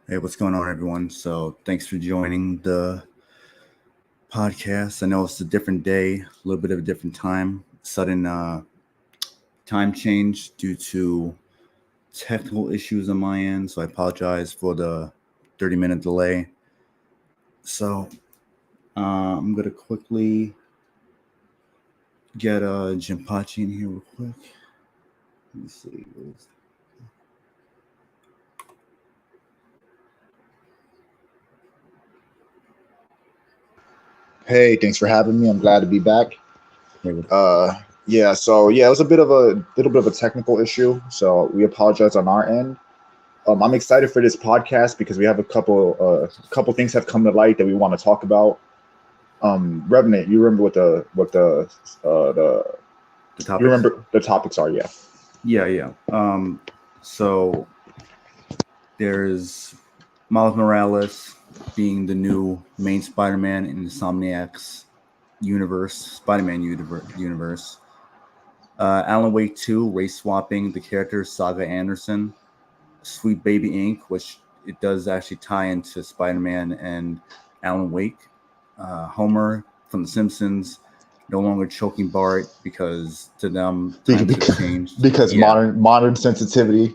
Hey, what's going on, everyone? So, thanks for joining the podcast. I know it's a different day, a little bit of a different time, sudden time change due to technical issues on my end. So, I apologize for the 30-minute delay. So, I'm going to quickly get Jimpachi in here real quick. Let me see. Hey, thanks for having me. I'm glad to be back. Hey, what- It was a little bit of a technical issue, so we apologize on our end. I'm excited for this podcast because we have a couple things have come to light that we want to talk about. Revenant, you remember the you topics? remember the topics are, yeah. Yeah. So, there's Miles Morales being the new main Spider-Man in Insomniac's Spider-Man universe. Alan Wake 2, race swapping the character Saga Anderson. Sweet Baby Inc., which it does actually tie into Spider-Man and Alan Wake. Homer from The Simpsons, no longer choking Bart because to them times have changed. Because Yeah, modern sensitivity,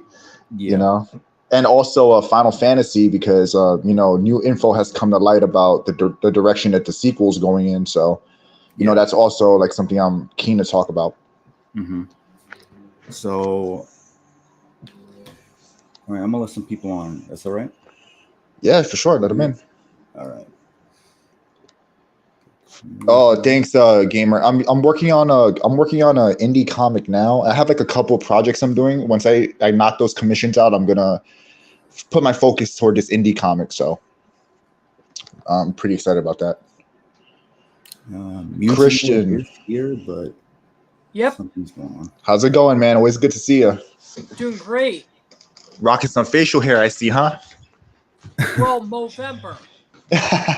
you yeah, know, and also Final Fantasy because new info has come to light about the direction that the sequel's going in. So yeah. that's also like something I'm keen to talk about. Mm-hmm. So, all right, I'm gonna let some people on. That's all right. Yeah, for sure. Let them in. All right. Oh, thanks, gamer. I'm working on a indie comic now. I have like a couple projects I'm doing. Once I knock those commissions out, I'm gonna put my focus toward this indie comic. So I'm pretty excited about that. Music Christian, is here, but Yep, something's going on. how's it going, man? Always good to see you. doing great. Rocking some facial hair, I see, huh? Well, Movember.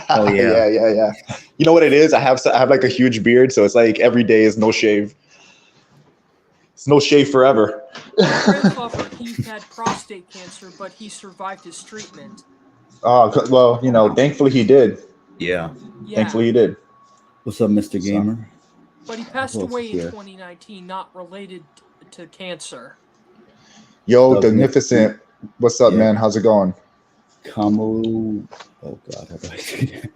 Oh, yeah. Yeah. You know what it is? I have like a huge beard, so it's like every day is no shave. It's no shave forever. My friend suffered he had prostate cancer, but he survived his treatment. Well, thankfully he did. Yeah. Yeah, Thankfully he did. What's up, Mr. So- Gamer? but he passed Who else away is in here? 2019, not related to cancer. Yo, Doug Magnificent. What's up, Yeah. man? How's it going? Kamaru. Oh God, how do I say that?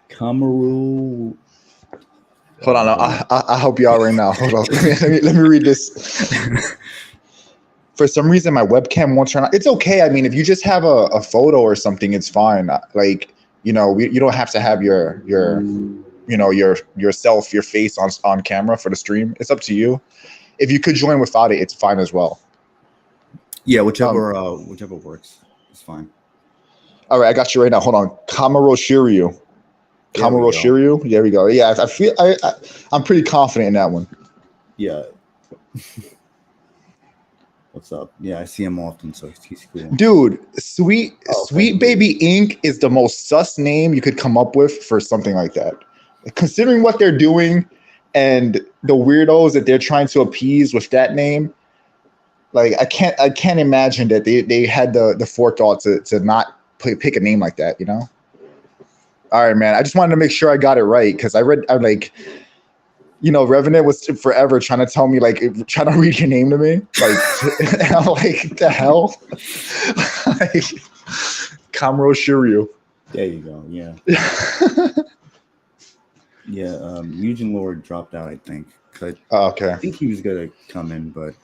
Kamaru. Hold on, I help you out right now. Hold on, let me read this. For some reason, my webcam won't turn on. It's okay. I mean, if you just have a photo or something, it's fine. Like, you don't have to have your yourself, your face on camera for the stream. It's up to you. If you could join without it, it's fine as well. Yeah, whichever works. It's fine. All right, I got you right now. Hold on, Kamaro Shiryu. There we Kamaro go. Shiryu. There we go. Yeah, I feel I'm pretty confident in that one. Yeah. What's up? Yeah, I see him often, so he's cool. Dude, Sweet Okay. Baby Inc. is the most sus name you could come up with for something like that. Considering what they're doing and the weirdos that they're trying to appease with that name, like I can't imagine that they had the forethought to not pick a name like that, you know? All right, man. I just wanted to make sure I got it right because I'm like, Revenant was forever trying to tell me, like, trying to read your name to me. Like, and I'm like, the hell? Like, Kamro Shiryu. There you go. Yeah. Yeah. Eugene Lord dropped out, I think. Oh, okay. I think he was gonna come in, but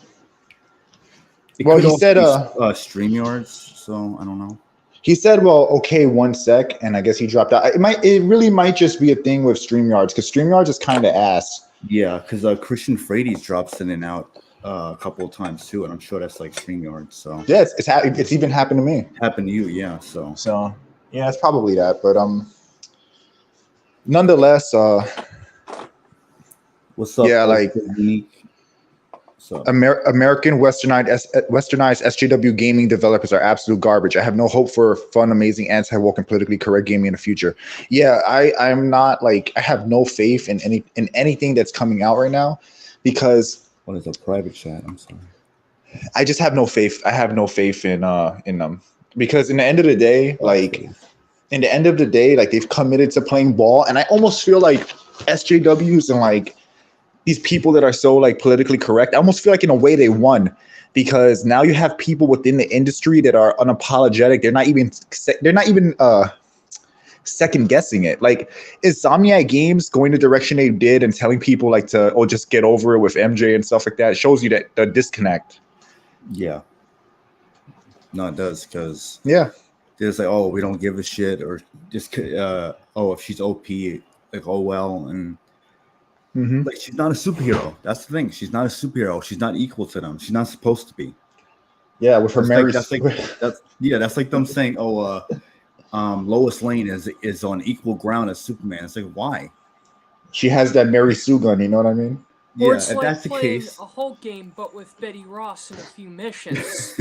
Well, could he also said, be, StreamYards. So I don't know. He said, well, okay, 1 sec. And I guess he dropped out. It really might just be a thing with StreamYards because StreamYards is kind of ass. Yeah, because Christian Frady's drops in and out a couple of times too, and I'm sure that's like StreamYard. So Yeah, it's even happened to me. happened to you, yeah. So Yeah, it's probably that. But nonetheless, what's up? Yeah, like Unique. So American westernized SJW gaming developers are absolute garbage. I have no hope for fun, amazing, anti-woke, and politically correct gaming in the future. Yeah, I'm not like I have no faith in anything that's coming out right now because what is a private chat? I'm sorry. I just have no faith. I have no faith in them. because in the end of the day, like they've committed to playing ball, and I almost feel like SJWs and like these people that are so like politically correct, I almost feel like in a way they won, because now you have people within the industry that are unapologetic. They're not even second guessing it. Like, is Insomniac Games going the direction they did and telling people like to just get over it with MJ and stuff like that? It shows you that the disconnect. Yeah. No, it does, because there's like, oh, we don't give a shit, or just if she's OP, like, oh well, and like, she's not a superhero. That's the thing. She's not a superhero. She's not equal to them. She's not supposed to be. Yeah, with her Mary. That's like them saying, Lois Lane is on equal ground as Superman. It's like, why? She has that Mary Sue gun. You know what I mean? Or Yeah, it's if like that's the playing case, a Hulk game, but with Betty Ross in a few missions.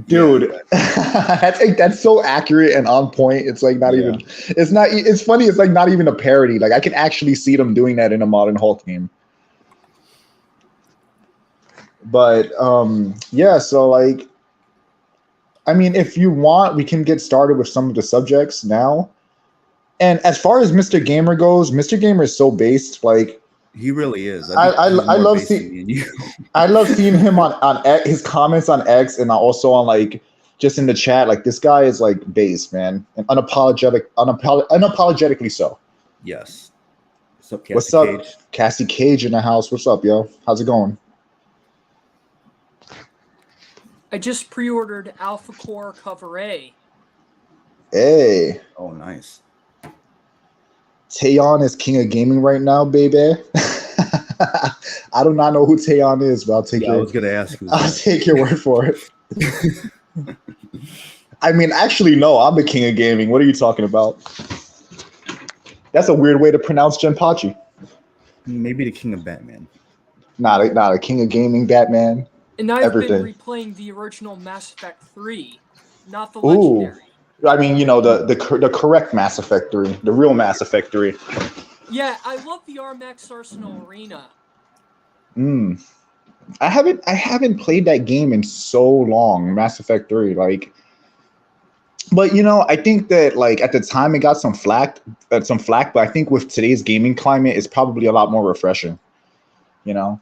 Dude, that's so accurate and on point. It's like not even. It's not. It's funny. It's like not even a parody. Like, I can actually see them doing that in a modern Hulk game. But yeah. So like, I mean, if you want, we can get started with some of the subjects now. And as far as Mr. Gamer goes, Mr. Gamer is so based. Like, he really is. I love seeing him on X, his comments on X, and also on like just in the chat. Like, this guy is like based, man, and unapologetically so. Yes. What's up, Cassie What's up, Cage? Cassie Cage in the house? What's up, yo? How's it going? I just pre-ordered Alpha Core Cover A. Hey. Oh, nice. Taeyeon is king of gaming right now, baby. I do not know who Taeyeon is, but I'll take I was gonna ask. I'll take your word for it. I mean, actually, no, I'm the king of gaming. What are you talking about? That's a weird way to pronounce Genpachi. Maybe the king of Batman. Not a king of gaming, Batman. And I've everything. been replaying the original Mass Effect 3, not the Legendary. I mean, you know, the correct Mass Effect 3, the real Mass Effect 3. Yeah, I love the Armax Arsenal Arena. I haven't played that game in so long, Mass Effect 3. Like, but you know, I think that like at the time it got some flack, but I think with today's gaming climate, it's probably a lot more refreshing. You know.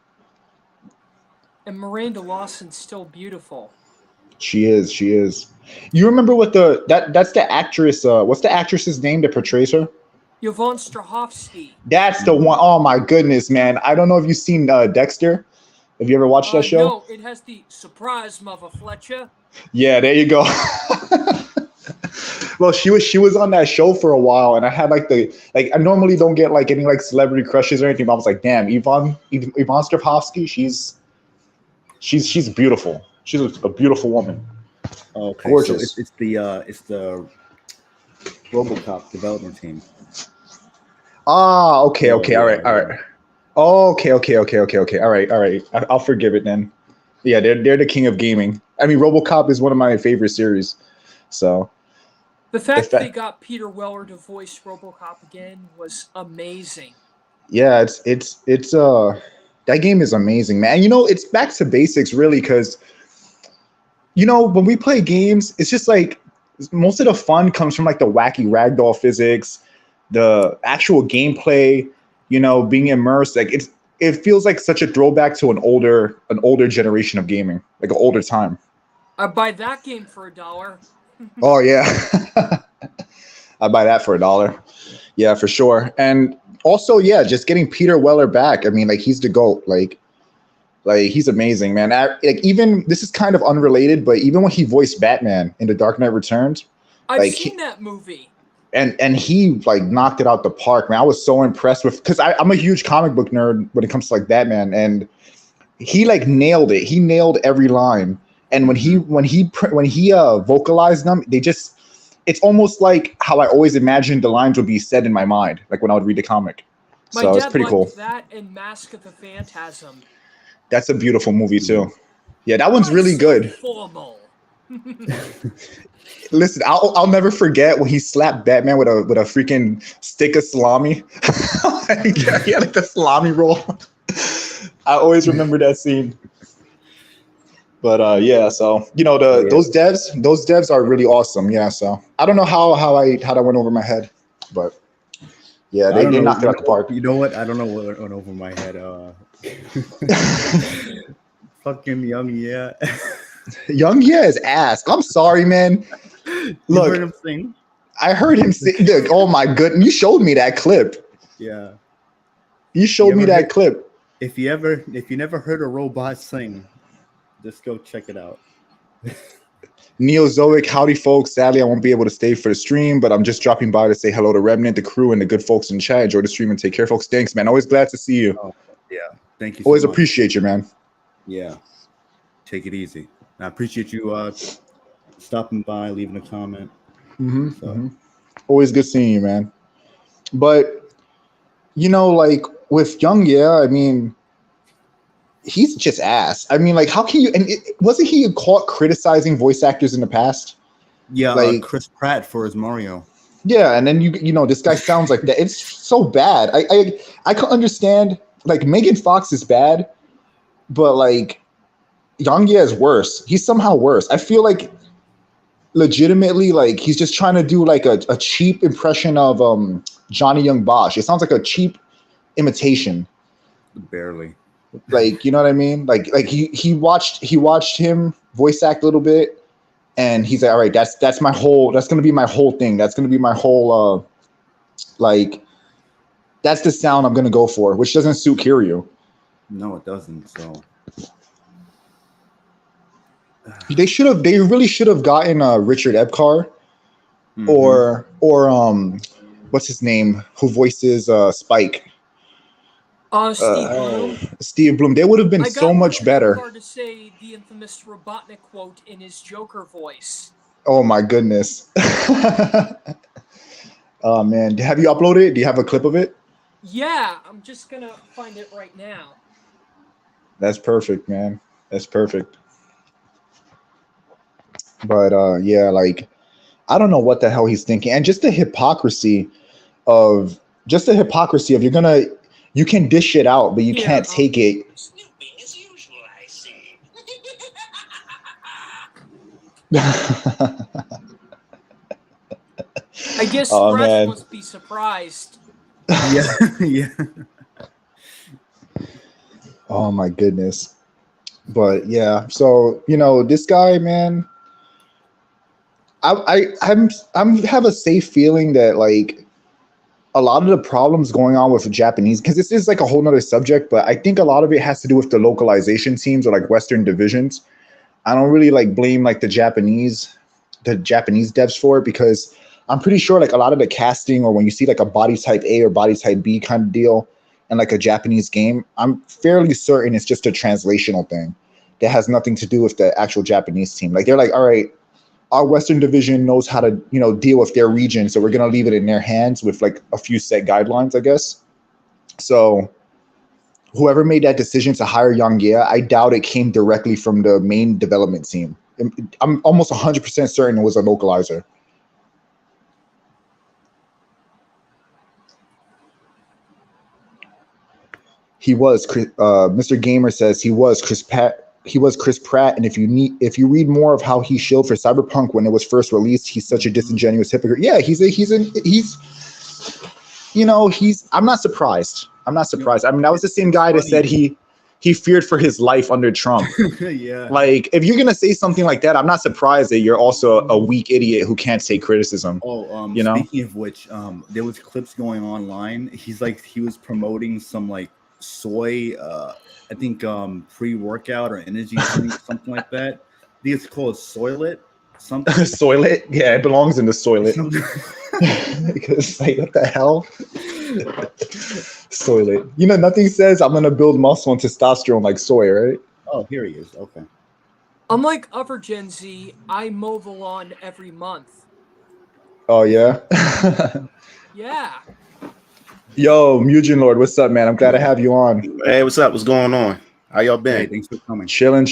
And Miranda Lawson's still beautiful. She is. You remember what that's the actress? What's the actress's name that portrays her? Yvonne Strahovski. That's the one. Oh my goodness, man! I don't know if you've seen Dexter. Have you ever watched that show? No, it has the surprise mother Fletcher. Yeah, there you go. Well, she was on that show for a while, and I had I normally don't get like any like celebrity crushes or anything, but I was like, damn, Yvonne Strahovski, she's beautiful. She's a beautiful woman. Okay, gorgeous. So it's the RoboCop development team. Ah, okay, all right. Okay. All right. I'll forgive it then. Yeah, they're the king of gaming. I mean, RoboCop is one of my favorite series. So the fact that they got Peter Weller to voice RoboCop again was amazing. Yeah, it's that game is amazing, man. You know, it's back to basics really, because you know, when we play games, it's just like most of the fun comes from like the wacky ragdoll physics, the actual gameplay, you know, being immersed. Like it feels like such a throwback to an older generation of gaming, like an older time. I buy that game for $1. Oh yeah. I buy that for $1. Yeah, for sure. And also, yeah, just getting Peter Weller back. I mean, like, he's the GOAT. Like he's amazing, man. Like, even this is kind of unrelated, but even when he voiced Batman in The Dark Knight Returns, I've seen that movie. And he like knocked it out the park, man. I was so impressed with, because I'm a huge comic book nerd when it comes to like Batman, and he like nailed it. He nailed every line. And when he vocalized them, it's almost like how I always imagined the lines would be said in my mind, like when I would read the comic. So it's pretty cool. That and Mask of the Phantasm. That's a beautiful movie too. Yeah, that one's really good. Formal. Listen, I'll never forget when he slapped Batman with a freaking stick of salami. He had like the salami roll. I always remember that scene. But yeah, so those devs are really awesome. Yeah, so I don't know how that went over my head, but yeah, they knocked it out the park. You know what? I don't know what went over my head. Fucking Young, yeah. Young, yeah, is ass. I'm sorry, man. Look, you heard him sing? I heard him sing. Look, oh my goodness, you showed me that clip. Yeah, you showed me that clip. If you never heard a robot sing, just go check it out. Neozoic, howdy folks. Sadly, I won't be able to stay for the stream, but I'm just dropping by to say hello to Remnant, the crew, and the good folks in chat. Enjoy the stream and take care, folks. Thanks, man. Always glad to see you. Oh, yeah, thank you. Always appreciate you, man. Yeah, take it easy. I appreciate you stopping by, leaving a comment. Always good seeing you, man. But like with Young, yeah, I mean, he's just ass. I mean, like, how can you? And wasn't he caught criticizing voice actors in the past? Yeah, like Chris Pratt for his Mario. Yeah, and then this guy sounds like that. It's so bad. I can understand. Like Megan Fox is bad, but like Young is worse. He's somehow worse. I feel like legitimately, like he's just trying to do like a cheap impression of Johnny Young Bosch. It sounds like a cheap imitation. Barely. Like, you know what I mean? Like he watched him voice act a little bit, and he's like, all right, that's gonna be my whole thing. That's gonna be my whole like that's the sound I'm gonna go for, which doesn't suit Kiryu. No, it doesn't. So they really should have gotten Richard Epcar or what's his name, who voices Spike. Steve Bloom. Steve Bloom. They would have been so much better. Hard to say the infamous Robotnik quote in his Joker voice. Oh my goodness. Oh man, have you uploaded it? Do you have a clip of it? Yeah, I'm just gonna find it right now. That's perfect, man. That's perfect. But yeah, like I don't know what the hell he's thinking, and just the hypocrisy of you can dish it out, but you can't take it. Snooping as usual, I see. I guess Rush must be surprised. Yeah. Oh my goodness. But yeah, so this guy, man, I have a safe feeling that like a lot of the problems going on with the Japanese, because this is like a whole nother subject, but I think a lot of it has to do with the localization teams or like Western divisions. I don't really like blame like the Japanese devs for it, because I'm pretty sure like a lot of the casting, or when you see like a body type A or body type B kind of deal in like a Japanese game, I'm fairly certain it's just a translational thing that has nothing to do with the actual Japanese team. Like they're like, all right, our Western division knows how to, deal with their region, so we're gonna leave it in their hands with like a few set guidelines, I guess. So whoever made that decision to hire Young Ye, I doubt it came directly from the main development team. I'm almost 100% certain it was a localizer. He was Mr. Gamer says he was Chris Pratt. He was Chris Pratt, and if you read more of how he shilled for Cyberpunk when it was first released, he's such a disingenuous hypocrite. Yeah, I'm not surprised. I mean, that was the same guy that said he feared for his life under Trump. Yeah. Like, if you're gonna say something like that, I'm not surprised that you're also a weak idiot who can't take criticism. Speaking of which, there was clips going online. He was promoting some like soy I think pre-workout or energy drink, something like that. I think it's called Soylent. Something. Soylent? Yeah, it belongs in the Soylent. Because like, what the hell? Soylent. Nothing says I'm gonna build muscle and testosterone like soy, right? Oh, here he is. Okay. Unlike other Gen Z, I mow the lawn every month. Oh yeah. Yeah. Yo, Mugen Lord, what's up, man? I'm glad to have you on. Hey, what's up? What's going on? How y'all been? Hey, thanks for coming. Chilling. I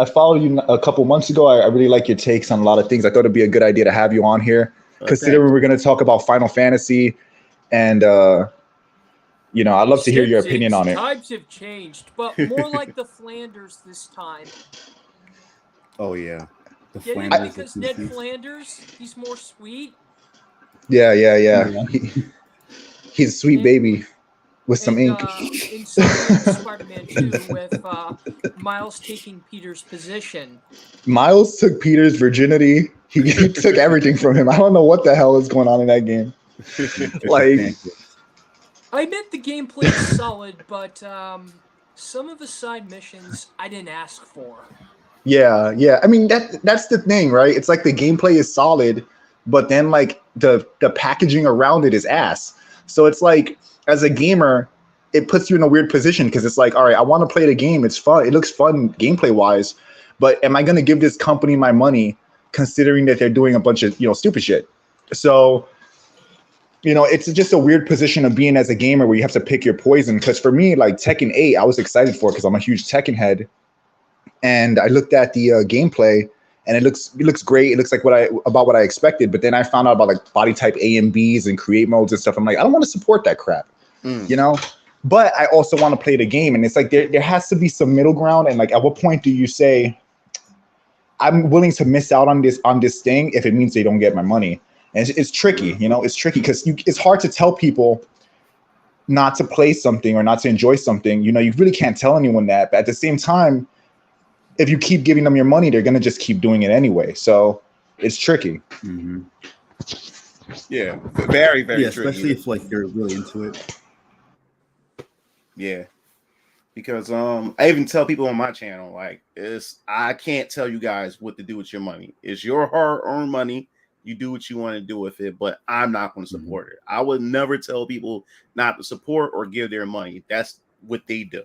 followed you a couple months ago. I really like your takes on a lot of things. I thought it'd be a good idea to have you on here, considering we're going to talk about Final Fantasy and I'd love to hear your opinion on it. Times have changed, but more like the Flanders this time. Oh yeah, the Get it? Flanders. Because Ned Flanders, he's more sweet. Yeah. He's a sweet baby with some ink. In Spider-Man 2 with Miles taking Peter's position. Miles took Peter's virginity. He took everything from him. I don't know what the hell is going on in that game. Like, I meant the gameplay is solid, but some of the side missions I didn't ask for. Yeah. I mean, that's the thing, right? It's like the gameplay is solid, but then like the packaging around it is ass. So it's like, as a gamer, it puts you in a weird position because it's like, all right, I want to play the game. It's fun. It looks fun gameplay wise, but am I going to give this company my money considering that they're doing a bunch of, stupid shit? So, it's just a weird position of being as a gamer where you have to pick your poison. Because for me, like Tekken 8, I was excited for because I'm a huge Tekken head. And I looked at the gameplay and it looks great. It looks like what I expected. But then I found out about like body type A and Bs and create modes and stuff. I'm like, I don't want to support that crap, But I also want to play the game. And it's like there has to be some middle ground. And like, at what point do you say, I'm willing to miss out on this thing if it means they don't get my money? And it's tricky, it's tricky because it's hard to tell people not to play something or not to enjoy something. You really can't tell anyone that. But at the same time, if you keep giving them your money, they're going to just keep doing it anyway. So it's tricky. Mm-hmm. Yeah, very, very tricky. Especially if like you're really into it. Yeah. Because I even tell people on my channel, like, I can't tell you guys what to do with your money. It's your hard-earned money. You do what you want to do with it, but I'm not going to support it. I would never tell people not to support or give their money. That's what they do,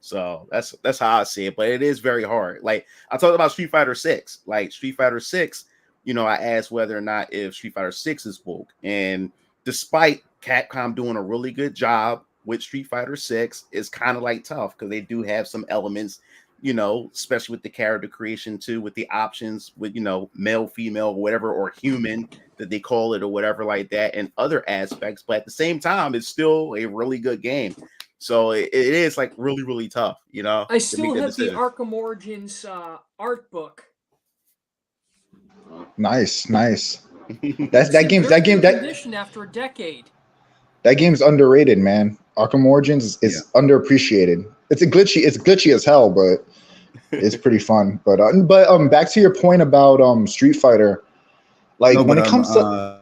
So that's how I see it. But it is very hard. Like I talked about Street Fighter 6. Like Street Fighter 6, I asked whether or not if Street Fighter 6 is woke. And despite Capcom doing a really good job with Street Fighter 6, it's kind of like tough because they do have some elements, especially with the character creation too, with the options with, male, female, whatever, or human that they call it or whatever like that, and other aspects. But at the same time, it's still a really good game. So it is like really, really tough, I still have the Arkham Origins art book. Nice. that game condition after a decade. That game's underrated, man. Arkham Origins is underappreciated. It's glitchy as hell, but it's pretty fun. But back to your point about Street Fighter, like when it comes to,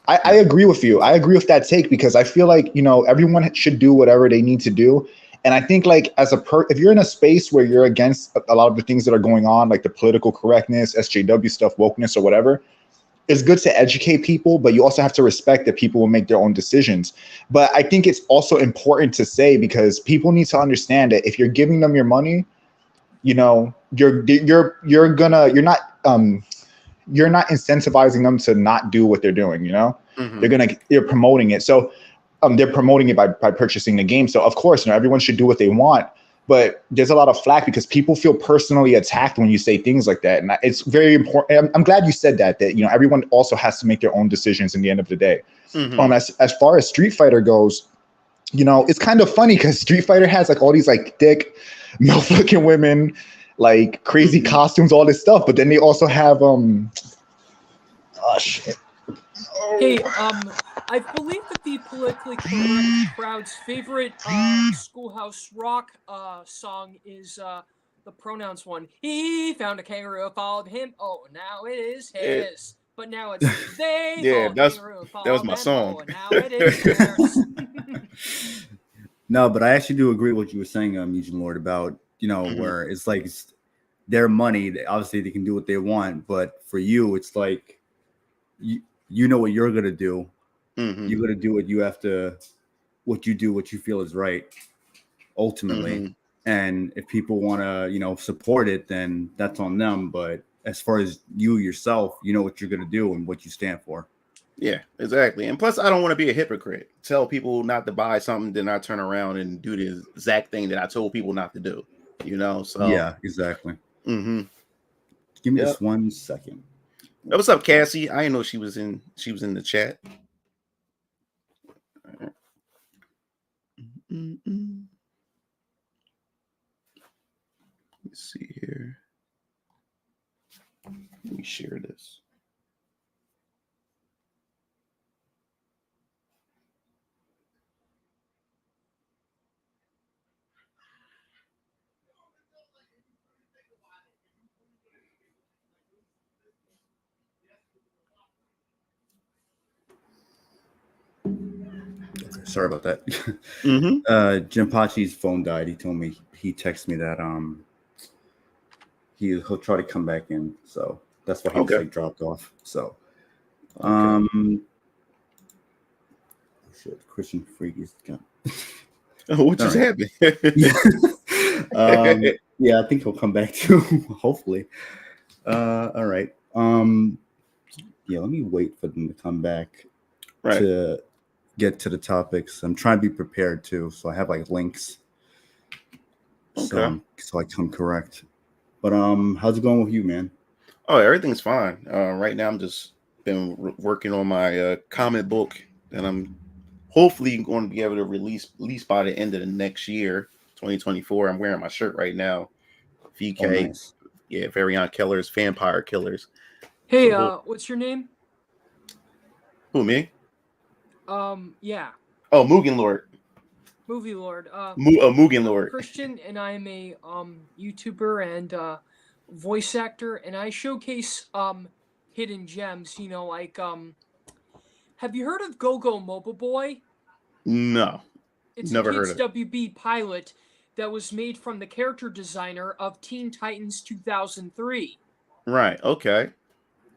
I agree with you. I agree with that take because I feel like everyone should do whatever they need to do. And I think like if you're in a space where you're against a lot of the things that are going on, like the political correctness, SJW stuff, wokeness, or whatever, it's good to educate people, but you also have to respect that people will make their own decisions. But I think it's also important to say because people need to understand that if you're giving them your money, you're not incentivizing them to not do what they're doing. You're promoting it. So they're promoting it by purchasing the game. So of course, everyone should do what they want. But there's a lot of flack because people feel personally attacked when you say things like that. And it's very important. I'm glad you said that everyone also has to make their own decisions in the end of the day. As far as Street Fighter goes, it's kind of funny because Street Fighter has like all these like thick, milf-looking women, like crazy costumes, all this stuff. But then they also have Hey, I believe that the politically correct crowd's favorite Schoolhouse Rock song is the pronouns one. He found a kangaroo, followed him. Oh, now it is his. But now it's they. Yeah, that was my song. Oh, now it is theirs. No, but I actually do agree with what you were saying, Eugene Lord, about where it's like it's their money. Obviously, they can do what they want, but for you, it's like you know what you're gonna do. You're gonna do what you have to, what you feel is right, ultimately. And if people want to, support it, then that's on them. But as far as you yourself, you know what you're gonna do and what you stand for. Yeah, exactly. And plus, I don't want to be a hypocrite. Tell people not to buy something, then I turn around and do the exact thing that I told people not to do. So yeah, exactly. Give me just 1 second. What's up, Cassie? I didn't know she was in the chat. Let's see here. Let me share this. Sorry about that. Mm-hmm. Jim Pachi's phone died. He told me, he texted me that he'll try to come back in. So that's why he was Okay. like dropped off. So Okay. shit, Christian Freak is gone. What just All happened? Yeah, I think he'll come back too. Hopefully. All right. Yeah, let me wait for them to come back Right. to get to the topics. I'm trying to be prepared too, so I have like links. Okay. So I come correct. But how's it going with you, man? Oh, everything's fine. Right now, I'm just been working on my comic book, and I'm hopefully going to be able to release at least by the end of the next year, 2024. I'm wearing my shirt right now. VK, Oh, nice. yeah, Variant Killers, Vampire Killers. Hey, So, what's your name? who, me? Yeah, Oh, Mugen Lord. Movie Lord. Mugen Lord. Christian, and I'm a YouTuber and voice actor, and I showcase hidden gems. You know, like have you heard of Go Go Mobile Boy? No, It's a never heard kids of it. WB pilot that was made from the character designer of Teen Titans 2003. Right. Okay.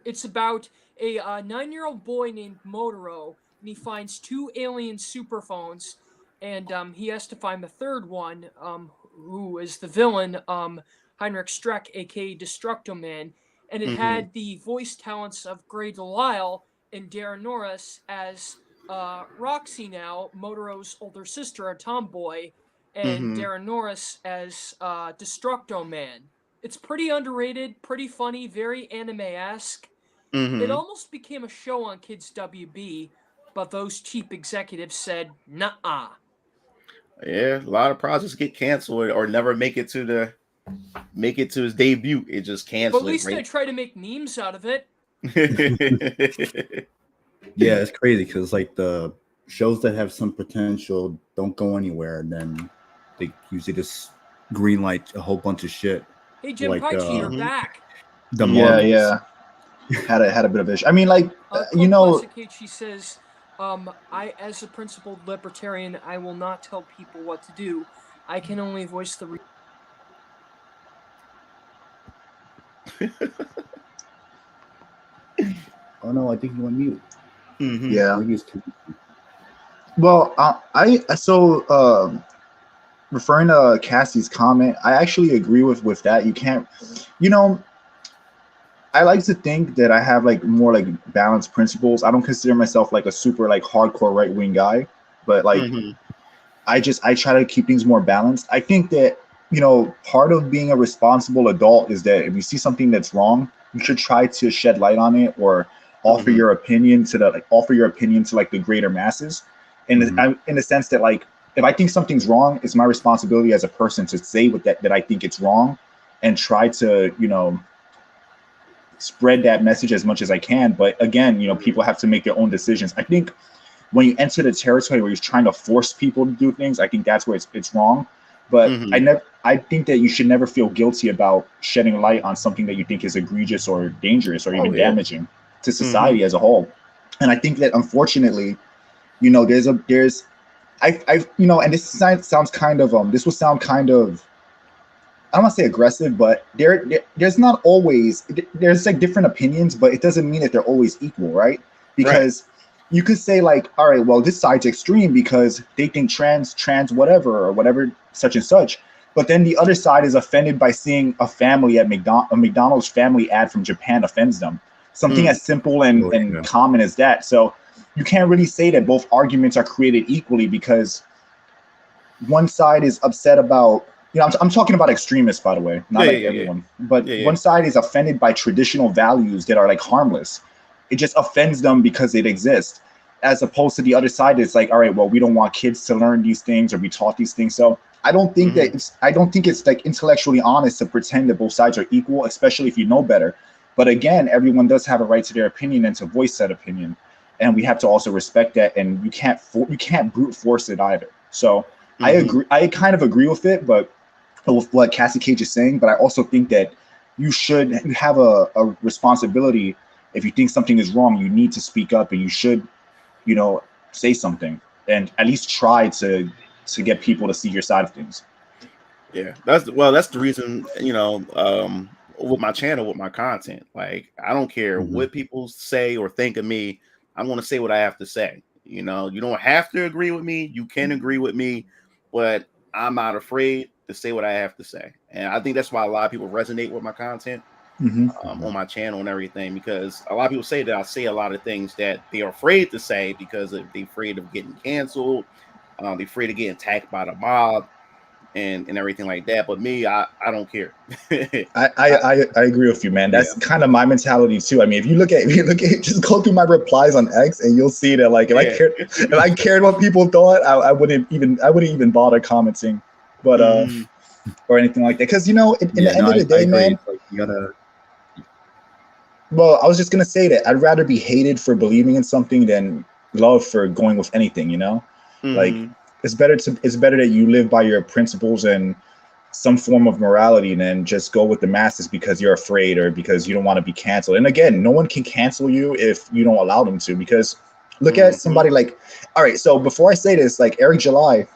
It's about a 9-year-old boy named Motoro, and he finds two alien superphones, and he has to find the third one, who is the villain, Heinrich Streck, aka Destructo-Man. And it Mm-hmm. had the voice talents of Grey Delisle and Darren Norris as Roxy now, Motoro's older sister, a tomboy, and Mm-hmm. Darren Norris as Destructo-Man. It's pretty underrated, pretty funny, very anime-esque. It Mm-hmm. almost became a show on Kids WB, but those cheap executives said, "Nah." Yeah, a lot of projects get canceled or never make it to its debut. It just But at cancel it, least I right? try to make memes out of it. Yeah, it's crazy because like the shows that have some potential don't go anywhere, and then they usually just greenlight a whole bunch of shit. Hey, Jim Like Paichi, you're Mhm. back. the Yeah, Marvels. yeah. Had a bit of issue. I mean, like, you Club know, Classic H, she says, I, as a principled libertarian, I will not tell people what to do. I can only voice the... Oh no, I think you went mute. Mhm. yeah. Maybe it's too. Well, referring to Cassie's comment, I actually agree with that. You can't, you know, I like to think that I have like more like balanced principles. I don't consider myself like a super like hardcore right wing guy, but like Mhm. I try to keep things more balanced. I think that, you know, part of being a responsible adult is that if you see something that's wrong, you should try to shed light on it or offer Mhm. your opinion to like the greater masses. Mhm. In the sense that like if I think something's wrong, it's my responsibility as a person to say with that I think it's wrong and try to, you know, spread that message as much as I can. But again, you know, people have to make their own decisions. I think when you enter the territory where you're trying to force people to do things, I think that's where it's wrong. But Mhm. I think that you should never feel guilty about shedding light on something that you think is egregious or dangerous or Oh even yeah. damaging to Mhm. society as a whole. And I think that unfortunately, you know, you know, and sounds kind of this will sound kind of, I don't want to say aggressive, but there's not always, there's like different opinions, but it doesn't mean that they're always equal, right? Right. Because you could say like, all right, well, this side's extreme because they think trans whatever or whatever such and such, but then the other side is offended by seeing a family at a McDonald's family ad from Japan offends them. Something Mm. as simple Oh and yeah. common as that. So you can't really say that both arguments are created equally because one side is upset about, you know, I'm talking about extremists, by the way, not Yeah. like Yeah. Yeah. everyone, but Yeah. Yeah. one side is offended by traditional values that are like harmless. It just offends them because it exists. as opposed to the other side it's like, all right, well, we don't want kids to learn these things or be taught these things. So I don't think that I don't think it's like intellectually honest to pretend that both sides are equal, especially if you know better. But again, everyone does have a right to their opinion and to voice that opinion, and we have to also respect that. And you can't brute force it either. So I agree. I kind of agree with it, but with what Cassie Cage is saying. But I also think that you have a responsibility. If you think something is wrong, you need to speak up, and you should, say something, and at least try to get people to see your side of things. Yeah, that's the reason, with my channel, with my content, like I don't care what people say or think of me. I'm going to say what I have to say. You don't have to agree with me. You can agree with me, but I'm not afraid to say what I have to say. And I think that's why a lot of people resonate with my content on my channel and everything, because a lot of people say that I say a lot of things that they're afraid to say because they're afraid of getting canceled. They're afraid of getting attacked by the mob and everything like that. But me, I don't care. I agree with you, man. That's kind of my mentality too. I mean, if you look at just go through my replies on X, and you'll see that like if I cared what people thought, I wouldn't even bother commenting, but or anything like that. Because in the end of the day, man, like, you gotta. Well, I was just gonna say that I'd rather be hated for believing in something than love for going with anything. Like it's better that you live by your principles and some form of morality than just go with the masses because you're afraid or because you don't want to be canceled. And again, no one can cancel you if you don't allow them to. Because look at somebody like, all right. So before I say this, like Eric July,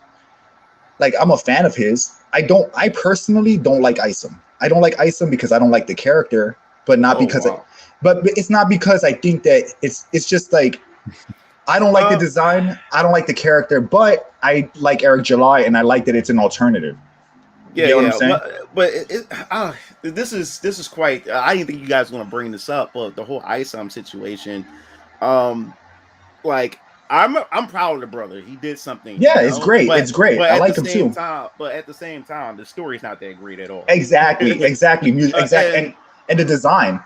like I'm a fan of his. I personally don't like Isom. I don't like Isom because I don't like the character, but not because but it's not because I think that it's just like I don't like the design, I don't like the character, but I like Eric July and I like that it's an alternative. Yeah, you know what I'm saying? But this is quite. I didn't think you guys were going to bring this up, but the whole Isom situation, like I'm proud of the brother. He did something. Yeah, it's great. It's great. I like him too. But at the same time, the story's not that great at all. Exactly. And the design.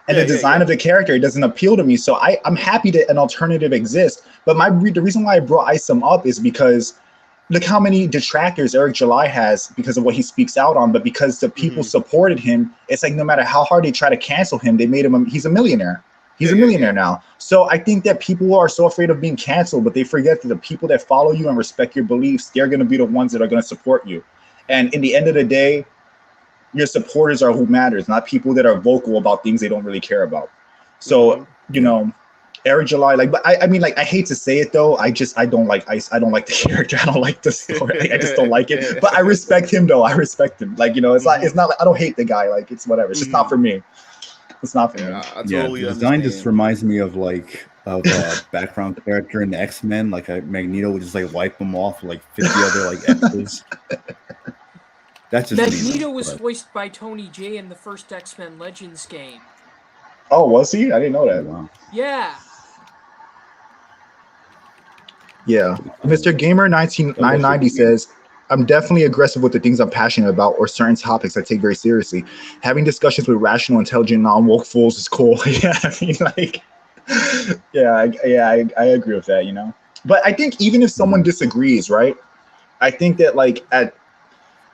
And the design of the character, it doesn't appeal to me. So I'm happy that an alternative exists. But the reason why I brought Isom up is because look how many detractors Eric July has because of what he speaks out on. But because the people supported him, it's like no matter how hard they try to cancel him, they made him. He's a millionaire. He's a millionaire now. So I think that people are so afraid of being canceled, but they forget that the people that follow you and respect your beliefs, they're going to be the ones that are going to support you. And in the end of the day, your supporters are who matters, not people that are vocal about things they don't really care about. So, Eric July, like, but I mean, like, I hate to say it though. I don't like I don't like the character. I don't like the story. Like, I just don't like it. But I respect him though. I respect him. Like, it's not like I don't hate the guy. Like, it's whatever. It's just not for me. It's not for me. I totally the design just reminds me of a background character in the X-Men. Like Magneto would just like wipe them off like 50 other like X's. That's just Magneto was voiced by Tony Jay in the first X-Men Legends game. Oh, was he? I didn't know that. Wow. Yeah. Yeah. Mr. Gamer 990 says, I'm definitely aggressive with the things I'm passionate about or certain topics I take very seriously. Having discussions with rational, intelligent, non-woke fools is cool. Yeah, I mean, like, I agree with that, But I think even if someone disagrees, right, I think that, like,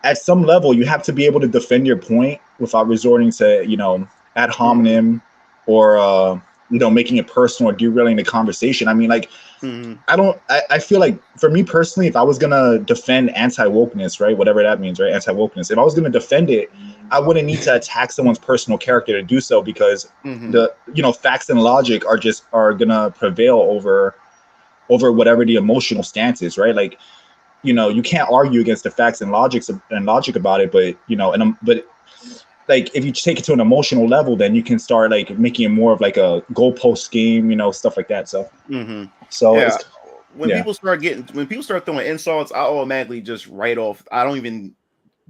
at some level, you have to be able to defend your point without resorting to, ad hominem or, making it personal or derailing the conversation. I mean, like, I feel like for me personally, if I was going to defend anti-wokeness, right, whatever that means, right, anti-wokeness, if I was going to defend it, I wouldn't need to attack someone's personal character to do so because the, facts and logic are going to prevail over whatever the emotional stance is, right? Like, you can't argue against the facts and logic about it, but but like if you take it to an emotional level, then you can start like making it more of like a goalpost game, stuff like that. So, when people start throwing insults, I automatically just write off. I don't even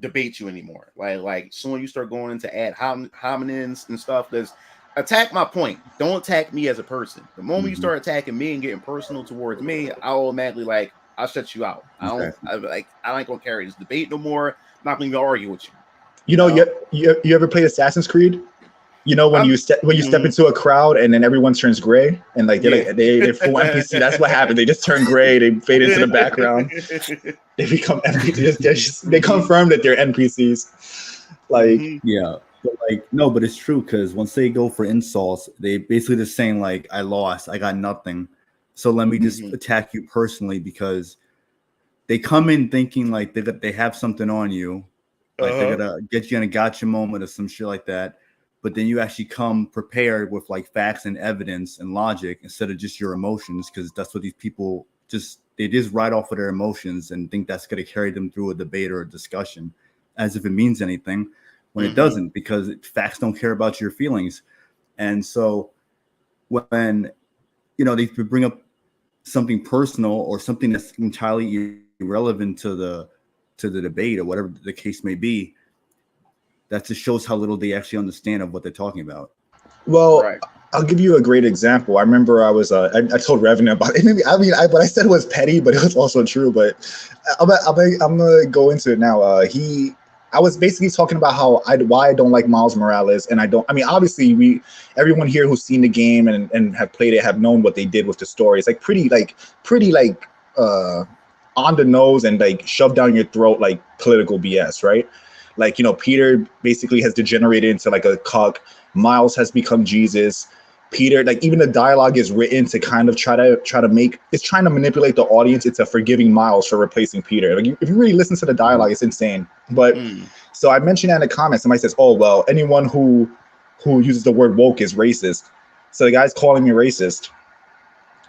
debate you anymore. Like soon you start going into ad hominems and stuff. That's attack my point. Don't attack me as a person. The moment you start attacking me and getting personal towards me, I automatically I'll shut you out. I ain't gonna carry this debate no more. I'm not gonna even argue with you. You ever played Assassin's Creed? You know when I'm- you step Mhm. into a crowd and then everyone turns gray and like Yeah. they're full NPC. That's what happened. They just turn gray. They fade into the background. They become NPCs. They confirm that they're NPCs. Like Mhm. Yeah, but like no, but it's true because once they go for insults, they basically just saying like, "I lost, I got nothing, so let me just Mhm. attack you personally," because they come in thinking like they have something on you, like they're Uh-huh. gonna get you in a gotcha moment or some shit like that. But then you actually come prepared with like facts and evidence and logic instead of just your emotions, because that's what these people they just ride off of their emotions and think that's gonna carry them through a debate or a discussion, as if it means anything when it Mhm. doesn't, because facts don't care about your feelings. And so when they bring up something personal or something that's entirely irrelevant to the debate or whatever the case may be, that just shows how little they actually understand of what they're talking about. well, Right. I'll give you a great example. I remember I told Revenant about it. What I said was petty, but it was also true. But I'm gonna go into it now. I was basically talking about why I don't like Miles Morales, and obviously everyone here who's seen the game and have played it have known what they did with the story. It's like pretty on the nose and like shoved down your throat like political BS, right? Like Peter basically has degenerated into like a cuck. Miles has become Jesus. Peter, like even the dialogue is written to kind of try to make it's trying to manipulate the audience into forgiving Miles for replacing Peter. Like if you really listen to the dialogue, it's insane. But Mm. so I mentioned that in the comments. Somebody says, "Oh well, anyone who uses the word woke is racist." So the guy's calling me racist.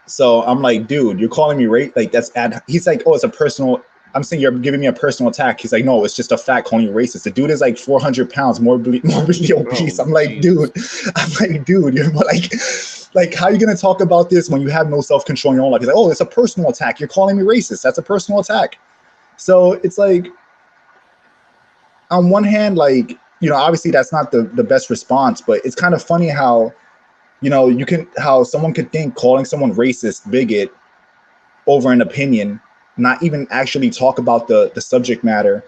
So I'm like, dude, you're calling me like that's he's like, oh, it's a personal. I'm saying you're giving me a personal attack. He's like, no, it's just a fact calling you racist. The dude is like 400 pounds, morbidly obese. Oh, I'm like, Jesus. dude, you're like, how are you gonna talk about this when you have no self-control in your own life? He's like, oh, it's a personal attack. You're calling me racist. That's a personal attack. So it's like, on one hand, like, obviously that's not the best response, but it's kind of funny how, how someone could think calling someone racist, bigot, over an opinion, not even actually talk about the subject matter,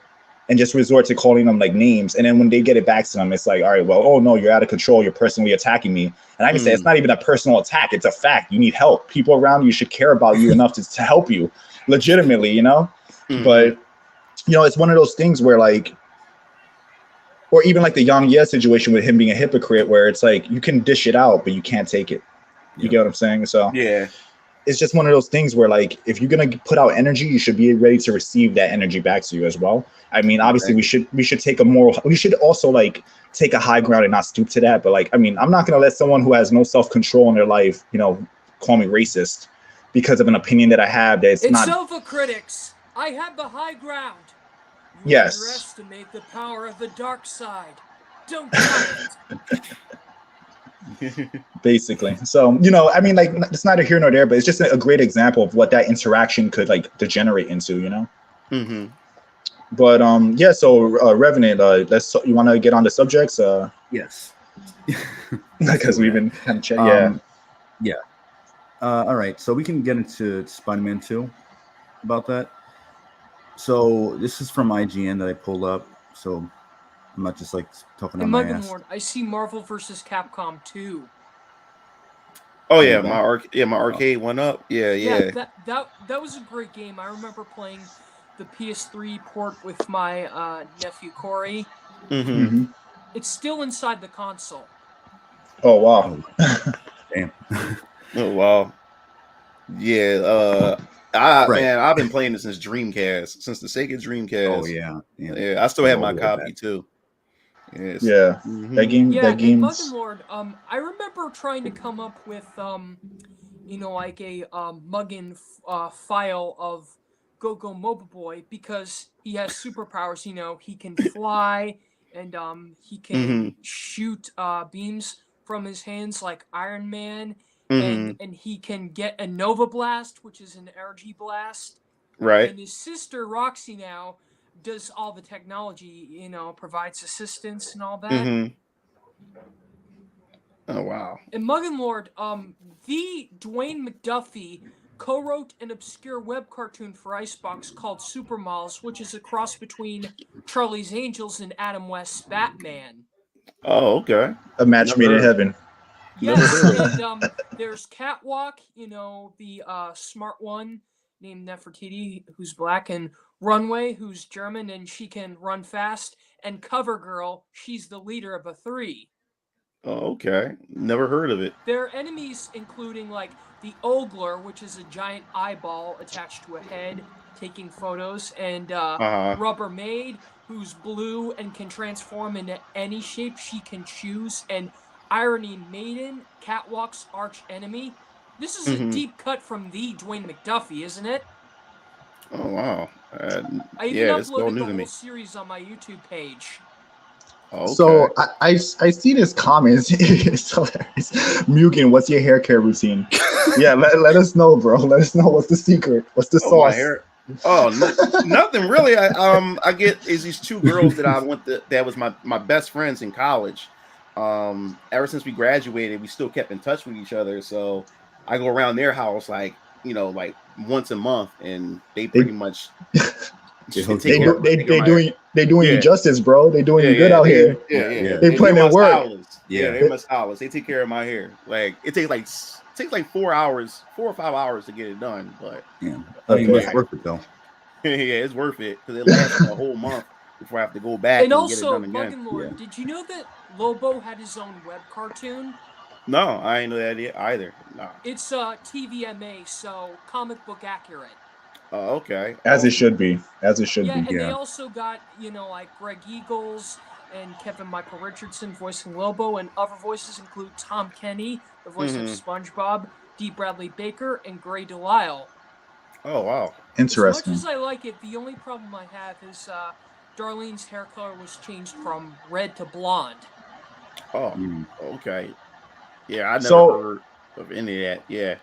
and just resort to calling them like names. And then when they get it back to them, it's like, all right, well, oh no, you're out of control. You're personally attacking me. And I can say it's not even a personal attack. It's a fact. You need help. People around you should care about you enough to help you legitimately, Mhm. But, it's one of those things where like, or even like the Yang Ye situation with him being a hypocrite, where it's like you can dish it out, but you can't take it. You Yep. get what I'm saying? So Yeah. it's just one of those things where like if you're gonna put out energy, you should be ready to receive that energy back to you as well. I mean, obviously we should take we should also like take a high ground and not stoop to that. But like, I mean, I'm not gonna let someone who has no self-control in their life, call me racist because of an opinion that I have that's It's not. over, critics. I have the high ground. You Yes. underestimate the power of the dark side. Don't doubt it. Basically. So, I mean, like, it's neither here nor there, but it's just a great example of what that interaction could like degenerate into. Hmm. But yeah. So, Revenant, you want to get on the subjects? Yes. Because we've been kind of yeah. Yeah. All right. So we can get into Spider-Man 2 about that. So this is from IGN that I pulled up. So I'm not just like talking Hey, on my Muggin ass. Lord, I see Marvel vs. Capcom 2. Oh yeah, Okay. my arcade went up. Yeah, yeah. That was a great game. I remember playing the PS3 port with my nephew Corey. Hmm. Mm-hmm. It's still inside the console. Oh wow. Oh, damn. Oh wow. Yeah. Right. I've been playing this since Dreamcast, since the Sega Dreamcast. Oh yeah. Yeah, I still have I'm my old like copy too. Yes. Yeah. That Hmm. game. Yeah, That and Muggin game's. Lord, I remember trying to come up with like a Muggin file of Go-Go Mobile Boy because he has superpowers. He can fly and he Hmm. can shoot beams from his hands like Iron Man, Hmm. and he can get a Nova Blast, which is an energy blast. Right. And his sister Roxy now does all the technology, provides assistance and all that. Hmm. Oh wow. And Muggin Lord, the Dwayne McDuffie co-wrote an obscure web cartoon for Icebox called Super Malls, which is a cross between Charlie's Angels and Adam West's Batman. Oh, okay. A match Never made in heard. heaven. Never Yes, heard of it. and there's Catwalk, the smart one named Nefertiti, who's black, and Runway, who's German, and she can run fast, and Cover Girl, she's the leader of a three. Oh, okay. Never heard of it. There are enemies including like the Ogler, which is a giant eyeball attached to a head, taking photos, and Uh-huh. Rubbermaid, who's blue and can transform into any shape she can choose, and Irony Maiden, Catwalk's arch enemy. This is a Hmm. deep cut from the Dwayne McDuffie, isn't it? Oh, wow. I even Yeah, it's all uploaded new the to whole me. series on my YouTube page. Oh, okay. So I see this comments. It's hilarious. Mugen, what's your hair care routine? Yeah, let us know, bro. Let us know what's the secret. What's the Oh, my sauce? hair. Oh, nothing really. I get is these two girls that I went to, that was my best friends in college. Ever since we graduated, we still kept in touch with each other. So I go around their house like like once a month, and they pretty much They hook They you do up. they take care of they my hair. doing they doing you Yeah, justice, bro. They doing yeah, you good yeah. out here. Yeah. They And putting they're in my work. stylists. Yeah. They're my stylists. They take care of my hair. Like it takes like 4 hours, 4 or 5 hours to get it done. But Yeah. I mean, Okay. it's worth it though. yeah, it's worth it because it lasts like a whole month before I have to go back And and get it also, done again. Muggin Lord, Yeah. did you know that Lobo had his own web cartoon? No, I ain't know that either. Nah. It's TVMA, so comic book accurate. Oh, okay. As it Awesome. should be. As it should Yeah, be. and they Yeah. also got, like Greg Eagles and Kevin Michael Richardson voicing Lobo, and other voices include Tom Kenny, the voice of Hmm. SpongeBob, D. Bradley Baker, and Gray Delisle. Oh, wow. As much Interesting. as I like it, the only problem I have is Darlene's hair color was changed from red to blonde. Oh, Mm. okay. Yeah, I never So heard of any of that. Yeah.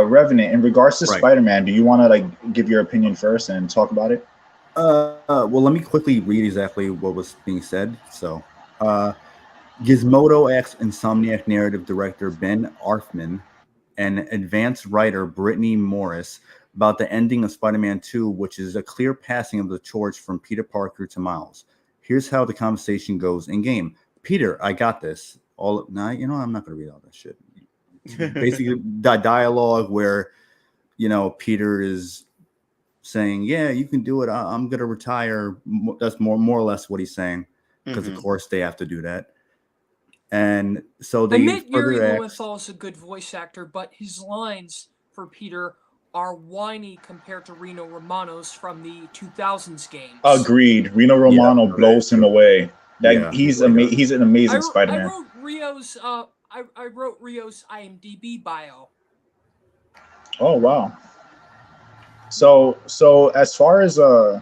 Revenant, in regards to Right. Spider-Man, do you want to like give your opinion first and talk about it? Well, let me quickly read exactly what was being said. So, Gizmodo asks Insomniac narrative director Ben Arthman and advanced writer Brittany Morris about the ending of Spider-Man 2, which is a clear passing of the torch from Peter Parker to Miles. Here's how the conversation goes in game. Peter, I got this. I'm not going to read all that shit. Basically, the dialogue where, Peter is saying, yeah, you can do it. I'm going to retire. That's more or less what he's saying, because of Mhm. course they have to do that. And so they Admit Yuri further asked, Lowenthal is a good voice actor, but his lines for Peter are whiny compared to Reno Romano's from the 2000s games. Agreed. Reno Romano that blows is him true. away. Yeah, He's he really does. he's an I, amazing I Spider-Man. wrote Rio's I wrote Rio's IMDb bio. Oh wow. So as far as them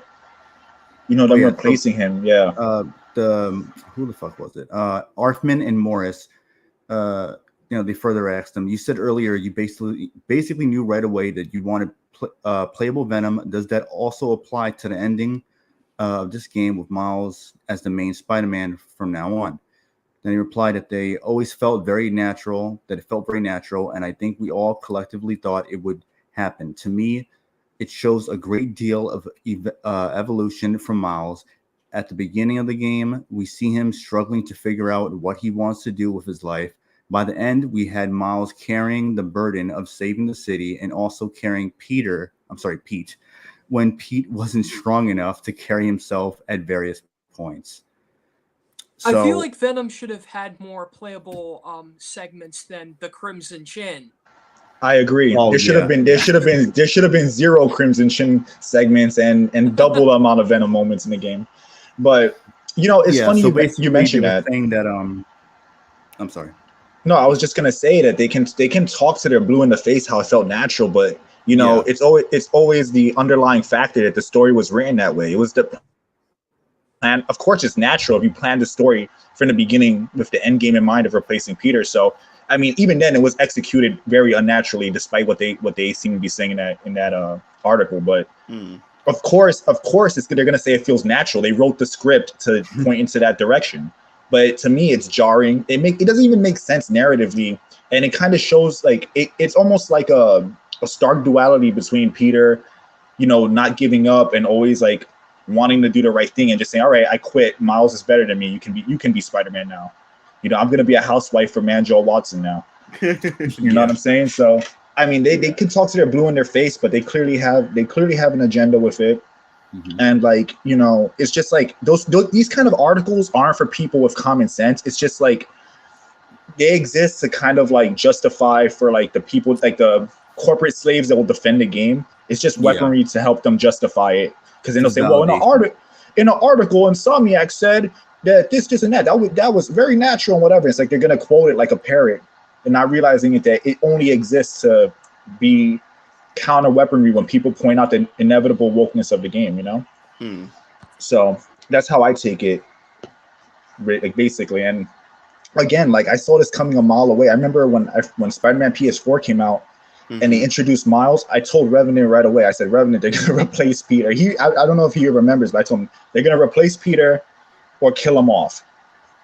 yeah, so- replacing him, yeah. Who the fuck was it? Arthman and Morris. They further asked him. You said earlier you basically knew right away that you wanted playable Venom. Does that also apply to the ending of this game with Miles as the main Spider-Man from now on? Then he replied that they always felt very natural. That it felt very natural, and I think we all collectively thought it would happen. To me, it shows a great deal of evolution from Miles. At the beginning of the game, we see him struggling to figure out what he wants to do with his life. By the end, we had Miles carrying the burden of saving the city and also carrying Pete, when Pete wasn't strong enough to carry himself at various points. I feel So, like Venom should have had more playable segments than the Crimson Chin. I agree. Oh, There should have yeah. been 0 Crimson Chin segments and double the amount of Venom moments in the game. But it's funny so you basically mentioned they were that. saying that I'm sorry. No, I was just gonna say that they can talk to their blue in the face how it felt natural, but Yeah. it's always the underlying factor that the story was written that way. It was and of course it's natural if you plan the story from the beginning with the end game in mind of replacing Peter. So I mean, even then it was executed very unnaturally, despite what they seem to be saying in that article. But of course, they're gonna say it feels natural. They wrote the script to point into that direction. But to me, it's jarring. It doesn't even make sense narratively, and it kind of shows like it's almost like a stark duality between Peter, not giving up and always like wanting to do the right thing and just saying, all right, I quit. Miles is better than me. You can be Spider-Man now. You know, I'm gonna be a housewife for man Joel Watson now. You know what I'm saying? So I mean, they could talk to their blue in their face, but they clearly have an agenda with it. And like, you know, it's just like these kind of articles aren't for people with common sense. It's just like they exist to kind of like justify for like the people, like the corporate slaves that will defend the game. It's just weaponry to help them justify it. Because then they'll say, well, in an article, Insomniac said that this and that was very natural and whatever. It's like they're gonna quote it like a parrot and not realizing that it only exists to be counter weaponry when people point out the inevitable wokeness of the game, you know? So that's how I take it, like basically. And again, like I saw this coming a mile away. I remember when Spider-Man PS4 came out and they introduced Miles, I told Revenant right away. I said, Revenant, they're gonna replace Peter. I don't know if he remembers, but I told him they're gonna replace Peter or kill him off.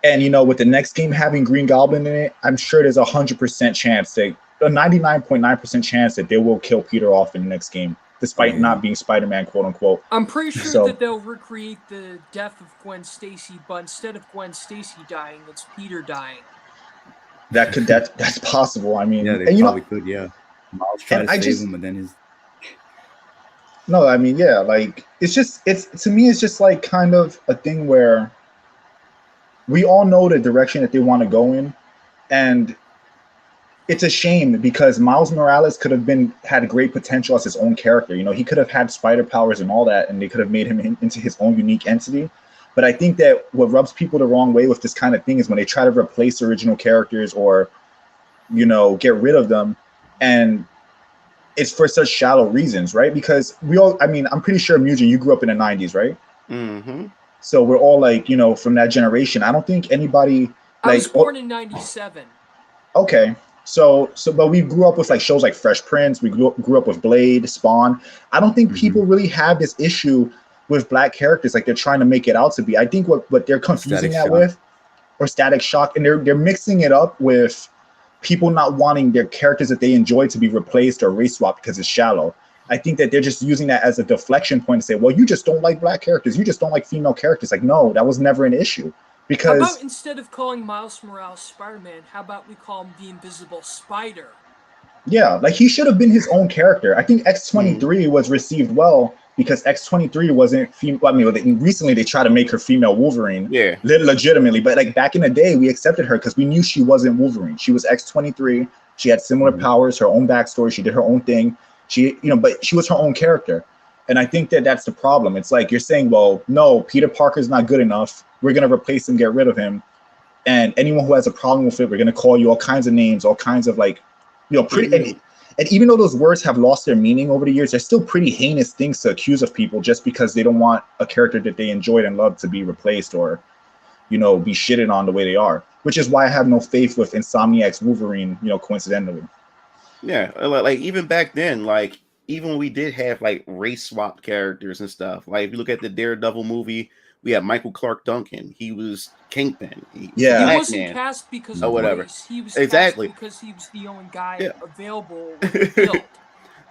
And you know, with the next game having Green Goblin in it, I'm sure there's 100% chance a 99.9% chance that they will kill Peter off in the next game, despite not being Spider-Man, quote unquote. I'm pretty sure that they'll recreate the death of Gwen Stacy, but instead of Gwen Stacy dying, it's Peter dying. That's possible. I mean, yeah, they probably could. Yeah, Miles tried to save him, and then his. No, I mean, yeah, like it's to me, it's just like kind of a thing where we all know the direction that they want to go in, and it's a shame because Miles Morales could have had great potential as his own character. You know, he could have had spider powers and all that, and they could have made him into his own unique entity. But I think that what rubs people the wrong way with this kind of thing is when they try to replace original characters or, you know, get rid of them, and it's for such shallow reasons, right? Because I'm pretty sure, Mugen, you grew up in the 90s, right? So we're all like, you know, from that generation. I don't think anybody. I was born in 97. Okay. So, but we grew up with like shows like Fresh Prince. We grew up with Blade, Spawn. I don't think people really have this issue with black characters like they're trying to make it out to be. I think what they're confusing that with, or Static Shock, and they're mixing it up with people not wanting their characters that they enjoy to be replaced or race swapped because it's shallow. I think that they're just using that as a deflection point to say, well, you just don't like black characters. You just don't like female characters. Like, no, that was never an issue. Because how about instead of calling Miles Morales Spider-Man, how about we call him the Invisible Spider? Yeah, like he should have been his own character. I think X-23 was received well because X-23 wasn't female. I mean, recently they tried to make her female Wolverine. Yeah. Legitimately. But like back in the day, we accepted her because we knew she wasn't Wolverine. She was X-23. She had similar powers, her own backstory. She did her own thing. But she was her own character. And I think that that's the problem. It's like you're saying, well, no, Peter Parker's not good enough. We're going to replace him, get rid of him. And anyone who has a problem with it, we're going to call you all kinds of names, all kinds of like, you know, pretty. And even though those words have lost their meaning over the years, they're still pretty heinous things to accuse of people just because they don't want a character that they enjoyed and loved to be replaced or, you know, be shitted on the way they are. Which is why I have no faith with Insomniac's Wolverine, you know, coincidentally. Yeah, like even back then, like even when we did have like race swap characters and stuff. Like if you look at the Daredevil movie, we had Michael Clark Duncan. He was Kingpin. He wasn't cast because of race. He was cast because he was the only guy available with the field.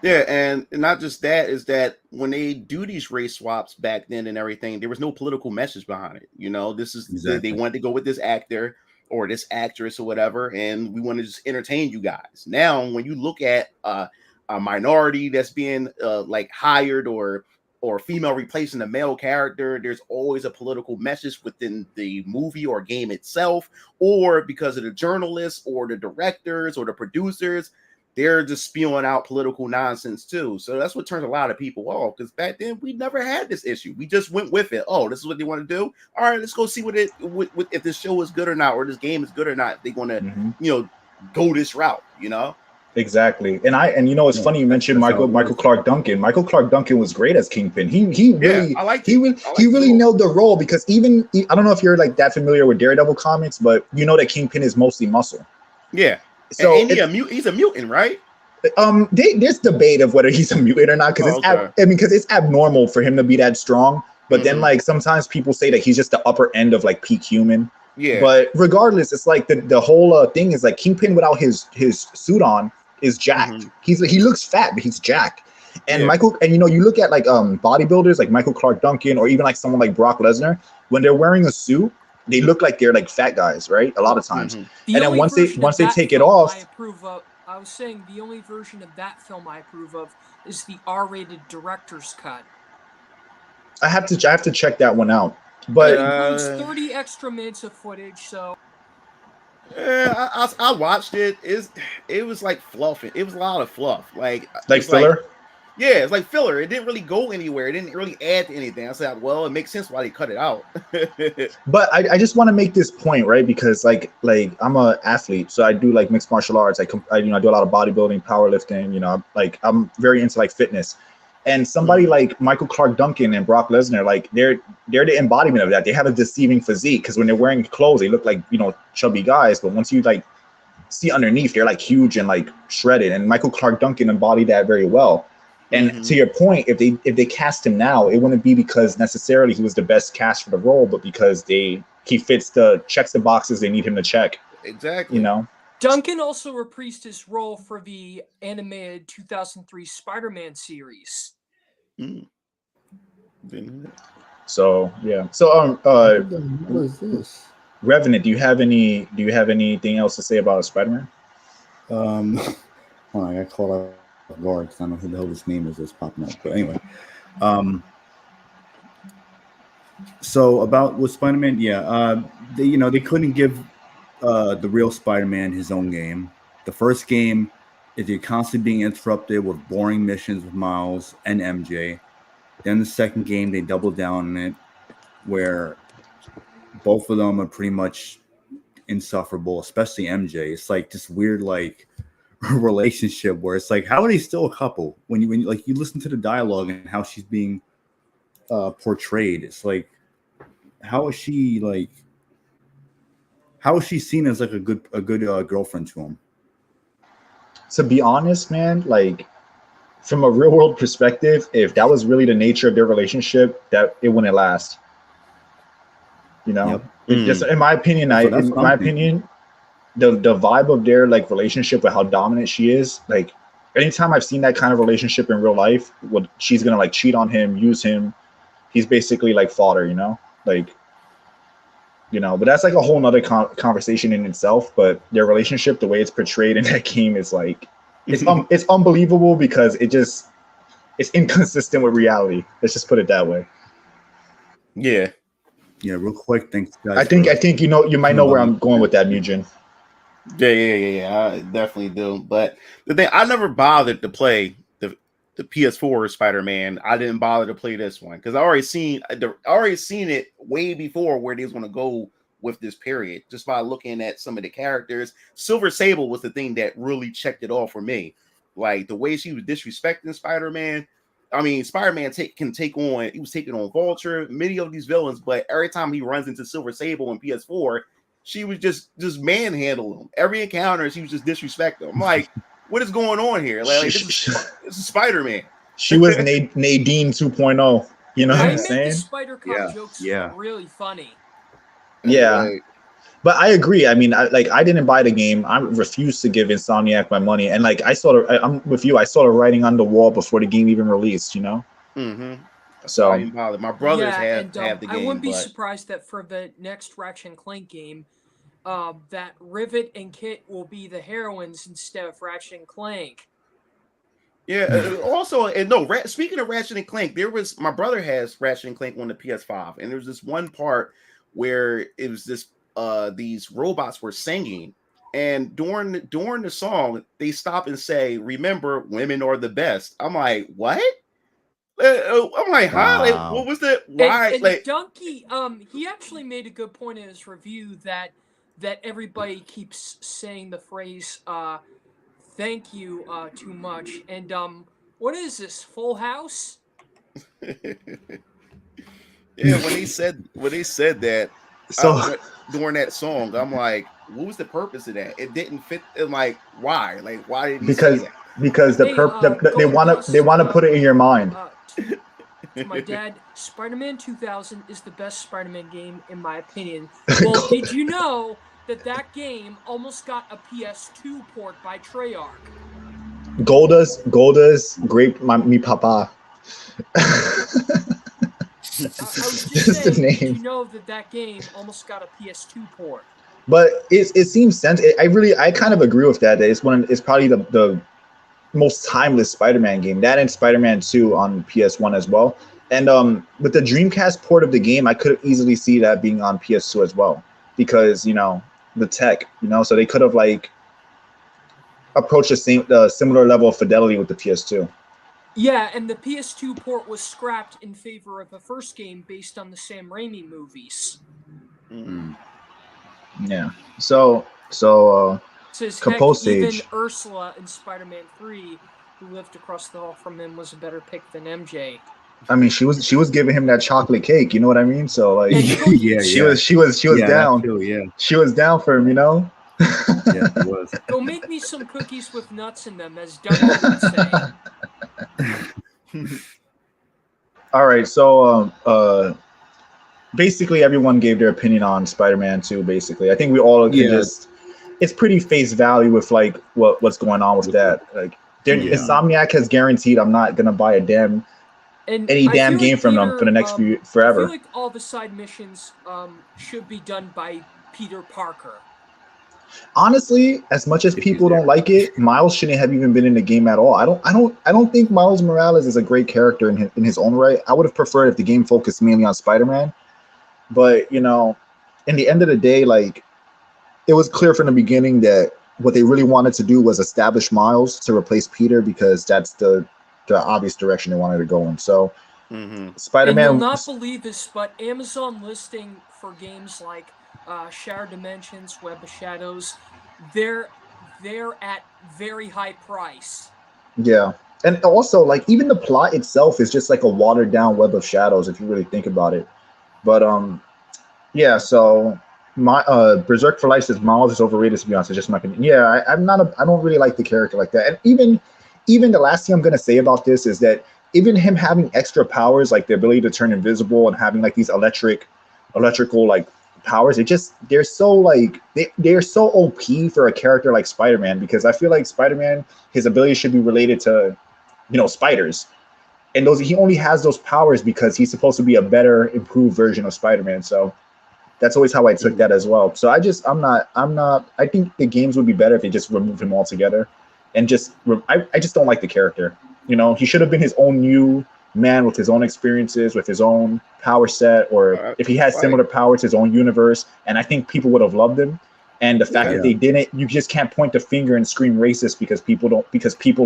Yeah, and not just that, is that when they do these race swaps back then and everything, there was no political message behind it. You know, this is they wanted to go with this actor or this actress or whatever, and we want to just entertain you guys. Now, when you look at a minority that's being like hired or female replacing a male character, there's always a political message within the movie or game itself, or because of the journalists or the directors or the producers, they're just spewing out political nonsense too. So that's what turns a lot of people off, because back then we never had this issue. We just went with it. Oh, this is what they want to do. All right, let's go see if this show is good or not, or this game is good or not. They're going to, go this route, Exactly. And you know, it's funny you mentioned Michael Clark Duncan. Michael Clark Duncan was great as Kingpin. He really nailed the role, because even I don't know if you're like that familiar with Daredevil comics, but you know that Kingpin is mostly muscle. Yeah. So he's a mutant, right? There's debate of whether he's a mutant or not, because it's abnormal for him to be that strong. But then like sometimes people say that he's just the upper end of like peak human. Yeah. But regardless, it's like the whole thing is like Kingpin without his suit on is jacked. He looks fat, but he's jacked. And Yeah. you look at like bodybuilders like Michael Clark Duncan or even like someone like Brock Lesnar, when they're wearing a suit, they look like they're like fat guys, right? A lot of times. Mhm. The And then only once they version of that take it film off, I approve of. I was saying the only version of that film I approve of is the R-rated director's cut. I have to check that one out. It But includes 30 extra minutes of footage, so Yeah, I watched it. It was like fluffing. It was a lot of fluff. Like like it's like filler. yeah, it's like filler. It didn't really go anywhere. It didn't really add to anything. I said, well, it makes sense why they cut it out. But I just want to make this point, right? Because like I'm a athlete, so I do like mixed martial arts. I do a lot of bodybuilding, powerlifting. I'm very into like fitness. And somebody like Michael Clark Duncan and Brock Lesnar, like they're the embodiment of that. They have a deceiving physique because when they're wearing clothes, they look like chubby guys. But once you like see underneath, they're like huge and like shredded. And Michael Clark Duncan embodied that very well. And to your point, if they cast him now, it wouldn't be because necessarily he was the best cast for the role, but because he checks the boxes they need him to check. Exactly. Duncan also reprised his role for the animated 2003 Spider-Man series. So yeah. So What is this? Revenant, do you have anything else to say about Spider-Man? Hold on, I got caught off guard because I don't know who the hell this name is that's popping up. But anyway, so about with Spider-Man, they couldn't give the real Spider-Man his own game. The first game is you're constantly being interrupted with boring missions with Miles and MJ. Then the second game they doubled down on it, where both of them are pretty much insufferable, especially MJ. It's like this weird like relationship where it's like, how are they still a couple when you like you listen to the dialogue and how she's being portrayed? It's like, how is she seen as like a good girlfriend to him? To be honest, man, like from a real world perspective, if that was really the nature of their relationship, that it wouldn't last. Yep. Just in my opinion, the vibe of their like relationship with how dominant she is, like anytime I've seen that kind of relationship in real life, she's gonna like cheat on him, use him. He's basically like fodder, but that's like a whole nother conversation in itself. But their relationship, the way it's portrayed in that game, is like it's unbelievable because it's inconsistent with reality. Let's just put it that way. Yeah. Real quick, thanks guys. I think you might know where I'm going with that, Mujin. Yeah. I definitely do. But the thing, I never bothered to play the PS4 Spider-Man. I didn't bother to play this one because I already seen it way before where they was going to go with this period. Just by looking at some of the characters, Silver Sable was the thing that really checked it off for me. Like the way she was disrespecting Spider-Man. I mean, Spider-Man he was taking on Vulture, many of these villains, but every time he runs into Silver Sable in PS4, she was just manhandle him. Every encounter, she was just disrespecting him. I'm like, what is going on here? Like this is Spider-Man. She was Nadine 2.0. You know what I'm saying? The Spider Cop jokes really funny. Yeah. Like, but I agree. I mean, I didn't buy the game. I refused to give Insomniac my money. And like, I'm with you. I saw the writing on the wall before the game even released, So I didn't bother. My brothers have the game. I wouldn't be surprised that for the next Ratchet and Clank game, that Rivet and Kit will be the heroines instead of Ratchet and Clank. Yeah. Also, speaking of Ratchet and Clank, my brother has Ratchet and Clank on the PS5, and there's this one part where it was these robots were singing, and during the song they stop and say, "Remember, women are the best." I'm like, what? I'm like, huh? Like, what was that? Why? And Donkey, he actually made a good point in his review that everybody keeps saying the phrase "thank you" too much. And what is this? Full House? Yeah, when they said that. So during that song, I'm like, what was the purpose of that? It didn't fit. Like, why? Like, why did he say that? Because they want to put it in your mind. To my dad, Spider-Man 2000 is the best Spider-Man game in my opinion. Well, did you know that game almost got a PS2 port by Treyarch? Golda's grape me papa. I was Just just the saying, did name. you know that game almost got a PS2 port? But it seems sense. I kind of agree with that. It's probably the most timeless Spider-Man game. That and Spider-Man 2 on PS1 as well. And with the Dreamcast port of the game, I could easily see that being on PS2 as well, because the tech, so they could have like approached the similar level of fidelity with the PS2. Yeah, and the PS2 port was scrapped in favor of a first game based on the Sam Raimi movies. Yeah. So Says, heck, Compose even Sage. Ursula in Spider-Man 3, who lived across the hall from him, was a better pick than MJ. I mean, she was giving him that chocolate cake. You know what I mean? So like, Yeah, she was yeah, down. that too, yeah. She was down for him. Yeah, it was. Go make me some cookies with nuts in them, as Duncan would say. All right, so basically everyone gave their opinion on Spider-Man 2. Basically, I think we all can it's pretty face value with like what's going on with that. Like, Insomniac has guaranteed I'm not gonna buy any damn game from them for the next forever. I feel like all the side missions should be done by Peter Parker. Honestly, as much as people don't like it, Miles shouldn't have even been in the game at all. I don't think Miles Morales is a great character in his own right. I would have preferred if the game focused mainly on Spider-Man. But in the end of the day, like, it was clear from the beginning that what they really wanted to do was establish Miles to replace Peter, because that's the obvious direction they wanted to go in. So Spider-Man. And you'll not believe this, but Amazon listing for games like Shattered Dimensions, Web of Shadows, they're at very high price. Yeah. And also, like, even the plot itself is just like a watered down Web of Shadows if you really think about it. But yeah, so my Berserk for Life says Miles is overrated, to be honest. It's just my opinion. Yeah, I don't really like the character like that. And even the last thing I'm gonna say about this is that even him having extra powers, like the ability to turn invisible and having like these electrical like powers, they're so like they're so OP for a character like Spider-Man, because I feel like Spider-Man, his ability should be related to spiders, and he only has those powers because he's supposed to be a better, improved version of Spider-Man. So that's always how I took that as well. So I'm not I think the games would be better if they just removed him altogether, and I just don't like the character. He should have been his own new man with his own experiences, with his own power set, or if he had similar powers, his own universe. And I think people would have loved him. And the fact that they didn't, you just can't point the finger and scream racist because people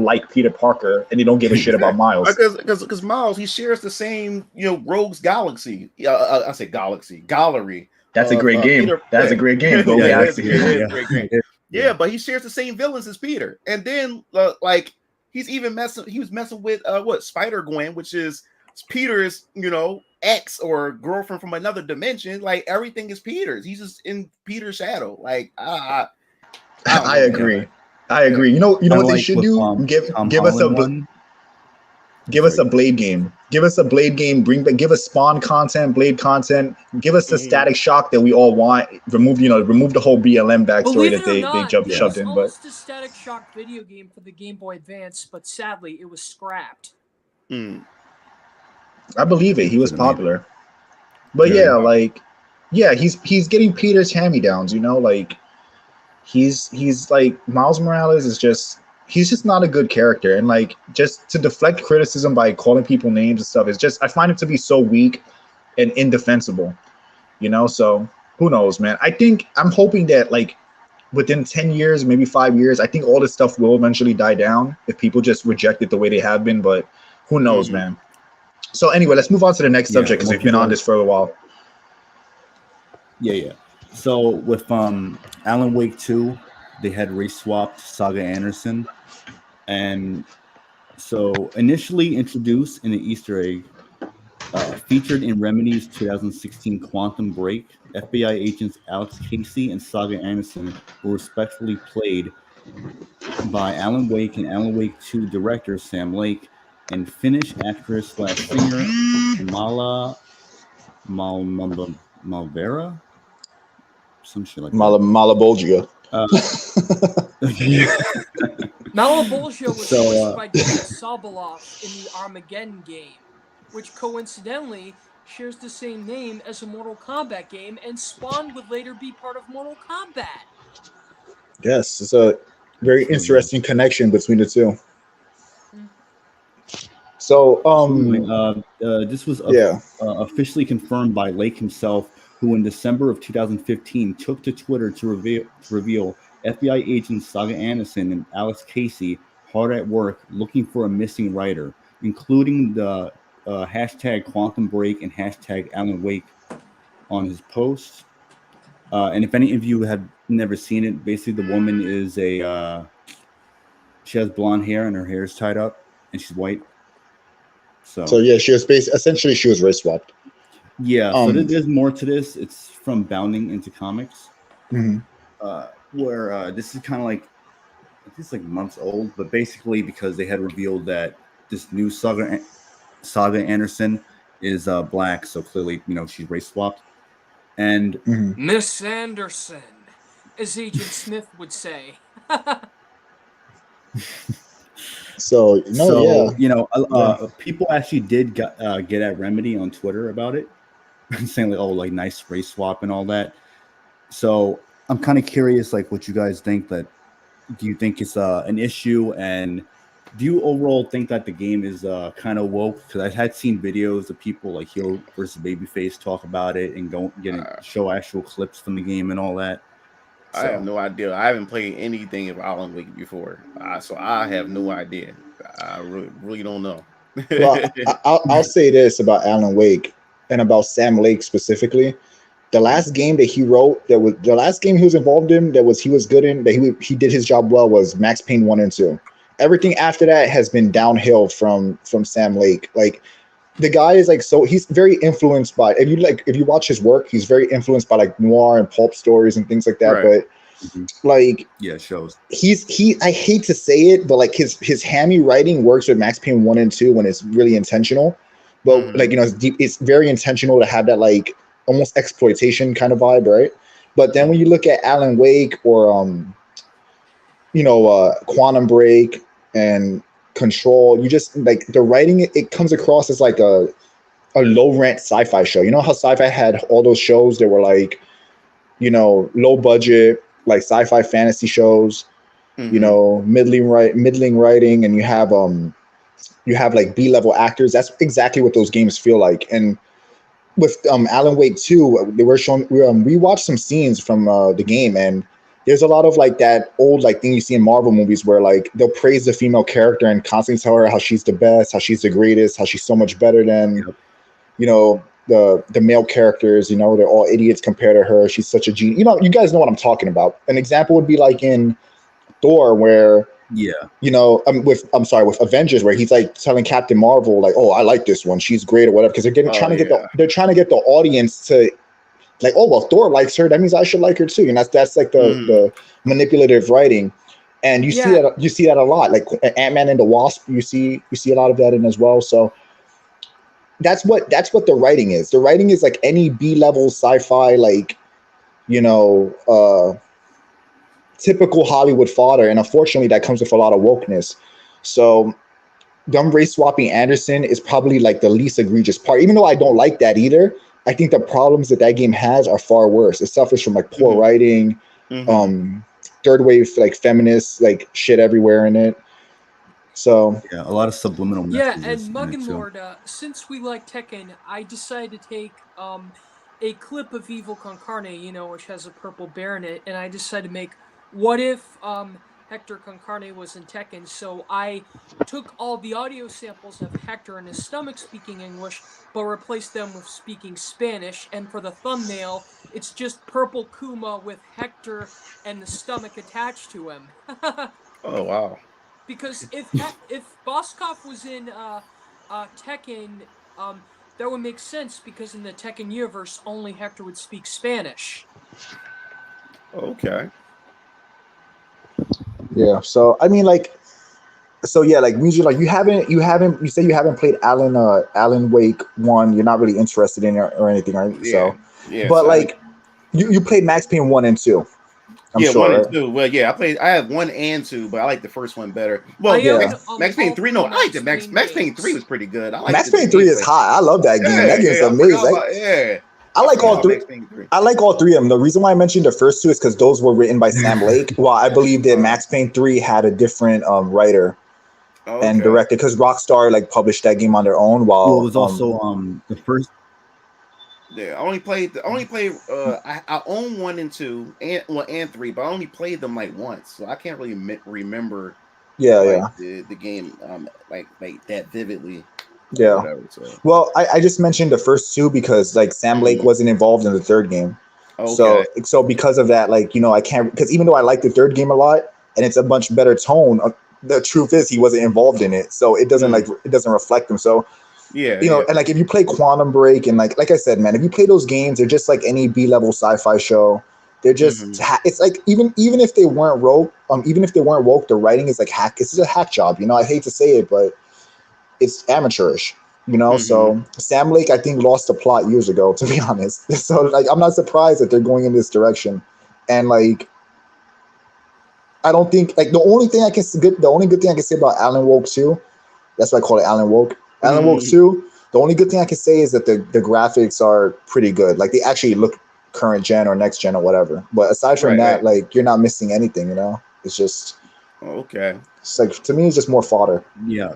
like Peter Parker and they don't give a shit about Miles. Because Miles, he shares the same, Rogues Galaxy. I say Gallery. That's a great game. That's a great game. Rogue Galaxy. Yeah, but he shares the same villains as Peter. And then like he was messing with Spider-Gwen, which is Peter's, ex or girlfriend from another dimension. Like, everything is Peter's. He's just in Peter's shadow. Like, I agree. I agree. You know what they should do? Give us a Blade game. Give us a Blade game. Give us Spawn content, Blade content. Give us the Static Shock that we all want. Remove the whole BLM backstory that they shoved in. But it's a Static Shock video game for the Game Boy Advance, but sadly it was scrapped. I believe it. He was popular. But he's getting Peter's hand-me-downs. Like he's like Miles Morales is just. He's just not a good character, and like, just to deflect criticism by calling people names and stuff is just, I find it to be so weak and indefensible, so who knows, man. I'm hoping that like within 10 years, maybe 5 years, I think all this stuff will eventually die down if people just reject it the way they have been, but who knows, man. So anyway, let's move on to the next subject, because we've been on this for a while. Yeah. So with Alan Wake 2, they had race-swapped Saga Anderson. And so initially introduced in the Easter egg, featured in Remedy's 2016 Quantum Break, FBI agents Alex Casey and Saga Anderson were respectively played by Alan Wake and Alan Wake 2 director Sam Lake and Finnish actress/singer Mala Malvera? Some shit like that. Malabolgia. Malebolgia was So, voiced by David Sobolov in the Armageddon game, which coincidentally shares the same name as a Mortal Kombat game, and Spawn would later be part of Mortal Kombat. Yes, it's a very So, yeah. interesting connection between the two. Hmm. So, Anyway, this was yeah. officially confirmed by Lake himself, who in December of 2015 took to Twitter to reveal FBI agents Saga Anderson and Alex Casey hard at work looking for a missing writer, including the hashtag Quantum Break and hashtag Alan Wake on his post. And if any of you have never seen it, basically the woman is she has blonde hair and her hair is tied up, and she's white. So yeah, she was essentially she was race swapped. Yeah, so there's more to this. It's from Bounding into Comics, Mhm. where this is kind of like, I think it's like months old, but basically because they had revealed that this new Saga Anderson is black, so clearly, she's race swapped. And Mhm. Miss Anderson, as Agent Smith would say. So yeah. People actually did get at Remedy on Twitter about it, saying like, "Oh, like nice race swap and all that." So I'm kind of curious, like, what you guys think. Do you think it's an issue, and do you overall think that the game is kind of woke? Because I had seen videos of people like Heel versus Babyface talk about it and show actual clips from the game and all that. I have no idea. I haven't played anything of Alan Wake before, so I have no idea. I really don't know. Well, I'll say this about Alan Wake and about Sam Lake specifically. The last game that he wrote, that was the last game he was involved in, he was good in, that he did his job well, was Max Payne 1 and 2. Everything after that has been downhill from Sam Lake. Like, the guy is like, so he's very influenced by, if you watch his work, he's very influenced by like noir and pulp stories and things like that. Right. But like, yeah, it shows. I hate to say it, but like his hammy writing works with Max Payne 1 and 2 when it's really intentional. But like, it's very intentional to have that like almost exploitation kind of vibe, right? But then when you look at Alan Wake or Quantum Break and Control, you just like the writing, it comes across as like a low rent sci-fi show. You know how sci-fi had all those shows that were like, low budget, like sci-fi fantasy shows, middling writing, and you have like B-level actors. That's exactly what those games feel like. And with Alan Wake 2, they were showing, we watched some scenes from the game, and there's a lot of like that old like thing you see in Marvel movies where like they'll praise the female character and constantly tell her how she's the best, how she's the greatest, how she's so much better than the male characters. They're all idiots compared to her. She's such a genius. You guys know what I'm talking about. An example would be like in Thor, where with Avengers, where he's like telling Captain Marvel like, "Oh, I like this one. She's great," or whatever, because they're trying to get the audience to like, "Oh, well, Thor likes her. That means I should like her too." And that's like the manipulative writing. And you see that a lot. Like Ant-Man and the Wasp, you see a lot of that in as well. So that's what the writing is. The writing is like any B-level sci-fi, like, typical Hollywood fodder, and unfortunately that comes with a lot of wokeness. So them race swapping Anderson is probably like the least egregious part, even though I don't like that either. I think the problems that game has are far worse. It suffers from like poor writing, third wave like feminists like shit everywhere in it. So yeah, a lot of subliminal messages. Yeah, and Muggin Lord, since we like Tekken, I decided to take a clip of Evil Concarne, which has a purple bear in it, and I decided to make what if Hector Concarne was in Tekken. So I took all the audio samples of Hector and his stomach speaking English, but replaced them with speaking Spanish, and for the thumbnail, it's just purple Kuma with Hector and the stomach attached to him. Oh, wow. Because if Boskov was in Tekken, that would make sense, because in the Tekken universe, only Hector would speak Spanish. Okay. Yeah. So I mean, like, Muji, like you say you haven't played Alan Wake 1. You're not really interested in it or anything, right? Yeah. So, but like, you played Max Payne 1 and 2. I'm Yeah, sure. one and Right? two. Well, yeah, I had 1 and 2, but I like the first one better. Well, I own Max Payne all 3. three No, I like the Max Payne Max Payne 3 games. was pretty good. I like Max the Payne 3 is gameplay. hot. I love that game. Yeah, That game's yeah, I forgot amazing. about I like forgot all about three. Max Payne 3. I like all three of them. The reason why I mentioned the first two is because those were written by Sam Lake. Well, I believe that Max Payne 3 had a different writer and Okay. director because Rockstar like published that game on their own. Well, While it was also the first. Yeah, I I own 1 and 2 and 3, but I only played them like once, so I can't really remember like the game like that vividly or whatever. So Well, I just mentioned the first two because like Sam Lake wasn't involved in the third game. okay. So because of that, like, you know, I can't, because even though I like the third game a lot and it's a much better tone, the truth is he wasn't involved in it. So it doesn't it doesn't reflect him. So, Yeah, you know, and like if you play Quantum Break and like I said, man, if you play those games, they're just like any B-level sci-fi show. They're just it's like even if they weren't woke, the writing is like hack. It's just a hack job, you know. I hate to say it, but it's amateurish, you know. So Sam Lake, I think, lost the plot years ago, to be honest. So like I'm not surprised that they're going in this direction. And like I don't think like the only good thing I can say about Alan Woke 2, that's why I call it Alan Woke. Alan Woke 2, the only good thing I can say is that the graphics are pretty good. Like they actually look current gen or next gen or whatever. But aside from that, like you're not missing anything, you know? It's just it's like, to me, it's just more fodder. Yeah.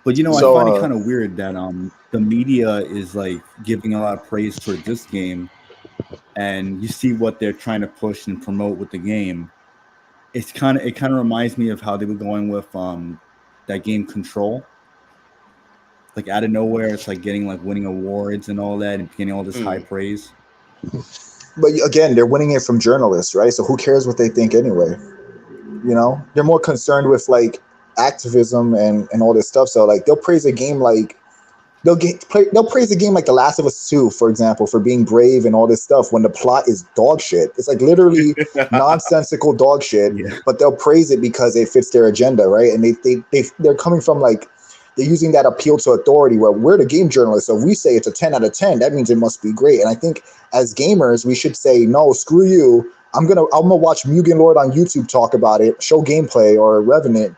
But you know, I find it kind of weird that the media is like giving a lot of praise for this game, and you see what they're trying to push and promote with the game. It kind of reminds me of how they were going with that game Control. Like out of nowhere, it's like getting like winning awards and all that, and getting all this high praise. But again, they're winning it from journalists, right? So who cares what they think anyway? You know, they're more concerned with like activism and all this stuff. So like they'll praise a game like they'll praise a game like The Last of Us 2, for example, for being brave and all this stuff when the plot is dog shit. It's like literally nonsensical dog shit, but they'll praise it because it fits their agenda, right? And they're coming from like they're using that appeal to authority where we're the game journalists. So if we say it's a 10 out of 10, that means it must be great. And I think as gamers, we should say, no, screw you. I'm gonna watch Mugen Lord on YouTube talk about it, show gameplay, or Revenant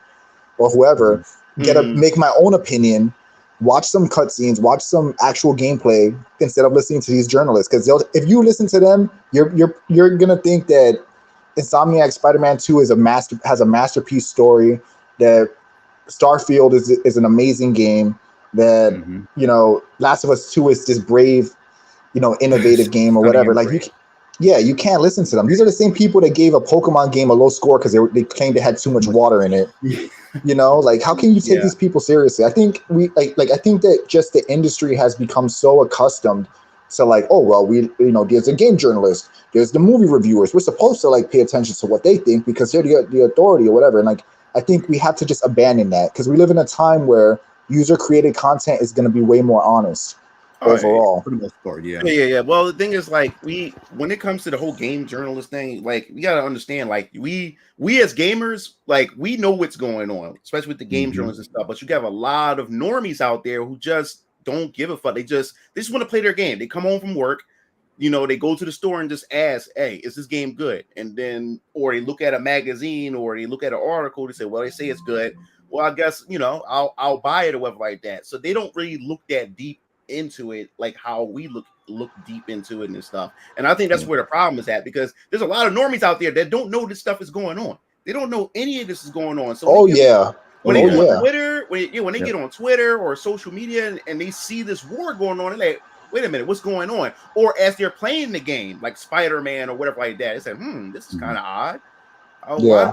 or whoever, make my own opinion, watch some cutscenes, watch some actual gameplay instead of listening to these journalists. Because if you listen to them, you're gonna think that Insomniac Spider-Man 2 has a masterpiece story, that Starfield is an amazing game, that you know, Last of Us 2 is this brave, you know, innovative game or whatever. Like you can't listen to them. These are the same people that gave a Pokemon game a low score because they claimed it had too much water in it. You know, like how can you take these people seriously? I think I think that just the industry has become so accustomed to like, oh well, there's a game journalist, there's the movie reviewers. We're supposed to like pay attention to what they think because they're the authority or whatever. And like I think we have to just abandon that because we live in a time where user created content is going to be way more honest. Overall, for the most part, yeah. Well, the thing is, like, when it comes to the whole game journalist thing, like, we gotta understand, like, we as gamers, like, we know what's going on, especially with the game journalists and stuff. But you have a lot of normies out there who just don't give a fuck. They just want to play their game. They come home from work, you know, they go to the store and just ask, "Hey, is this game good?" And then, or they look at a magazine or they look at an article. They say, "Well, they say it's good. Well, I guess I'll buy it or whatever like that." So they don't really look that deep into it like how we look deep into it and stuff. And I think that's where the problem is at, because there's a lot of normies out there that don't know this stuff is going on. They don't know any of this is going on. So when they get on Twitter, when they get on Twitter or social media and they see this war going on, they're like, wait a minute, what's going on? Or as they're playing the game, like Spider-Man or whatever like that, they say, this is kind of odd. Why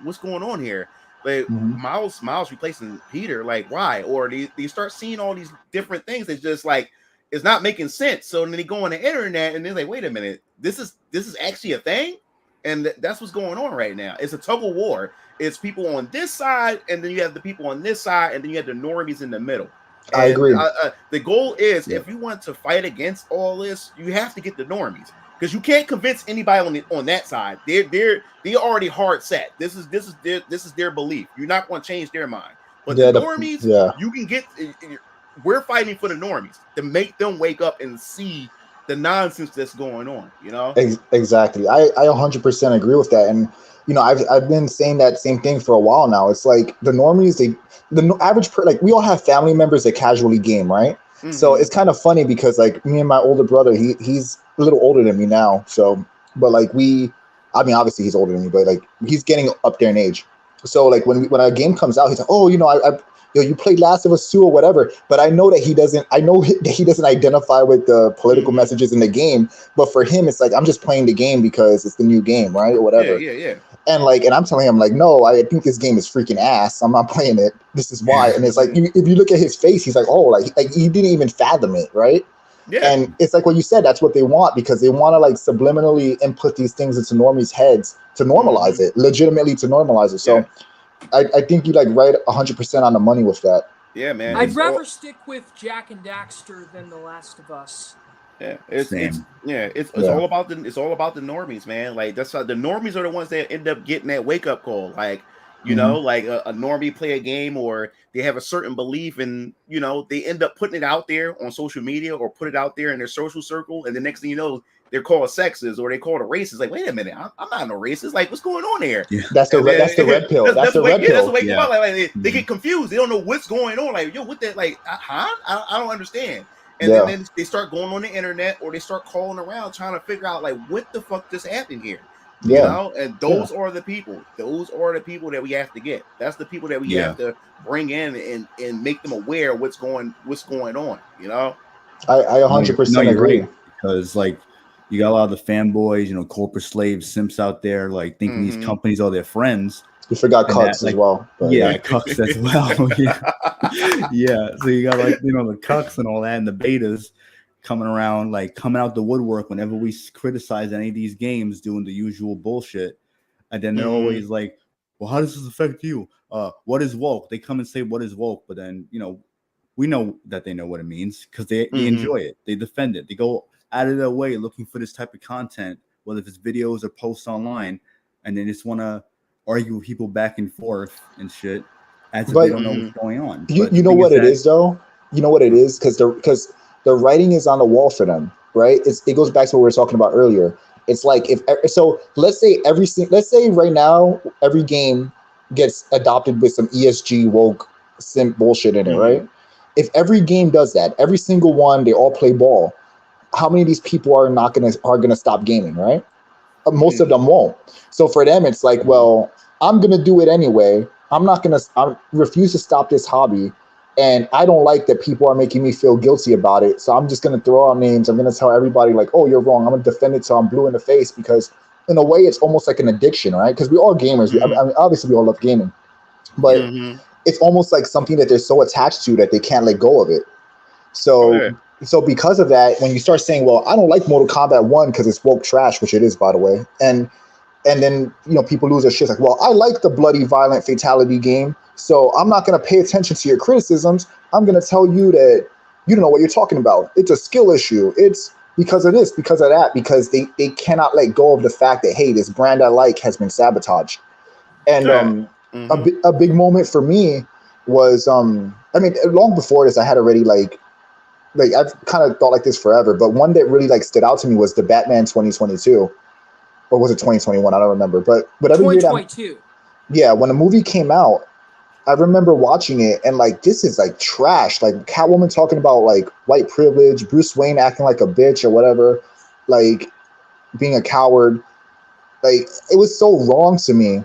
what's going on here? Like Miles replacing Peter, like why? Or they start seeing all these different things. It's just like it's not making sense. So then they go on the internet and they're like, wait a minute, this is actually a thing, and that's what's going on right now. It's a tug of war. It's people on this side, and then you have the people on this side, and then you have the normies in the middle. And, I agree. The goal is if you want to fight against all this, you have to get the normies. Because you can't convince anybody on that side. They're already hard set. This is their belief. You're not going to change their mind. But the normies, you can get. We're fighting for the normies to make them wake up and see the nonsense that's going on, you know? Exactly. I 100% agree with that. And, I've been saying that same thing for a while now. It's like the normies, average, like we all have family members that casually game, right? So Mhm. it's kind of funny because like me and my older brother, he's a little older than me now. So, but like obviously he's older than me, but like he's getting up there in age. So like when a game comes out, he's like, oh, you played Last of Us 2 or whatever, but I know that he doesn't identify with the political Mhm. messages in the game. But for him, it's like, I'm just playing the game because it's the new game, right? Or Yeah, whatever. yeah. And I'm telling him like, no, I think this game is freaking ass. I'm not playing it. This is why. And it's like, if you look at his face, he's like, oh, like he didn't even fathom it, right? Yeah. And it's like what you said, that's what they want, because they want to like subliminally input these things into normies' heads to normalize it, legitimately to normalize it. So I think you like right 100% on the money with that. Yeah, man. I'd rather stick with Jack and Daxter than The Last of Us. Yeah, Same. it's Yeah. all about the normies, man. Like that's how the normies are the ones that end up getting that wake up call. Like, you know, like a normie play a game, or they have a certain belief, and they end up putting it out there on social media or put it out there in their social circle, and the next thing you know, they're called sexist or they called a racist. Like, wait a minute, I'm not no racist. Like, what's going on here? Yeah. That's the red pill. That's the red pill. That's the wake them Yeah. up. Like they get confused. They don't know what's going on. Like, yo, what that? Like, huh? I don't understand. And then they start going on the internet, or they start calling around trying to figure out like what the fuck just happened here. You know, and those are the people. Those are the people that we have to get. That's the people that we have to bring in and make them aware of what's going on. You know, I 100% agree. Right, because like you got a lot of the fanboys, corporate slaves, simps out there, like thinking these companies are their friends. You forgot cucks as well. Cucks as well. Yeah. So you got like the cucks and all that, and the betas coming around, like coming out the woodwork whenever we criticize any of these games, doing the usual bullshit, and then they're always like, "Well, how does this affect you? What is woke?" They come and say, "What is woke?" But then we know that they know what it means because they enjoy it, they defend it, they go out of their way looking for this type of content, whether it's videos or posts online, and they just want to argue with people back and forth and shit as if they don't know what's going on. You know what it is though? You know what it is? Because the writing is on the wall for them, right? It goes back to what we were talking about earlier. It's like let's say right now every game gets adopted with some ESG woke simp bullshit in it, right? If every game does that, every single one, they all play ball, how many of these people are gonna stop gaming, right? Most of them won't. So for them, it's like, well, I'm gonna do it anyway. I refuse to stop this hobby, and I don't like that people are making me feel guilty about it. So I'm just gonna throw out names. I'm gonna tell everybody like, oh, you're wrong. I'm gonna defend it till I'm blue in the face, because in a way, it's almost like an addiction, right? Because we all gamers. I mean, obviously, we all love gaming, but it's almost like something that they're so attached to that they can't let go of it. So because of that, when you start saying, well, I don't like Mortal Kombat 1 because it's woke trash, which it is, by the way, and then people lose their shit, like, well, I like the bloody violent fatality game, so I'm not going to pay attention to your criticisms. I'm going to tell you that you don't know what you're talking about. It's a skill issue. It's because of this, because of that, because they cannot let go of the fact that, hey, this brand I like has been sabotaged. And a big moment for me was I mean, long before this, I had already like I've kind of thought like this forever, but one that really like stood out to me was the Batman 2022, or was it 2021? I don't remember, but whatever year 2022. Yeah, when the movie came out, I remember watching it and like, this is like trash. Like Catwoman talking about like white privilege, Bruce Wayne acting like a bitch or whatever, like being a coward. Like, it was so wrong to me.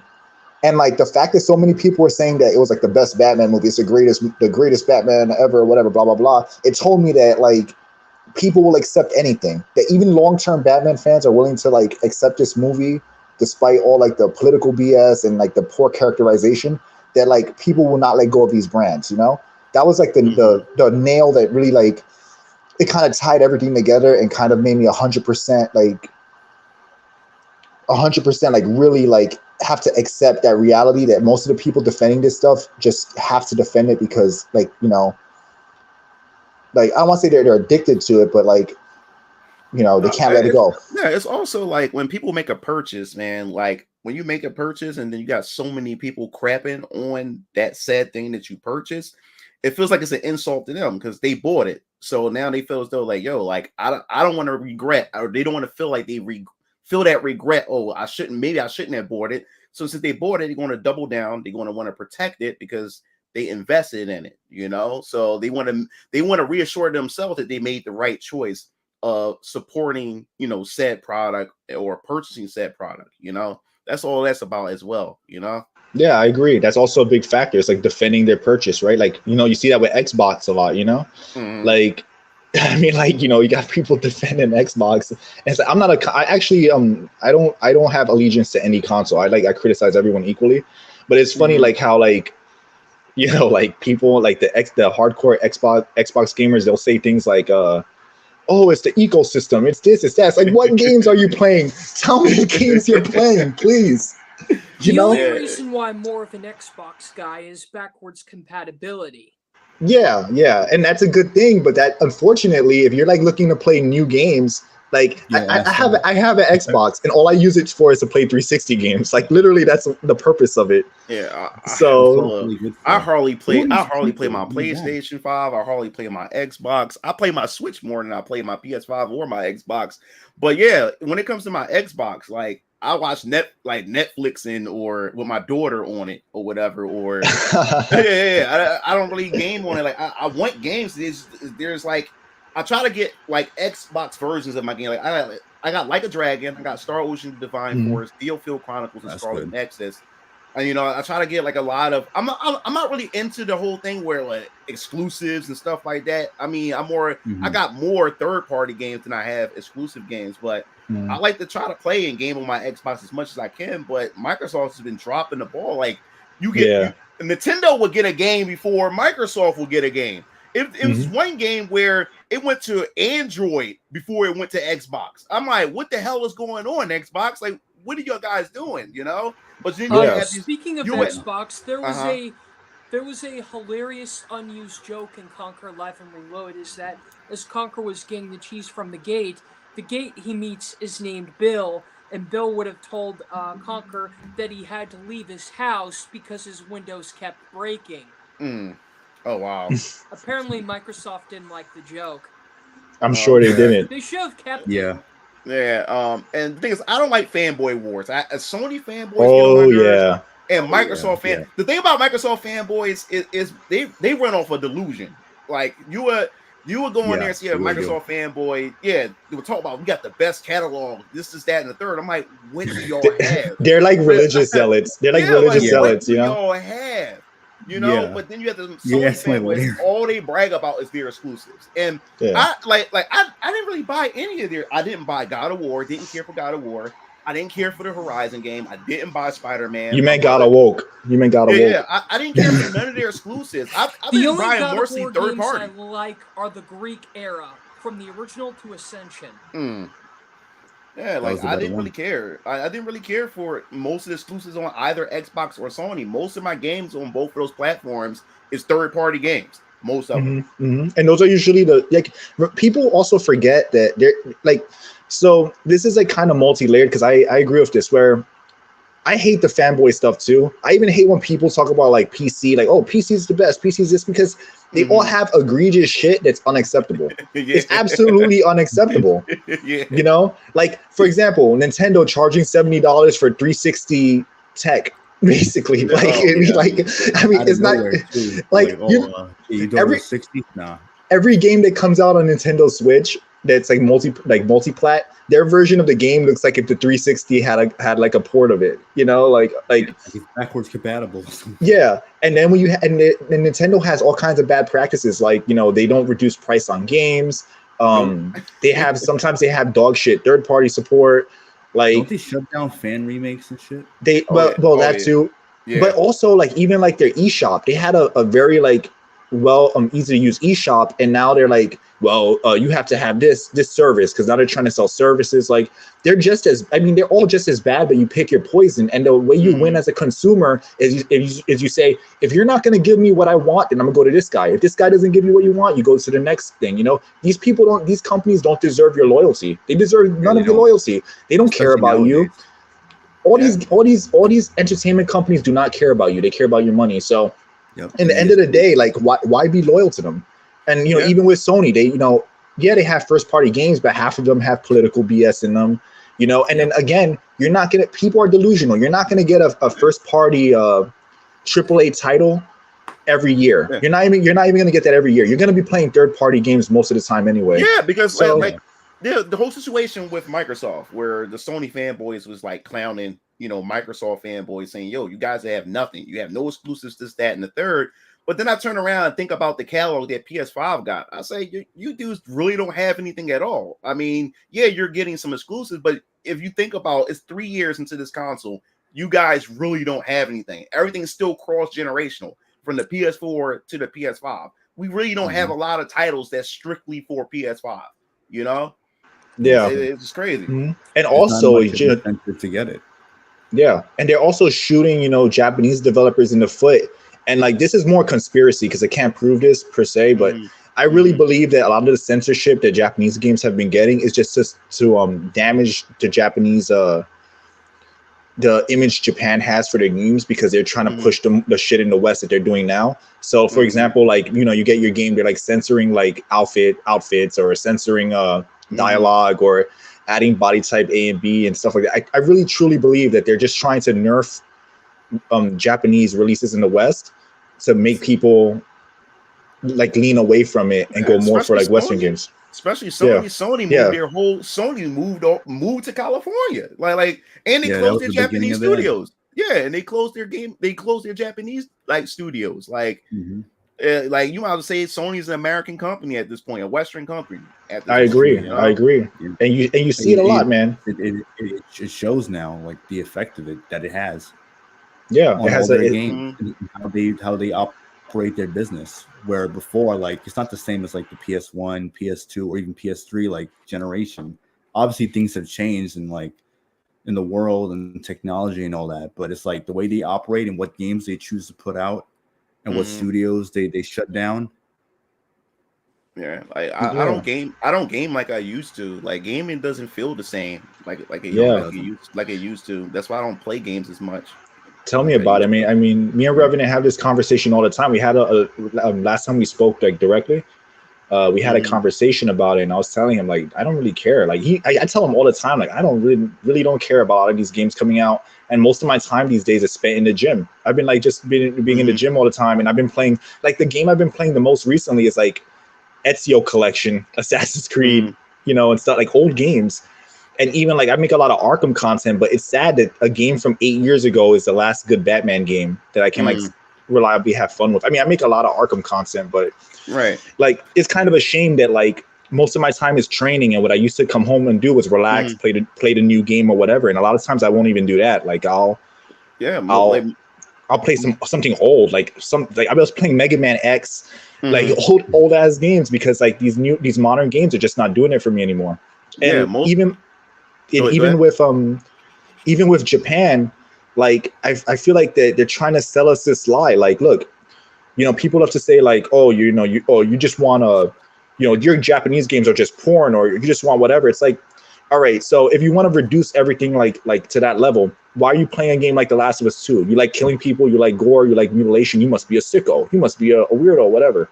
And like the fact that so many people were saying that it was like the best Batman movie, it's the greatest Batman ever, whatever, blah, blah, blah. It told me that like people will accept anything, that even long-term Batman fans are willing to like accept this movie despite all like the political BS and like the poor characterization, that like people will not let go of these brands, That was like the nail that really like, it kind of tied everything together and kind of made me 100% like really like have to accept that reality, that most of the people defending this stuff just have to defend it because like, like I don't want to say they're addicted to it, but like, they can't let it go. Yeah, it's also like when people make a purchase, man, like when you make a purchase and then you got so many people crapping on that said thing that you purchased, it feels like it's an insult to them because they bought it. So now they feel as though like, yo, like I don't want to regret, or they don't want to feel like they feel that regret. Oh, I shouldn't have bought it. So since they bought it, they're going to double down. They're going to want to protect it because they invested in it, you know. So they want to reassure themselves that they made the right choice of supporting, you know, said product or purchasing said product. You know, that's all that's about as well. You know. Yeah, I agree. That's also a big factor. It's like defending their purchase, right? Like, you know, you see that with Xbox a lot, you know, like, I mean, like, you know, you got people defending Xbox. And it's like, I don't have allegiance to any console. I criticize everyone equally, but it's funny, like how, like, you know, like people like the hardcore Xbox gamers, they'll say things like, oh, it's the ecosystem. It's this, it's that. It's like, what games are you playing? Tell me the games you're playing, please. The only reason why I'm more of an Xbox guy is backwards compatibility. Yeah, and that's a good thing. But that, unfortunately, if you're like looking to play new games, like I have an Xbox, and all I use it for is to play 360 games. Like literally, that's the purpose of it. Yeah. I hardly play my PlayStation 5. I hardly play my Xbox. I play my Switch more than I play my PS5 or my Xbox. But yeah, when it comes to my Xbox, like I watch Netflix or with my daughter on it or whatever, or I don't really game on it. Like I want games. There's like I try to get like Xbox versions of my game. Like I got Like a Dragon, I got Star Ocean Divine Force, Theofield Chronicles, and Scarlet Nexus. And you know, I try to get like a lot of. I'm not really into the whole thing where like exclusives and stuff like that. I mean, I got more third party games than I have exclusive games, but I like to try to play and game on my Xbox as much as I can. But Microsoft has been dropping the ball. Like Nintendo would get a game before Microsoft will get a game. It was one game where it went to Android before it went to Xbox. I'm like, what the hell is going on, Xbox? Like, what are you guys doing? You know? But then speaking of Xbox, there was a hilarious unused joke in Conquer Live and Reload. Is that as Conquer was getting the cheese from the gate he meets is named Bill, and Bill would have told Conquer that he had to leave his house because his windows kept breaking. Oh wow! Apparently, Microsoft didn't like the joke. I'm sure they didn't. They should have kept it. Yeah. And the thing is, I don't like fanboy wars. Sony fanboys. Oh yeah. And Microsoft fan. The thing about Microsoft fanboys is they run off a delusion. Like you would go in there and see a Microsoft fanboy. Yeah, they would talk about we got the best catalog. This is that and the third. I'm like, what do y'all have? They're like religious zealots. They're like religious zealots. You know. Y'all have. You know, but then you have the Sony fanboys. All they brag about is their exclusives, and I didn't really buy any of their. I didn't buy God of War. Didn't care for God of War. I didn't care for the Horizon game. I didn't buy Spider-Man. You meant God Awoke. Yeah, I didn't care for none of their exclusives. I've been buying more third party. I like are the Greek era, from the original to Ascension. Yeah, like I didn't really care. I didn't really care for most of the exclusives on either Xbox or Sony. Most of my games on both of those platforms is third-party games. Most of them, and those are usually people also forget that they're like. So this is like kind of multi-layered because I agree with this. Where I hate the fanboy stuff too. I even hate when people talk about like PC, like, oh, PC is the best. PC is this because they all have egregious shit that's unacceptable. It's absolutely unacceptable. You know, like for example, Nintendo charging $70 for 360 tech, basically. It's not like every 60. Nah. Every game that comes out on Nintendo Switch that's like multi-plat, their version of the game looks like if the 360 had like a port of it, you know, like it's backwards compatible. Yeah, and then Nintendo has all kinds of bad practices, like, you know, they don't reduce price on games. Sometimes they have dog shit third party support. Like, don't they shut down fan remakes and shit? Too. Yeah. But also like even like their eShop, they had a very like easy to use eShop, and now they're like, you have to have this service because now they're trying to sell services. Like they're all just as bad, but you pick your poison. And the way you win as a consumer is you say, if you're not going to give me what I want, then I'm gonna go to this guy. If this guy doesn't give you what you want, you go to the next thing. You know, these companies don't deserve your loyalty. They deserve none of your loyalty. They don't care about you. All these entertainment companies do not care about you. They care about your money. So Yep. In the end of the day, like why be loyal to them? And Yeah. even with Sony, they they have first party games, but half of them have political BS in them. And then again, you're not gonna. People are delusional. You're not gonna get a first party AAA title every year. Yeah. You're not even gonna get that every year. You're gonna be playing third party games most of the time anyway. Yeah, because So- like the whole situation with Microsoft, where the Sony fanboys was like clowning, Microsoft fanboys saying, "Yo, you guys have nothing. You have no exclusives, this, that, and the third." But then I turn around and think about the catalog that PS5 got. I say, you dudes really don't have anything at all. I mean, yeah, you're getting some exclusives, but if you think about it's 3 years into this console, you guys really don't have anything. Everything's still cross-generational from the PS4 to the PS5. We really don't have a lot of titles that's strictly for PS5, Yeah. It's crazy. And There's also, not much of an incentive to get it. yeah, and they're also shooting, Japanese developers in the foot. And like this is more conspiracy because I can't prove this per se, but I really believe that a lot of the censorship that Japanese games have been getting is just to damage the Japanese the image Japan has for their games because they're trying to push the shit in the West that they're doing now. So for example, like you get your game, they're like censoring like outfits or censoring dialogue or adding body type A and B and stuff like that. I really truly believe that they're just trying to nerf Japanese releases in the West to make people like lean away from it and go more for like Western games. Especially Sony. Sony moved their whole. Sony moved to California. And they closed their Japanese studios. Yeah, and they closed their game. They closed their Japanese studios. Like you might as well say Sony's an American company at this point, a Western company. I agree. I agree. And you see it a lot, man. It shows now, like the effect of it that it has. Yeah, on it has all their games, and how they operate their business. Where before, like it's not the same as like the PS1, PS2, or even PS3 like generation. Obviously, things have changed in the world and technology and all that. But it's like the way they operate and what games they choose to put out and what studios they shut down. Yeah, I don't game. I don't game like I used to. Like gaming doesn't feel the same like it used to. That's why I don't play games as much. Tell me about it. I mean, me and Revenant have this conversation all the time. We had a last time we spoke like directly. We had a conversation about it, and I was telling him like I don't really care. Like I tell him all the time like I don't really don't care about a lot of these games coming out. And most of my time these days is spent in the gym. I've been like just being in the gym all the time, and I've been playing like the game I've been playing the most recently is like Ezio Collection, Assassin's Creed, and stuff like old games. And even like I make a lot of Arkham content, but it's sad that a game from 8 years ago is the last good Batman game that I can like reliably have fun with. I mean, I make a lot of Arkham content, but like it's kind of a shame that like most of my time is training, and what I used to come home and do was relax, play the new game or whatever. And a lot of times I won't even do that. Like I'll play something old, like I was playing Mega Man X, like old ass games because like these modern games are just not doing it for me anymore. And even with Japan, like I feel like they're trying to sell us this lie. Like, look, people love to say like, oh, you just want to, your Japanese games are just porn, or you just want whatever. It's like, all right, so if you want to reduce everything like to that level, why are you playing a game like The Last of Us 2? You like killing people, you like gore, you like mutilation. You must be a sicko. You must be a weirdo, whatever.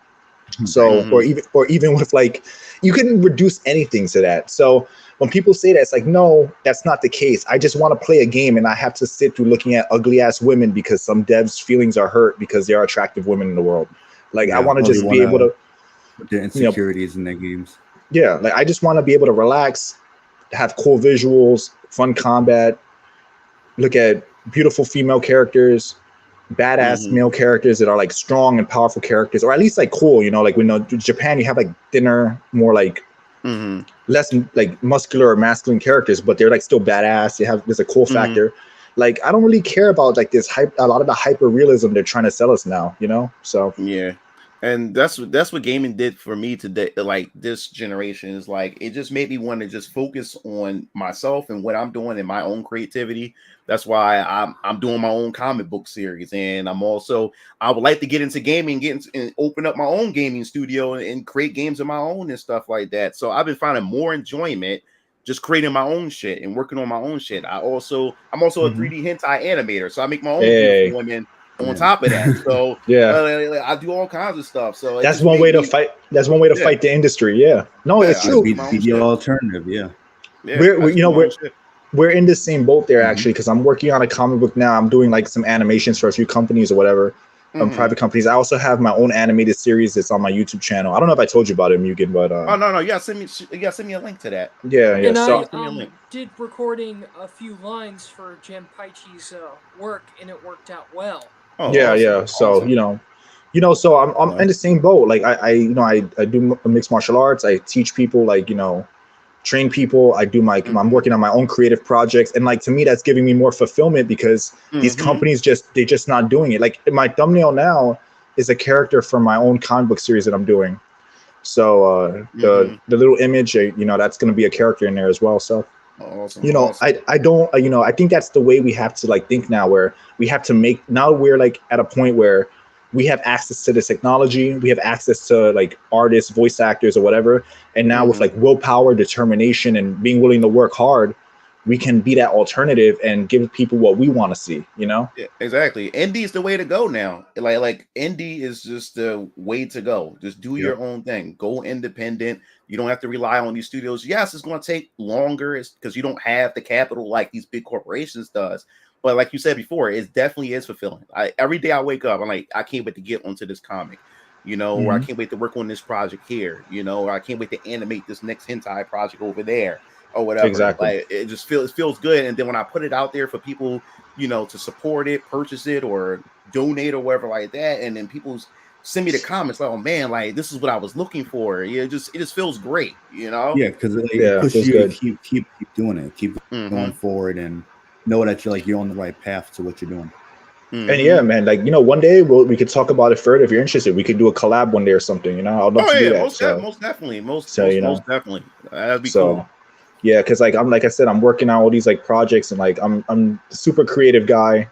So, or even with like, you can reduce anything to that. So when people say that, it's like, no, that's not the case. I just want to play a game and I have to sit through looking at ugly ass women because some devs' feelings are hurt because there are attractive women in the world. Like, I want to just be able to put their insecurities in their games. Yeah, like I just want to be able to relax, have cool visuals, fun combat, look at beautiful female characters, badass male characters that are like strong and powerful characters, or at least like cool, like when Japan you have like thinner, more like less like muscular or masculine characters, but they're like still badass. There's a cool factor. Like I don't really care about like a lot of the hyper realism they're trying to sell us now, So yeah. And that's what gaming did for me today. Like this generation is like, it just made me want to just focus on myself and what I'm doing in my own creativity. That's why I'm doing my own comic book series. And I would like to get into gaming, and open up my own gaming studio and create games of my own and stuff like that. So I've been finding more enjoyment just creating my own shit and working on my own shit. I'm also a 3D hentai animator. So I make my own beautiful women on top of that. So Yeah. I do all kinds of stuff. So it That's just one made way to me- fight. That's one way to Yeah. fight the industry. Yeah. No, Yeah, it's I true. do my own Be the shit. alternative. Yeah. Yeah, We're I just you do know my own shit. we're in the same boat there Mhm. actually, because I'm working on a comic book now. I'm doing like some animations for a few companies or whatever, Mhm. private companies. I also have my own animated series that's on my YouTube channel. I don't know if I told you about it, Mugen, but Oh no, you gotta send me a link to that. yeah. And So I Send me a link. did recording a few lines for Janpaichi's work, and it worked out well. Oh, yeah, awesome. yeah. So Awesome. so I'm Nice. in the same boat. Like I do mixed martial arts. I teach people, like, train people. I do I'm Mhm. working on my own creative projects, and like to me that's giving me more fulfillment, because these Mhm. companies they're just not doing it. Like my thumbnail now is a character from my own comic book series that I'm doing. So Mhm. the little image, that's going to be a character in there as well. So Awesome. Awesome. I don't, I think that's the way we have to like think now, where we have to make, now we're like at a point where we have access to the technology, we have access to like artists, voice actors or whatever. And now with Mhm. like willpower, determination, and being willing to work hard, we can be that alternative and give people what we want to see, Yeah, exactly. Indie is the way to go now. Like indie is just the way to go. Just do your Yep. own thing. Go independent. You don't have to rely on these studios. Yes, it's going to take longer. It's because you don't have the capital like these big corporations does. But like you said before, it definitely is fulfilling. Every day I wake up, I'm like, I can't wait to get onto this comic. Or I Mhm. can't wait to work on this project here. Or I can't wait to animate this next hentai project over there, or whatever. Exactly. Like it feels good. And then when I put it out there for people, to support it, purchase it, or donate or whatever like that, and then people send me the comments like, "Oh man, like this is what I was looking for." Yeah, it just feels great. Yeah, because it Yeah, pushes feels you to good. keep doing it, keep going forward, and know that you're on the right path to what you're doing. And yeah, man, like, one day we could talk about it further if you're interested. We could do a collab one day or something, I'd love Oh to do yeah, that. most definitely, most definitely. That'd be So cool. yeah, because like I said, I'm working on all these like projects, and like I'm a super creative guy,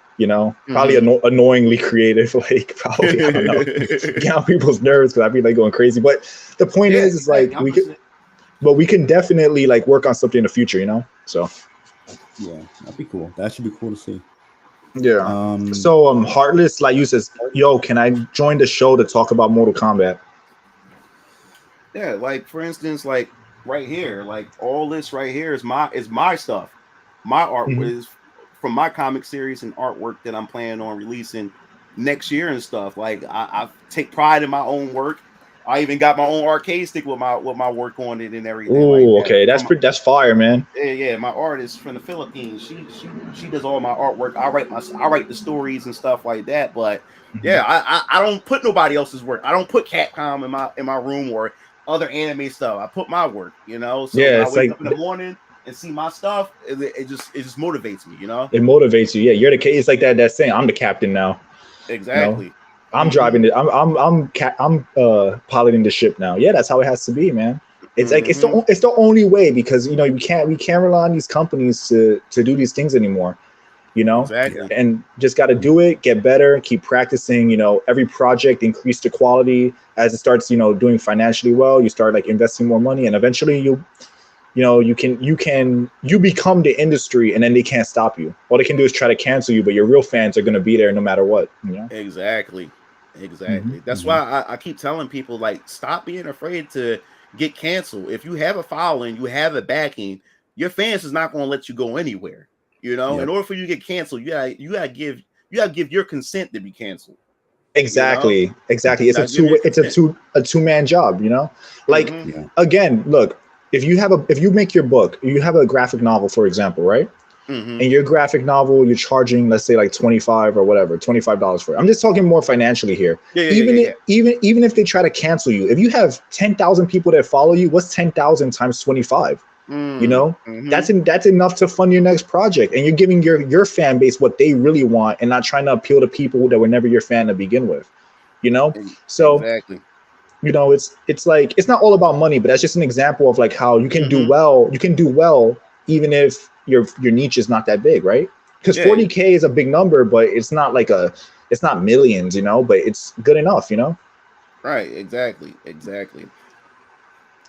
probably annoyingly creative, like probably, I don't know, get on people's nerves because I'd be like going crazy. But the point Yeah, is like exactly. we can definitely like work on something in the future, So Yeah, that'd be cool. That should be cool to see. yeah. So Heartless, like you says, yo, can I join the show to talk about Mortal Kombat? Yeah, like for instance, like right here, like all this right here is my stuff. My art Mhm. is from my comic series and artwork that I'm planning on releasing next year and stuff. Like I take pride in my own work. I even got my own arcade stick with my work on it and everything like Oh, that. okay, that's fire, man. Yeah, my artist from the Philippines. She does all my artwork. I write the stories and stuff like that. But yeah, I don't put nobody else's work. I don't put Capcom in my room or other anime stuff. I put my work. So Yeah, when I it's wake like up in the morning and see my stuff, it just motivates me. it motivates you. Yeah, you're the case. It's like that saying, I'm the captain now. Exactly. I'm driving it. I'm piloting the ship now. Yeah, that's how it has to be, man. It's like it's the only way, because we can't rely on these companies to do these things anymore. Exactly. And just got to do it, get better, keep practicing. Every project increase the quality as it starts. Doing financially well, you start like investing more money, and eventually you become the industry, and then they can't stop you. All they can do is try to cancel you, but your real fans are going to be there no matter what. Exactly. That's why I keep telling people, like, stop being afraid to get canceled. If you have a following, you have a backing, your fans is not going to let you go anywhere. In order for you to get canceled, you gotta give your consent to be canceled. Exactly. It's You gotta give your consent. a two-man job. Like, again, look, if you make your book, you have a graphic novel, for example, right? And your graphic novel, you're charging, let's say, like $25 for it. I'm just talking more financially here. Even if they try to cancel you, if you have 10,000 people that follow you, what's 10,000 times 25? That's enough to fund your next project, and you're giving your fan base what they really want, and not trying to appeal to people that were never your fan to begin with. So Exactly. it's like, it's not all about money, but that's just an example of like how you can do well. You can do well even if your niche is not that big, right? Because 40K is a big number, but it's not like it's not millions, but it's good enough. Right. Exactly.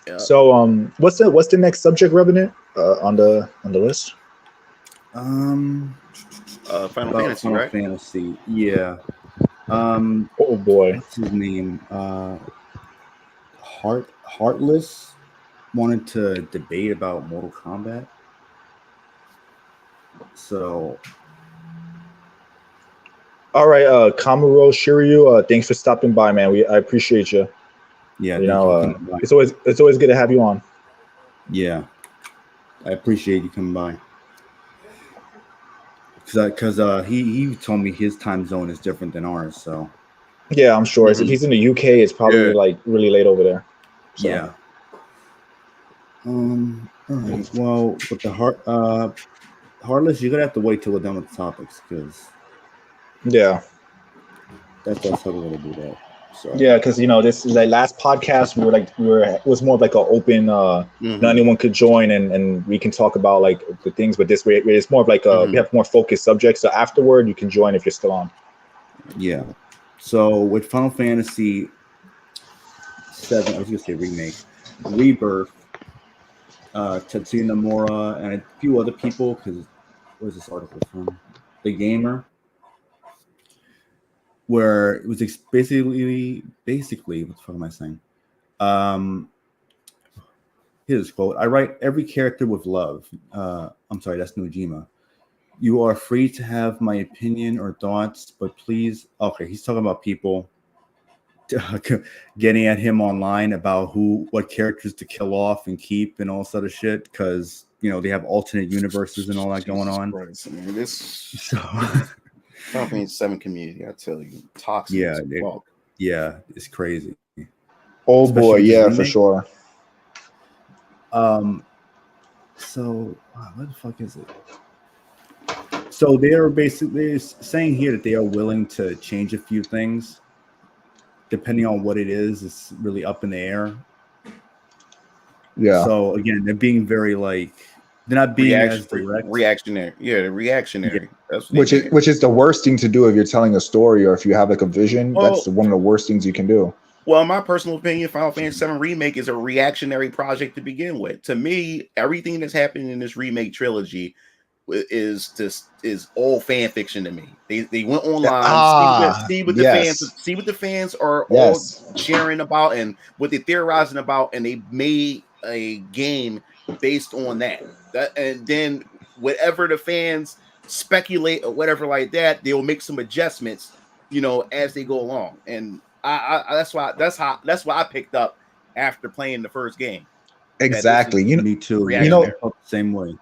Yeah. So what's the next subject, Revenant, on the list? Final Fantasy, Final right? Fantasy, yeah. Oh boy. What's his name? Heartless wanted to debate about Mortal Kombat. So All right, Kamuro Shiryu, thanks for stopping by, man. I appreciate you. yeah, You thank know, you for coming by. it's always good to have you on. Yeah, I appreciate you coming by. Because he told me his time zone is different than ours. So Yeah, I'm sure. If Mhm. he's in the UK, it's probably Yeah. like really late over there. So. yeah. All right. Well, with the Heartless, you're gonna have to wait till we're done with the topics because Yeah. that's how we're gonna do that. So Yeah, because this is like last podcast it was more of like an open not anyone could join and we can talk about like the things, but this way it's more of like we have more focused subjects. So afterward you can join if you're still on. yeah. So with Final Fantasy 7, I was gonna say remake, Rebirth, Tetsuya Nomura and a few other people. Because where's this article from? The Gamer, where it was basically what the fuck am I saying? Here's a quote: "I write every character with love." I'm sorry, that's Nojima. "You are free to have my opinion or thoughts, but please." Okay, he's talking about people getting at him online about what characters to kill off and keep and all sort of shit because they have alternate universes and all that going on. Christ, man, this So Final Fantasy 7 community, I tell you, toxic. yeah, as fuck. it's crazy. Oh Especially boy, with this yeah, for remake. sure. So what the fuck is it? So they are basically saying here that they are willing to change a few things, depending on what it is. It's really up in the air. Yeah. So again, they're being very they're not being as direct. Reactionary. Yeah, the reactionary. Yeah. That's what Which is the worst thing to do if you're telling a story or if you have like a vision. That's one of the worst things you can do. Well, in my personal opinion, Final Fantasy VII Remake is a reactionary project to begin with. To me, everything that's happening in this remake trilogy is all fan fiction to me. They went online, see what the fans are all sharing about and what they're theorizing about, and they made a game based on that. And then whatever the fans speculate or whatever like that, they'll make some adjustments, as they go along. And I that's why I picked up after playing the first game. Exactly. Me too. Same way.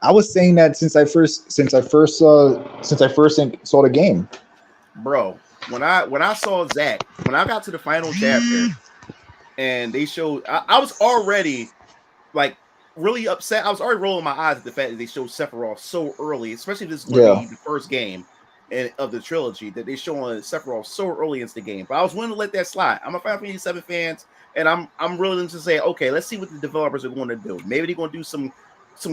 I was saying that since I first saw the game. Bro, when I saw Zack, when I got to the final chapter and they showed, I was already like really upset. I was already rolling my eyes at the fact that they showed Sephiroth so early, especially if this is going to be the first game of the trilogy, that they showing Sephiroth so early into the game. But I was willing to let that slide. I'm a Final Fantasy 7 fan, and I'm willing to say, okay, let's see what the developers are going to do. Maybe they're going to do some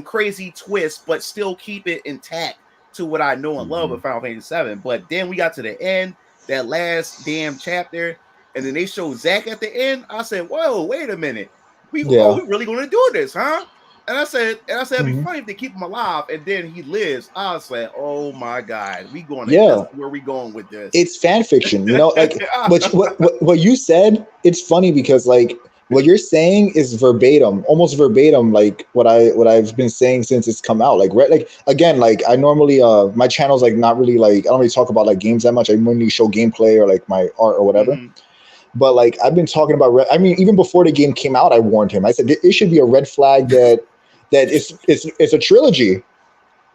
crazy twist, but still keep it intact to what I know and love of Final Fantasy 7. But then we got to the end, that last damn chapter, and then they showed Zack at the end. I said, whoa, wait a minute. We really going to do this, huh? And I said, it'd be funny if they keep him alive and then he lives. I was like, oh my God, where we going with this? It's fan fiction, like what you said. It's funny because like what you're saying is almost verbatim, like what I've been saying since it's come out. Like again, like I normally my channel's like not really like I don't really talk about like games that much. I mainly show gameplay or like my art or whatever. But like I've been talking about, even before the game came out, I warned him. I said it should be a red flag that it's a trilogy,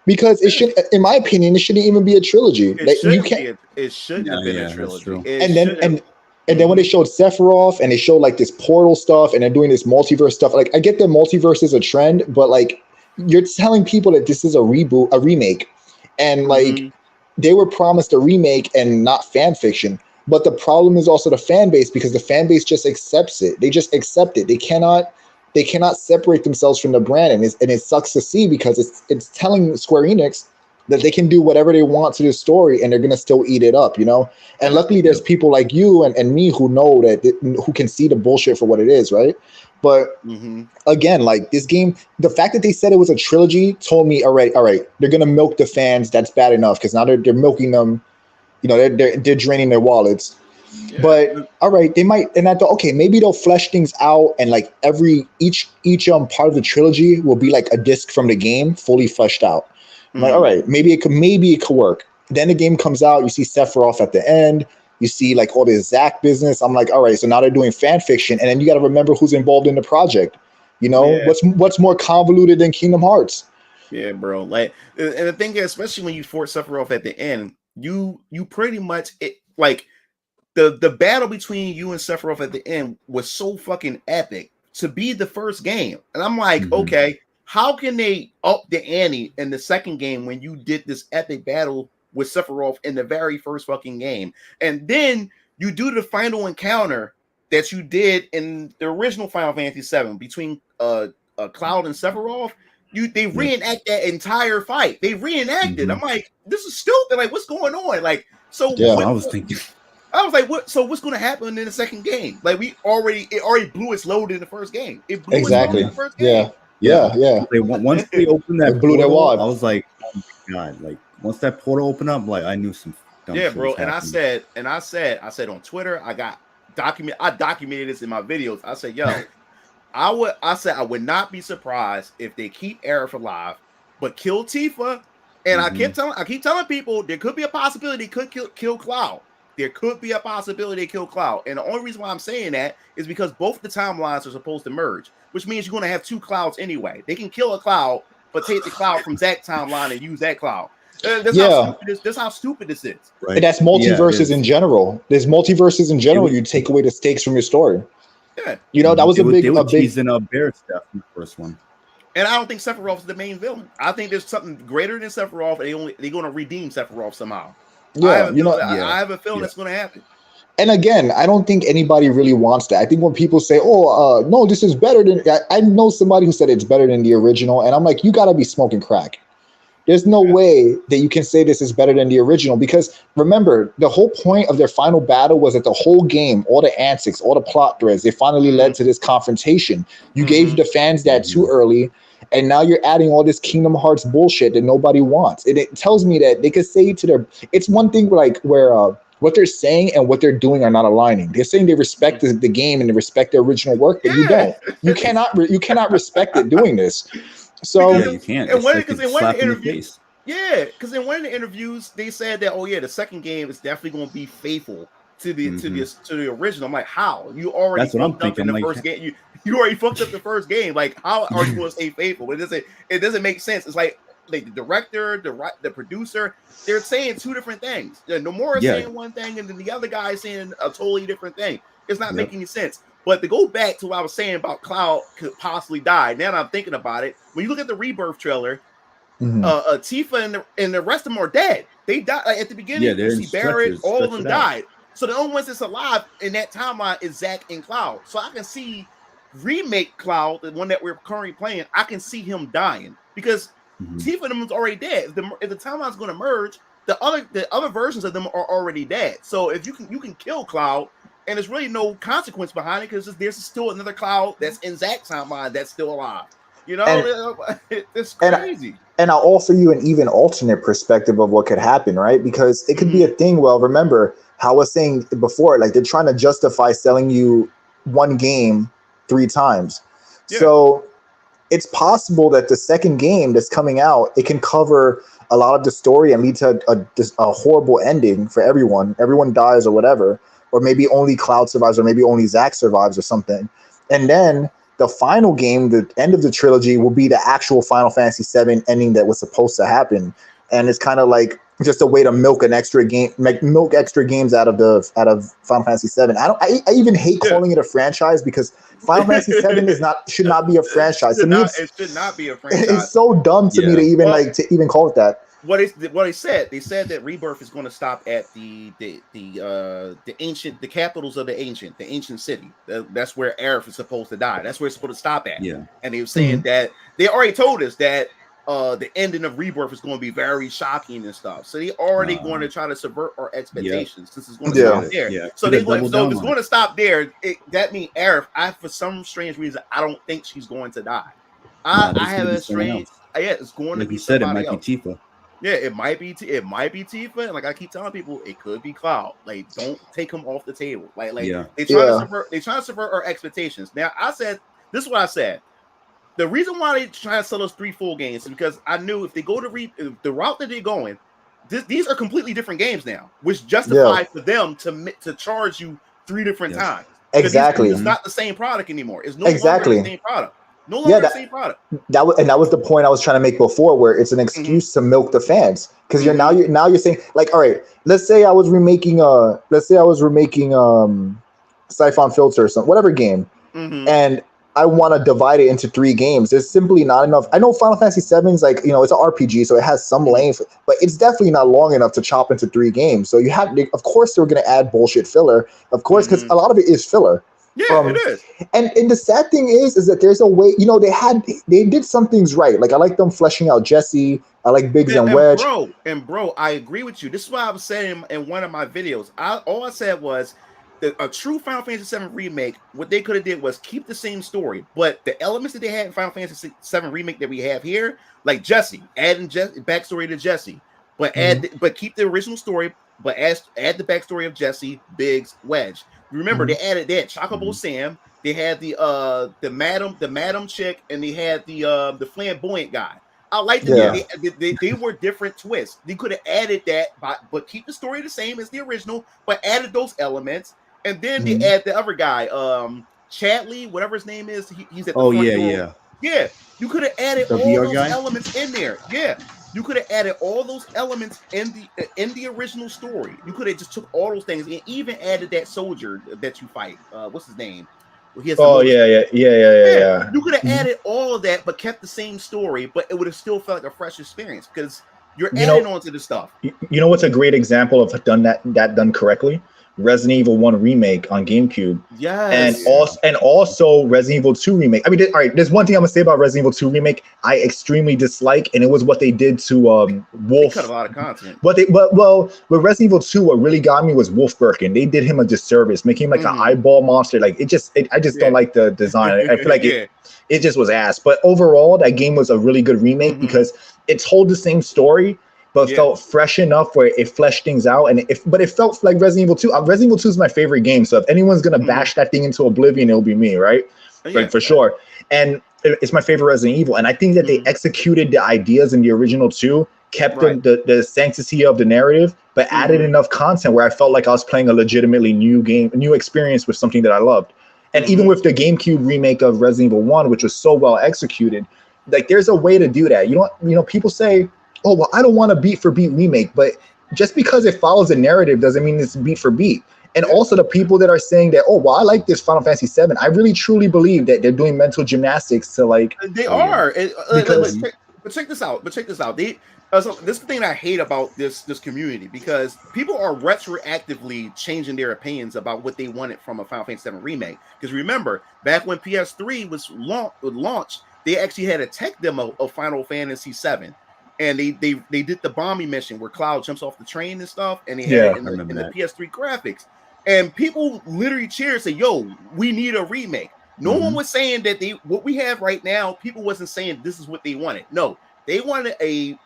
because it should, in my opinion, it shouldn't even be a trilogy. It shouldn't have been a trilogy. And then when they showed Sephiroth and they showed like this portal stuff and they're doing this multiverse stuff, like I get that multiverse is a trend, but like you're telling people that this is a remake, and like they were promised a remake and not fan fiction. But the problem is also the fan base, because the fan base just accepts it. They just accept it. They cannot separate themselves from the brand, and it sucks to see, because it's telling Square Enix that they can do whatever they want to the story and they're gonna still eat it up, And luckily, there's people like you and me who know who can see the bullshit for what it is, right? But again, like this game, the fact that they said it was a trilogy told me, all right, they're gonna milk the fans. That's bad enough, because now they're milking them You know, they're draining their wallets. Yeah. But all right, they might, and I thought, okay, maybe they'll flesh things out, and like each part of the trilogy will be like a disc from the game, fully fleshed out. I'm like, all right, maybe it could work. Then the game comes out, you see Sephiroth at the end, you see like all this Zack business. I'm like, all right, so now they're doing fan fiction, and then you got to remember who's involved in the project. You know, what's more convoluted than Kingdom Hearts? Yeah, bro. Like, and the thing is, especially when you force Sephiroth at the end, you pretty much like the battle between you and Sephiroth at the end was so fucking epic to be the first game. And I'm like, okay, how can they up the ante in the second game when you did this epic battle with Sephiroth in the very first fucking game? And then you do the final encounter that you did in the original Final Fantasy VII between Cloud and Sephiroth. They reenact that entire fight. They reenacted. I'm like, this is stupid. Like, what's going on? Like, so I was thinking. I was like, what? So what's going to happen in the second game? Like, it already blew its load in the first game. It blew its load in the first game. Yeah. Once they opened that blew their wad. I was like, oh my god! Like once that portal opened up, like I knew some. Yeah, bro. And I said on Twitter, I documented this in my videos. I said, yo, I would not be surprised if they keep Aerith alive, but kill Tifa. And I keep telling people there could be a possibility they could kill Cloud. There could be a possibility they kill Cloud. And the only reason why I'm saying that is because both the timelines are supposed to merge, which means you're going to have two Clouds anyway. They can kill a Cloud, but take the Cloud from Zack's timeline and use that Cloud. That's how stupid this is. Right. And that's multiverses in general. There's multiverses in general. You take away the stakes from your story. Yeah. You know, that was they were big teasing up Bear stuff in the first one. And I don't think Sephiroth is the main villain. I think there's something greater than Sephiroth, and they're going to redeem Sephiroth somehow. Yeah, I have a feeling that's going to happen. And again, I don't think anybody really wants that. I think when people say, "Oh, no, this is better than," I know somebody who said it's better than the original, and I'm like, you got to be smoking crack. There's no way that you can say this is better than the original, because remember, the whole point of their final battle was that the whole game, all the antics, all the plot threads, they finally led to this confrontation. You gave the fans that too early, and now you're adding all this Kingdom Hearts bullshit that nobody wants. And it tells me that they could say to their, it's one thing like where what they're saying and what they're doing are not aligning. They're saying they respect the game and they respect the original work, but you don't. You cannot respect it doing this. So you can't. Because in one of the interviews, in one of the interviews, they said that the second game is definitely going to be faithful to the original. I'm like, how? You already fucked up in the first game. You already fucked up the first game. Like, how are you going to stay faithful? It doesn't make sense. It's like the director, the producer, they're saying two different things. Nomura is saying one thing, and then the other guy is saying a totally different thing. It's not making any sense. But to go back to what I was saying about Cloud could possibly die, now that I'm thinking about it, when you look at the Rebirth trailer, Tifa and the rest of them are dead. They died at the beginning. You see Barrett, all of them died. So the only ones that's alive in that timeline is Zack and Cloud. So I can see remake Cloud, the one that we're currently playing, I can see him dying because Tifa and them is already dead. If the timeline's going to merge, the other versions of them are already dead. So if you can kill Cloud, and there's really no consequence behind it because there's still another Cloud that's in Zack's timeline that's still alive. You know, it's crazy. And I'll offer you an even alternate perspective of what could happen, right? Because it could be a thing. Well, remember how I was saying before, like they're trying to justify selling you one game 3 times. Yeah. So it's possible that the second game that's coming out, it can cover a lot of the story and lead to a horrible ending for everyone. Everyone dies or whatever. Or maybe only Cloud survives, or maybe only Zack survives or something. And then the final game, the end of the trilogy, will be the actual Final Fantasy VII ending that was supposed to happen. And it's kind of like just a way to milk extra games out of Final Fantasy VII. I even hate calling it a franchise because Final Fantasy VII should not be a franchise. To me, it should not be a franchise. It's so dumb to me to even call it that. What they said that Rebirth is going to stop at the capitals of the ancient city. That's where Aerith is supposed to die. That's where it's supposed to stop at. Yeah. And they were saying that they already told us that the ending of Rebirth is going to be very shocking and stuff. So they already going to try to subvert our expectations since it's going to stop there. Yeah. So if it's going to stop there, that means Aerith. For some strange reason, I don't think she's going to die. I have a strange. Yeah, it's going to be. Like you said, it might be Tifa. Yeah, it might be Tifa, and like I keep telling people, it could be Cloud. Like, don't take him off the table. Like Yeah. they trying to subvert our expectations. Now, I said this is what I said. The reason why they try to sell us 3 full games is because I knew if they go to the route that they're going, these are completely different games now, which justified for them to charge you 3 different times. Exactly. It's not the same product anymore. It's no longer the same product. No longer the same product. That was the point I was trying to make before, where it's an excuse to milk the fans, because you're saying, like, all right, let's say I was remaking Siphon Filter or something, whatever game, and I want to divide it into 3 games. There's simply not enough. I know Final Fantasy VII is like, it's an RPG, so it has some length, but it's definitely not long enough to chop into 3 games. So of course, they're going to add bullshit filler, of course, because a lot of it is filler. Yeah, it is. And the sad thing is that there's a way, they did some things right. Like, I like them fleshing out Jesse. I like Biggs and Wedge. Bro, I agree with you. This is what I was saying in one of my videos. All I said was that a true Final Fantasy VII remake, what they could have did was keep the same story, but the elements that they had in Final Fantasy VII remake that we have here, like Jesse, adding backstory to Jesse, but but keep the original story, but add the backstory of Jesse, Biggs, Wedge. Remember, they had Chocobo Sam, they had the madam chick, and they had the flamboyant guy. I like that they were different twists. They could have added that, but keep the story the same as the original, but added those elements, and then they add the other guy, Chadley, whatever his name is. He's at the front door. Yeah. You could have added all those elements in there. Yeah. You could have added all those elements in the original story. You could have just took all those things and even added that soldier that you fight. What's his name? Yeah. You could have added all of that, but kept the same story, but it would have still felt like a fresh experience because you're adding on to the stuff. You know what's a great example of done correctly? Resident Evil 1 remake on GameCube. Yes. And also Resident Evil 2 remake. I mean, all right, there's one thing I'm gonna say about Resident Evil 2 remake I extremely dislike, and it was what they did to Wolf. They cut a lot of content. With Resident Evil 2, what really got me was Wolf Birkin. They did him a disservice, making him like an eyeball monster. Like I just don't like the design. I feel like it just was ass. But overall, that game was a really good remake because it told the same story, but felt fresh enough where it fleshed things out, but it felt like Resident Evil 2. Resident Evil 2 is my favorite game, so if anyone's gonna bash that thing into oblivion, it'll be me, right? For sure. And it's my favorite Resident Evil, and I think that they executed the ideas in the original 2, kept the sanctity of the narrative, but added enough content where I felt like I was playing a legitimately new game, a new experience with something that I loved. And even with the GameCube remake of Resident Evil 1, which was so well executed, like there's a way to do that. People say, oh, well, I don't want a beat for beat remake, but just because it follows a narrative doesn't mean it's beat for beat. And also the people that are saying that, oh, well, I like this Final Fantasy VII, I really truly believe that they're doing mental gymnastics to like. They are. But check this out. So this is the thing I hate about this community, because people are retroactively changing their opinions about what they wanted from a Final Fantasy VII remake. Because remember, back when PS3 was launched, they actually had a tech demo of Final Fantasy VII. And they did the bombing mission where Cloud jumps off the train and stuff, and they had it in the PS3 graphics. And people literally cheered, say, "Yo, we need a remake." No one was saying that what we have right now. People wasn't saying this is what they wanted. No, they wanted a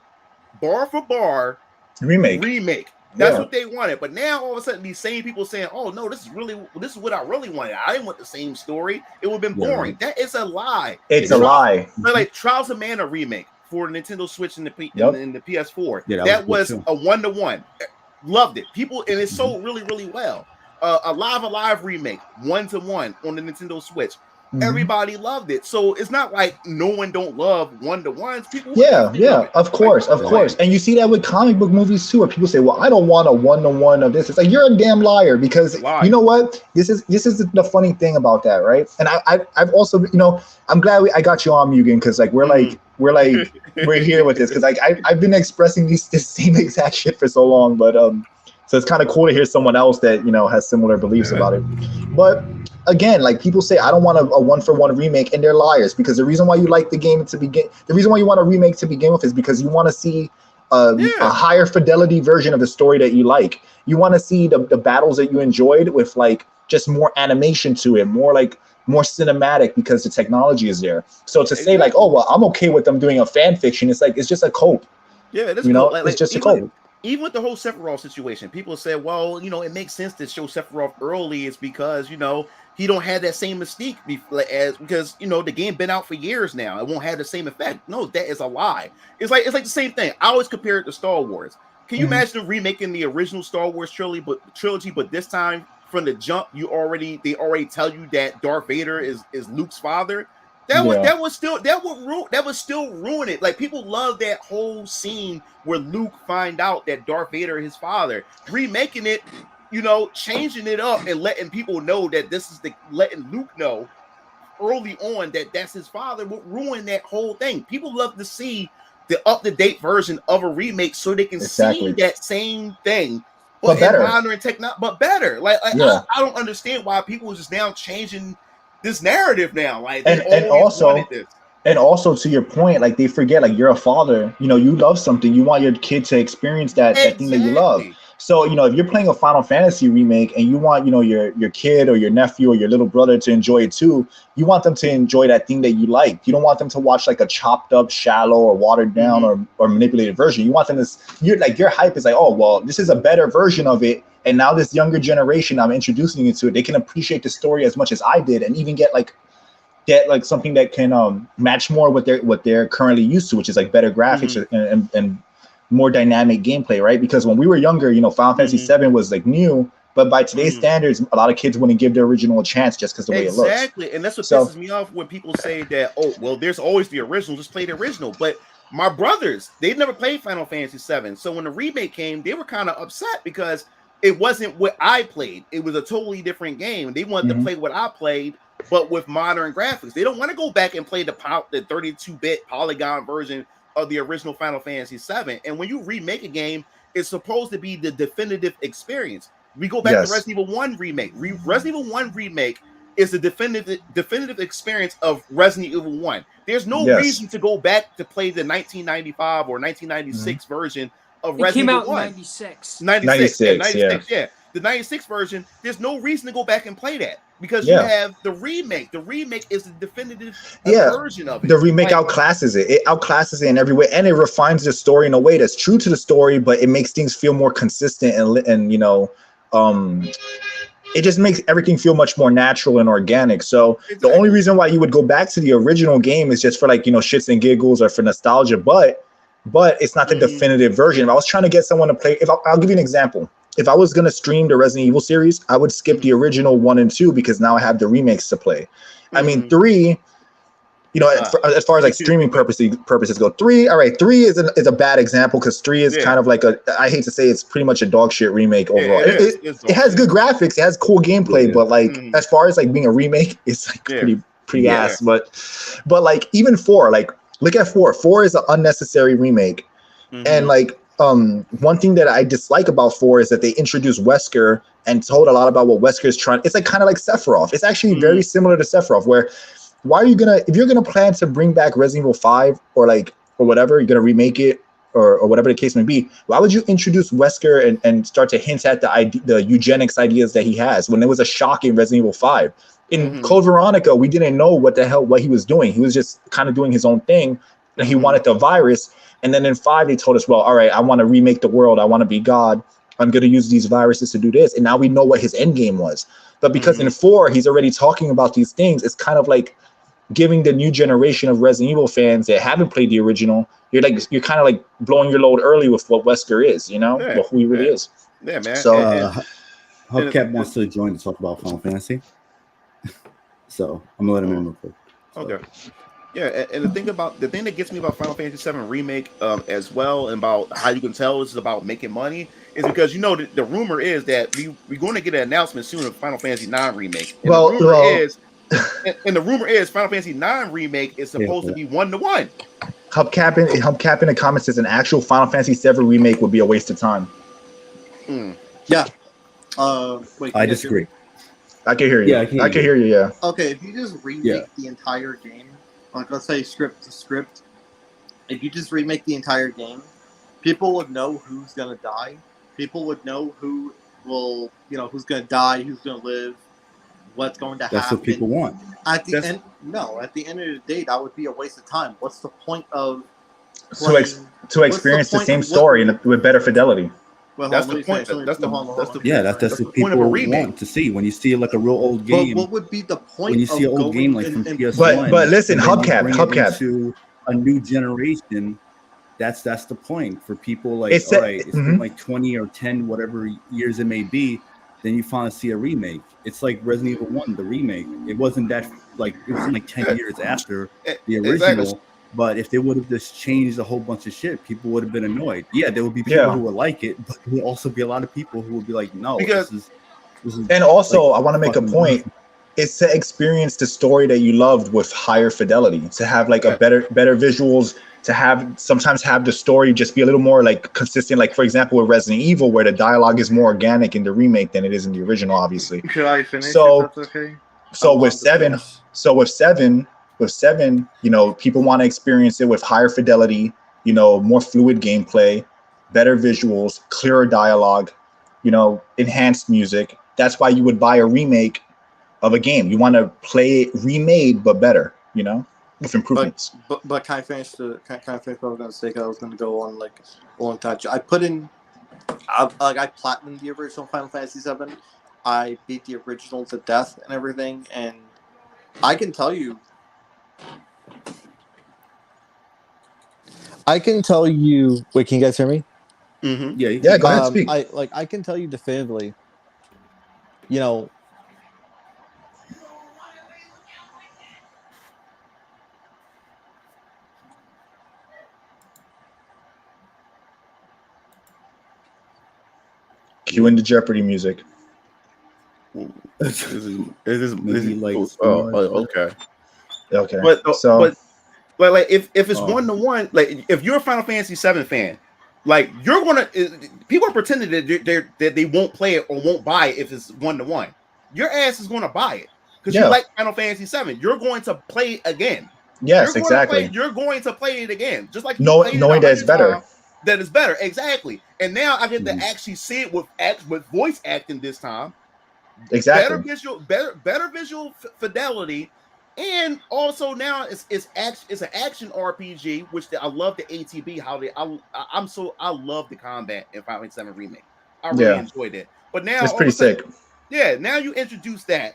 bar for bar remake. That's what they wanted. But now all of a sudden, these same people saying, "Oh no, this is what I really wanted. I didn't want the same story. It would have been boring." That is a lie. It's a lie. But like Trials of Mana remake for the Nintendo Switch and the PS4. That was a 1-to-1. Loved it. People, and it sold really, really well. Alive remake, 1-to-1 on the Nintendo Switch. Everybody loved it. So it's not like no one don't love 1-to-ones. People, of course. And you see that with comic book movies too, where people say, "Well, I don't want a 1-to-1 of this." It's like, you're a damn liar, because you know what? This is the funny thing about that, right? And I've also, I'm glad I got you on, Mugen, because like we're here with this, because like I've been expressing this same exact shit for so long, but so it's kind of cool to hear someone else that has similar beliefs about it. But again, like people say, I don't want a 1-for-1 remake, and they're liars, because the reason why you like the game the reason why you want a remake to begin with is because you want to see a higher fidelity version of the story that you like. You want to see the battles that you enjoyed with like just more animation to it, more cinematic, because the technology is there. So to say like, oh well, I'm okay with them doing a fan fiction, it's like, it's just a cope. Yeah, that's You know, cool. it's just a even, code. even with the whole Sephiroth situation, people said, well, it makes sense to show Sephiroth early is because, he don't have that same mystique because the game been out for years now. It won't have the same effect. No, that is a lie. It's like the same thing. I always compare it to Star Wars. Can you imagine remaking the original Star Wars trilogy, but this time from the jump, they already tell you that Darth Vader is Luke's father? That would still ruin it. Like, people love that whole scene where Luke find out that Darth Vader is his father. Remaking it, changing it up and letting people know that letting Luke know early on that that's his father would ruin that whole thing. People love to see the up-to-date version of a remake so they can see that same thing, but in modern technology, but better. I don't understand why people are just now changing this narrative now. Like, they always wanted this. And also, to your point, like, they forget, like, you're a father, you love something, you want your kid to experience that thing that you love. So, if you're playing a Final Fantasy remake and you want, your kid or your nephew or your little brother to enjoy it too, you want them to enjoy that thing that you like. You don't want them to watch like a chopped up, shallow, or watered down or manipulated version. You want them to, your hype is like, oh, well, this is a better version of it. And now this younger generation, I'm introducing you to it. They can appreciate the story as much as I did, and even get something that can match more what they're currently used to, which is like better graphics and more dynamic gameplay, right? Because when we were younger, Final Fantasy 7 was like new, but by today's standards, a lot of kids wouldn't give the original a chance just because the way it looks. Exactly, and that's what pisses me off when people say that, oh, well, there's always the original, just play the original. But my brothers, they've never played Final Fantasy 7, so when the remake came, they were kind of upset because it wasn't what I played. It was a totally different game. They wanted to play what I played, but with modern graphics. They don't want to go back and play the 32-bit polygon version of the original Final Fantasy 7. And when you remake a game, it's supposed to be the definitive experience. We go back to Resident Evil 1 remake. Resident Evil 1 remake is the definitive experience of Resident Evil 1. There's no reason to go back to play the 1995 or 1996 version of Resident Evil 1. It came out in 96. 96, yeah. The 96 version, there's no reason to go back and play that because you have the remake. The remake is the definitive version of it. The remake outclasses it. It outclasses it in every way, and it refines the story in a way that's true to the story, but it makes things feel more consistent and it just makes everything feel much more natural and organic. So the only reason why you would go back to the original game is just for shits and giggles or for nostalgia, but it's not the definitive version. If I was trying to get someone to play, I'll give you an example. If I was going to stream the Resident Evil series, I would skip the original 1 and 2 because now I have the remakes to play. I mean, 3, as far as like streaming purposes go, 3 is a bad example because 3 is kind of like I hate to say it's pretty much a dog shit remake overall. It has good graphics, it has cool gameplay, but as far as like being a remake, it's like pretty ass. But like even 4, like look at 4. 4 is an unnecessary remake, and one thing that I dislike about 4 is that they introduced Wesker and told a lot about what Wesker is trying. It's like kind of like Sephiroth. It's actually very similar to Sephiroth, where why are you if you're gonna plan to bring back Resident Evil 5 or whatever, you're gonna remake it or whatever the case may be, why would you introduce Wesker and start to hint at the eugenics ideas that he has when it was a shock in Resident Evil 5? In Code Veronica, we didn't know what he was doing. He was just kind of doing his own thing, and he wanted the virus. And then in 5, they told us, well, all right, I want to remake the world. I want to be God. I'm going to use these viruses to do this. And now we know what his end game was. But because in 4, he's already talking about these things, it's kind of like giving the new generation of Resident Evil fans that haven't played the original, you're kind of like blowing your load early with what Wesker is, who he really is. Yeah, man. So Hubcap wants to join to talk about Final Fantasy. So I'm going to let him in real quick. Okay. Yeah, and the thing that gets me about Final Fantasy VII Remake as well, and about how you can tell this is about making money, is because the rumor is that we're going to get an announcement soon of Final Fantasy IX Remake. And the rumor is Final Fantasy IX Remake is supposed to be 1-to-1. Hubcap in the comments says an actual Final Fantasy VII Remake would be a waste of time. Yeah. Wait, I disagree. I can hear you. Yeah, I can hear you. Yeah. Okay, if you just remake the entire game, like let's say script to script, if you just remake the entire game, people would know who's gonna die. People would know who will, who's gonna die, who's gonna live, what's going to happen. That's what people want. At the end of the day, that would be a waste of time. What's the point of to experience the same story with better fidelity. Well, That's the point. That's what point of a people remake. want to see when you see like a real old game. But what would be the point? When you see an old game like from PS1, but listen, and then you hubcap, bring it hubcap. into a new generation. That's the point for people. Like, It's all right, it's been like 20 or 10, whatever years it may be. Then you finally see a remake. It's like Resident Evil 1, the remake. It wasn't that like it wasn't like 10 years after the original. Exactly. But if they would have just changed a whole bunch of shit, people would have been annoyed. Yeah, there would be people who would like it, but there would also be a lot of people who would be like, no, this is and also like, I want to make a point. It's to experience the story that you loved with higher fidelity, to have like a better visuals, to sometimes have the story just be a little more like consistent. Like for example, with Resident Evil, where the dialogue is more organic in the remake than it is in the original, obviously. Should I finish? So, if that's okay. So with seven, you know, people want to experience it with higher fidelity, you know, more fluid gameplay, better visuals, clearer dialogue, you know, enhanced music. That's why you would buy a remake of a game. You want to play it remade but better, you know, with improvements. But can I finish what I was going to say? Because I was going to go on like a long time. I platinumed the original Final Fantasy VII. I beat the original to death and everything, and I can tell you. Wait, can you guys hear me? Mm-hmm. Yeah. Go ahead, speak. I can tell you definitively. You know, Cue in the Jeopardy music. This is like okay. Okay. But like if it's 1-to-1, like if you're a Final Fantasy VII fan, like you're gonna people are pretending that they won't play it or won't buy it if it's 1-to-1. Your ass is gonna buy it because you like Final Fantasy VII. You're going to play it again. Yes, exactly. You're going to play it again, just like knowing that it's better. That is better, exactly. And now I get to actually see it with voice acting this time. Exactly. Better visual fidelity, and also now it's an action RPG, which I love the ATB. I love the combat in Final Fantasy VII Remake. I really enjoyed it. But now it's pretty sick. Yeah, now you introduce that,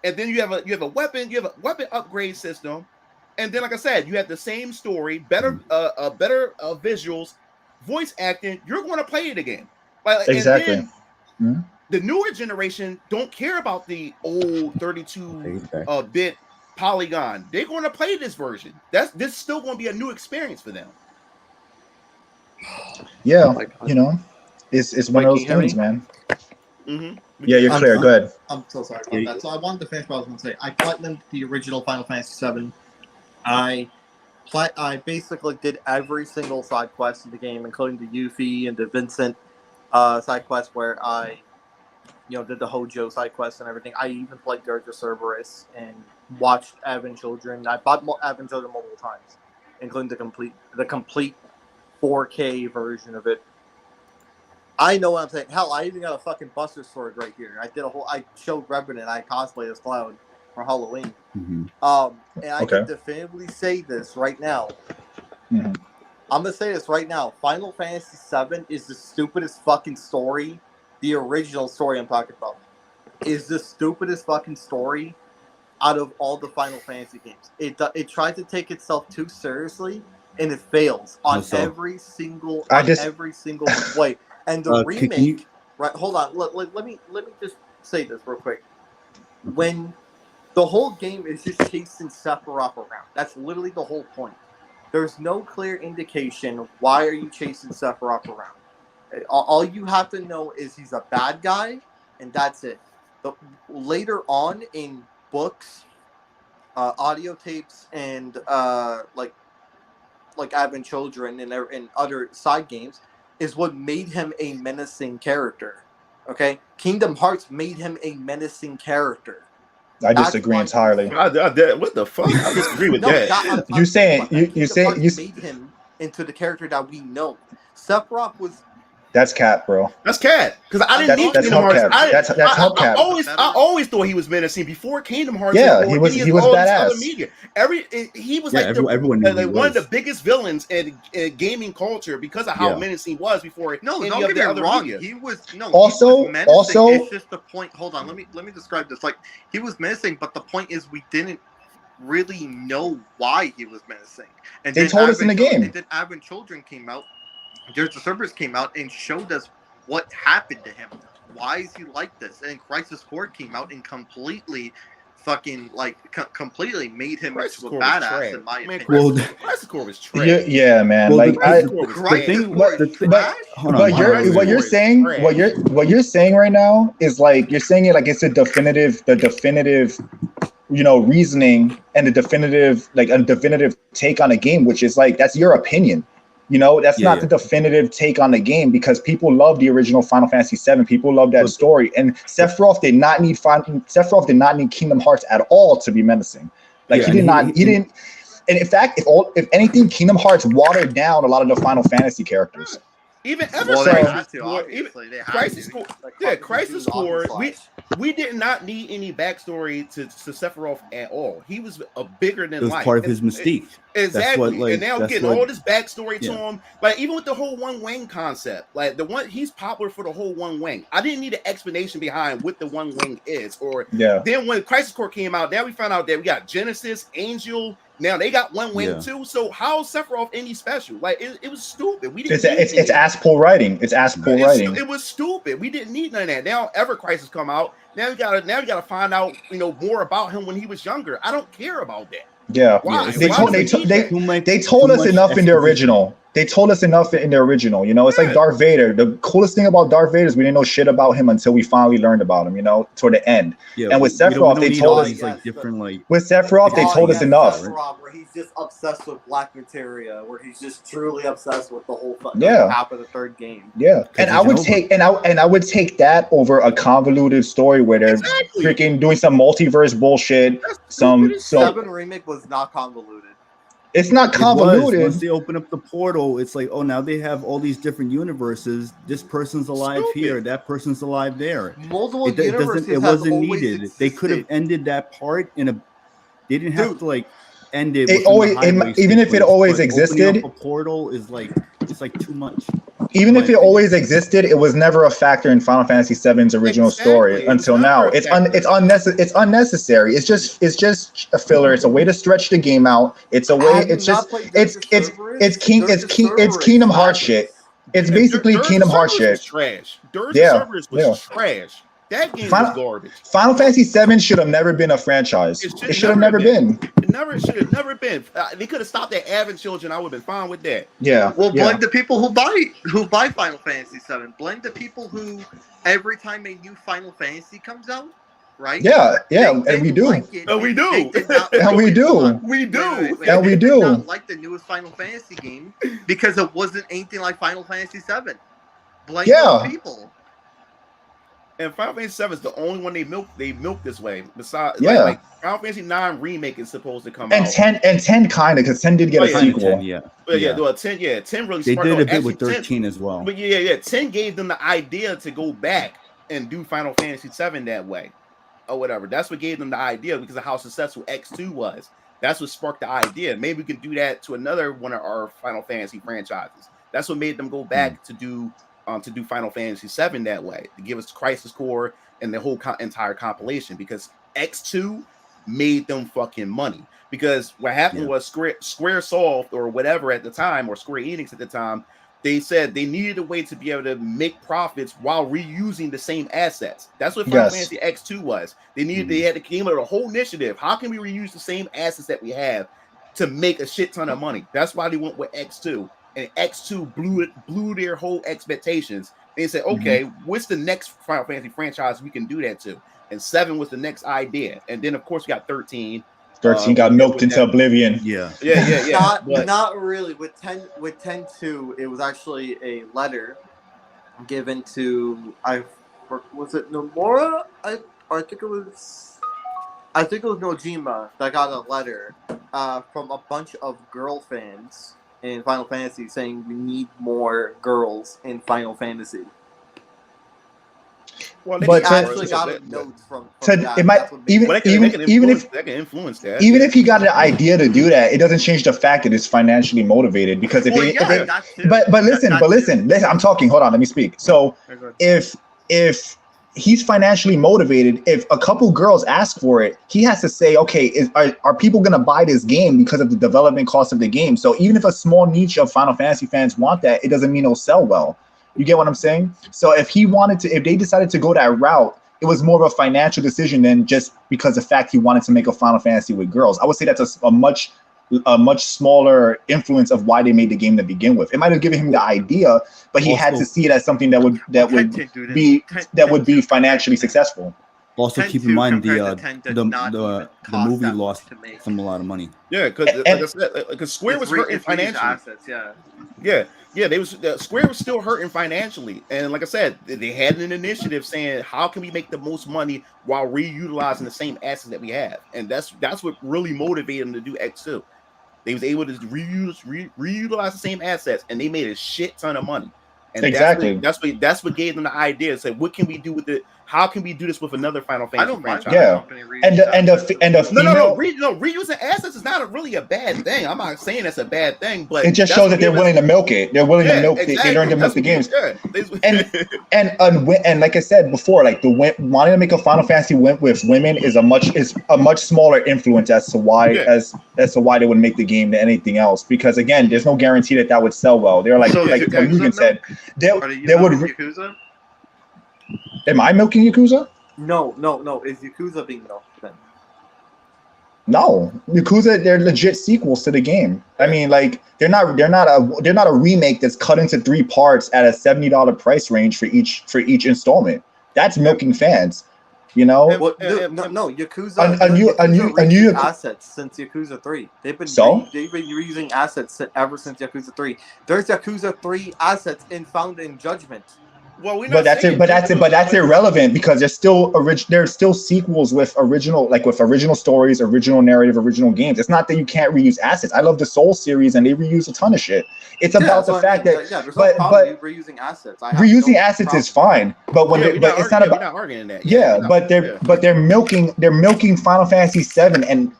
and then you have a weapon upgrade system, and then like I said, you have the same story, better visuals, voice acting. You're going to play it again. Exactly. And then, the newer generation don't care about the old 32-bit polygon. They're going to play this version. This still going to be a new experience for them. Yeah, you know, it's one of those things, man. Mm-hmm. Yeah, you're clear. Go ahead. I'm so sorry about that. So I wanted to finish what I was going to say. I platinumed the original Final Fantasy VII. I basically did every single side quest in the game, including the Yuffie and the Vincent side quest, where I did the Hojo side quest and everything. I even played Dirge Cerberus and watched Advent Children. I bought Advent Children multiple times, including the complete 4K version of it. I know what I'm saying. Hell, I even got a fucking Buster Sword right here. I showed Revenant. I cosplayed as Cloud for Halloween. Mm-hmm. And I can definitively say this right now. Mm-hmm. I'm gonna say this right now. Final Fantasy VII is the stupidest fucking story. The original story I'm talking about is the stupidest fucking story out of all the Final Fantasy games. It tried to take itself too seriously, and it fails on every single way. And the remake, right? Hold on. Let me just say this real quick. When the whole game is just chasing Sephiroth around, that's literally the whole point. There's no clear indication why are you chasing Sephiroth around. All you have to know is he's a bad guy, and that's it. Later on in books, audio tapes, and like Advent Children and other side games, is what made him a menacing character. Okay, Kingdom Hearts made him a menacing character. I disagree entirely. What the fuck? I disagree with that. You saying made him into the character that we know. Sephiroth was That's cap, bro. That's cat. Because I didn't need That's Kingdom Hearts. hubcap. That's hubcap. I always thought he was menacing before Kingdom Hearts. Yeah, or he was all this other badass. media. He was everyone knew he one of the was. biggest villains in gaming culture because of how menacing he was before. No, any don't of get the me other wrong. media. He was Also- menacing. also- It's just the point. Hold on, let me describe this. Like, he was menacing, but the point is we didn't really know why he was menacing. And They then told us in the game. And then Advent Children came out. Gears of Cerberus came out and showed us what happened to him. Why is he like this? And Crisis Core came out and completely completely made him Crisis into a Core was badass, trash. in my Man, opinion. Crisis Core was trash. Yeah, man. Well, like the- I, the- Crisis thing- Core the is thing- trash? Hold on, but hold on. what you're Crisis saying, Core is what you're saying right now is like you're saying it like it's the definitive, reasoning and the definitive, like a definitive take on a game, which is like that's your opinion. That's Yeah, not yeah. the definitive take on the game because people love the original Final Fantasy VII. People love that But- story, and Sephiroth did not need Kingdom Hearts at all to be menacing. Like Yeah, he did and not. He didn't. And in fact, if anything, Kingdom Hearts watered down a lot of the Final Fantasy characters. Even ever Well, they Crisis had to, Core, obviously. They had Crisis to. Core, Like, yeah, fucking Crisis do Core. Slash. We did not need any backstory to Sephiroth at all. He was a bigger than It was life. part of his mystique. Exactly, what, like, and now that's getting what- all this backstory to yeah. him, like even with the whole one wing concept, like he's popular for the whole one wing. I didn't need an explanation behind what the one wing is, or Yeah. then when Crisis Core came out, now we found out that we got Genesis, Angel. Now they got one wing Yeah. too. So how is Sephiroth any special? Like it was stupid. We didn't. It's ass pull writing. It's ass pull writing. It was stupid. We didn't need none of that. Now Ever Crisis come out. Now we gotta find out more about him when he was younger. I don't care about that. Yeah. Why? it's They like- told it's like they too much- they told too us much enough in the exposition. original. They told us enough in the original. It's Yeah. like Darth Vader. The coolest thing about Darth Vader is we didn't know shit about him until we finally learned about him. Toward the end. Yeah, And with we don't Sephiroth, they need told all us- these like different like. With Sephiroth, they told us enough. Sephiroth, where he's just obsessed with black materia, where he's just truly obsessed with the whole half of the third game. Yeah, and I would take that over a convoluted story where they're Exactly. freaking doing some multiverse bullshit. That's Some stupid as shit. 7 Remake was not convoluted. it's not It was. convoluted. Once they open up the portal, it's like, oh, now they have all these different universes. This person's alive Stupid. here. That person's alive there. Multiple It universes doesn't. It have wasn't always needed. They could have existed. ended that part in a. They didn't have Dude. to like end it. It within the always- highway even if it sequence, always but existed- opening up a portal is like it's like too much. Even if it my always existed, it was never a factor in Final Fantasy VII's original story Exactly. until It's now. never a It's factor. it's unnecessary. It's just a filler. It's a way to stretch the game out. It's a way. Have you It's not just played it's Dirge of it's Cerberus? it's King Dirge it's of King it's Cerberus Kingdom is Hearts fabulous. shit. It's basically Dirge of Kingdom Hearts Cerberus shit. was trash. Dirge Yeah, of Cerberus was trash. That game Final- was garbage. Final Fantasy VII should have never been a franchise. It should have never been. It should have never been. They could have stopped at Advent Children. I would have been fine with that. Yeah. Well, yeah. blame the people who buy Final Fantasy VII. Blame the people who every time a new Final Fantasy comes out, right? Yeah, yeah, They and we didn't do. like it. And we do. They did not- And we do. Hold on. We do. Wait. And we They do. did not like the newest Final Fantasy game because it wasn't anything like Final Fantasy VII. Blame Yeah. those people. And Final Fantasy VII is the only one they milked this way. Besides, Yeah. like Final Fantasy 9 remake is supposed to come And out. 10 kind of because 10 did get Oh, a yeah. sequel. 10, yeah. But yeah. well, 10 really. They smart. did No, a bit actually, with 13 as well. But yeah, 10 gave them the idea to go back and do Final Fantasy VII that way, or whatever. That's what gave them the idea because of how successful X2 was. That's what sparked the idea. Maybe we could do that to another one of our Final Fantasy franchises. That's what made them go back to do Final Fantasy VII that way, to give us Crisis Core and the whole entire compilation, because X2 made them fucking money. Because what happened was Squaresoft or whatever at the time, or Square Enix at the time, they said they needed a way to be able to make profits while reusing the same assets. That's what Final Fantasy X2 was. They needed they had to came up with a whole initiative. How can we reuse the same assets that we have to make a shit ton of money? That's why they went with X2. And X2 blew their whole expectations. They said, okay, what's the next Final Fantasy franchise we can do that to? And 7 was the next idea. And then, of course, we got 13. 13 got milked into oblivion. Yeah. Yeah. Not really. With 10-2, it was actually a letter given to was it Nomura? I think it was Nojima that got a letter from a bunch of girl fans in Final Fantasy saying we need more girls in Final Fantasy. Well, But He to- actually got that, notes from So that. it might That's what made even well, even even if that can influence that. even if he got an idea to do that, it doesn't change the fact that it's financially motivated. Because if Well, they, yeah, if they that too. but listen, That too. listen, I'm talking. Hold on, let me speak. So if he's financially motivated, if a couple girls ask for it, he has to say, okay, are people going to buy this game because of the development cost of the game? So even if a small niche of Final Fantasy fans want that, it doesn't mean it'll sell well. You get what I'm saying? So if they decided to go that route, it was more of a financial decision than just because the fact he wanted to make a Final Fantasy with girls. I would say that's a much smaller influence of why they made the game to begin with. It might have given him the idea, but he had to see it as something that would be financially successful. Also, 10-2 keep in mind compared to 10 does not even the cost movie that much lost to make. them a lot of money. Yeah, because like I said, because Square was hurting It's reused financially. assets, yeah. Yeah, Square was still hurting financially, and like I said, they had an initiative saying, "How can we make the most money while reutilizing the same assets that we have?" And that's what really motivated them to do X2. They was able to reutilize the same assets, and they made a shit ton of money. And Exactly. That's what gave them the idea. Say, what can we do with it? How can we do this with another Final Fantasy I don't mind franchise? Yeah. company reusing And assets. the female, Reusing assets is not really a bad thing. I'm not saying that's a bad thing, but it just that's shows what that they're gave us- willing to milk it. They're willing to Yeah, milk. They learn to milk exactly. the games. Yeah. And like I said before, like wanting to make a Final Fantasy with women is a much smaller influence as to why they would make the game than anything else. Because again, there's no guarantee that would sell well. They're like So like Yakuza Mugen said, Are they you would. milking Yakuza? Am I milking Yakuza? No. Is Yakuza being milked then? No, Yakuza, they're legit sequels to the game. I mean, like they're not a remake that's cut into 3 parts at a $70 price range for each installment. That's milking fans, you know. Well, no. Yakuza. A new reusing assets since Yakuza 3. They've been reusing assets ever since Yakuza 3. There's Yakuza 3 assets found in Judgment. Well, But that's irrelevant because there's still sequels with original stories, original narrative, original games. It's not that you can't reuse assets. I love the Soul series and they reuse a ton of shit. It's about the fact that there's no problem reusing assets. Reusing assets is fine, but it's not about. We're not arguing that. But they're milking Final Fantasy 7, and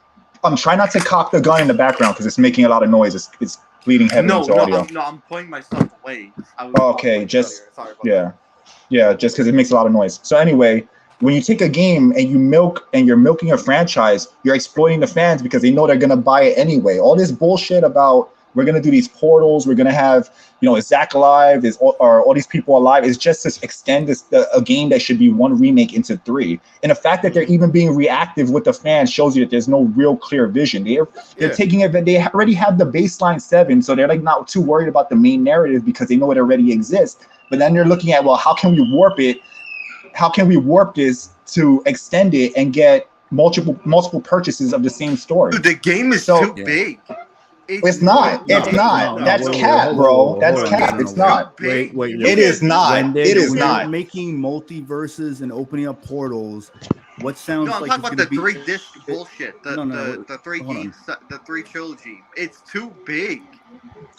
I'm trying not to cock the gun in the background because it's making a lot of noise. It's bleeding heavily into audio. I'm putting my stuff away. Okay, just yeah, just because it makes a lot of noise. So anyway, when you take a game and you're milking a franchise, you're exploiting the fans because they know they're gonna buy it anyway. All this bullshit about we're gonna do these portals, we're gonna have Zack alive, or all these people alive is just to extend a game that should be 1 remake into 3. And the fact that they're even being reactive with the fans shows you that there's no real clear vision. They're taking it. They already have the baseline 7, so they're like not too worried about the main narrative because they know it already exists. But then they're looking at, well, how can we warp it? How can we warp this to extend it and get multiple purchases of the same story? Dude, the game is too big. It's not. That's cap, bro. That's cap. It's not. Wait. It is not. It is not. Making multiverses and opening up portals. What sounds No, I'm like talking about the 3-disc bullshit. The 3 games, the 3 trilogy. It's too big.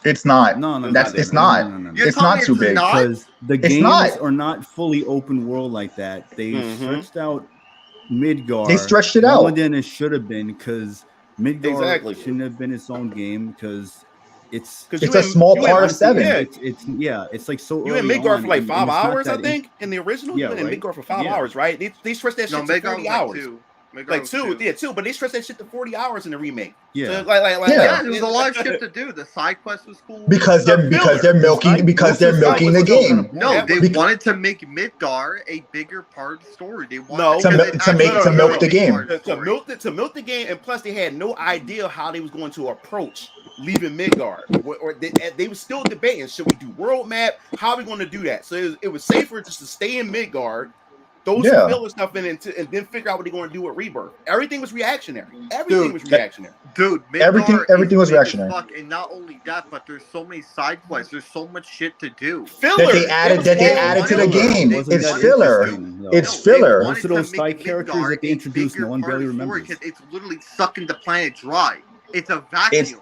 It's not. No. It's not. It's not too big because the games are not fully open world like that. They stretched out Midgar. They stretched it out more than it should have been because Midgar shouldn't have been its own game because it's a small part of 7. It's like so. You in Midgar for like 5 hours, I think, in the original. Yeah, you in Midgar for 5 hours, right? They stretched that shit to 40 hours. Like 2, but they stretched that shit to 40 hours in the remake. Yeah, there was a lot of shit to do. The side quest was cool because they're milking the game. No, they wanted to make Midgar a bigger part of the story. They wanted to milk the game. To milk the game, and plus they had no idea how they was going to approach leaving Midgar. Or they were still debating: should we do world map? How are we going to do that? So it was safer just to stay in Midgar. Those filler stuff in and then figure out what they're going to do with Rebirth. Everything was reactionary. Everything was reactionary. Dude, everything was reactionary. And not only that, but there's so many side quests. There's so much shit to do. Filler that they added to the game. It's filler. It's filler. Most of those side characters that they introduced, no one barely remembers. It's literally sucking the planet dry. It's a vacuum.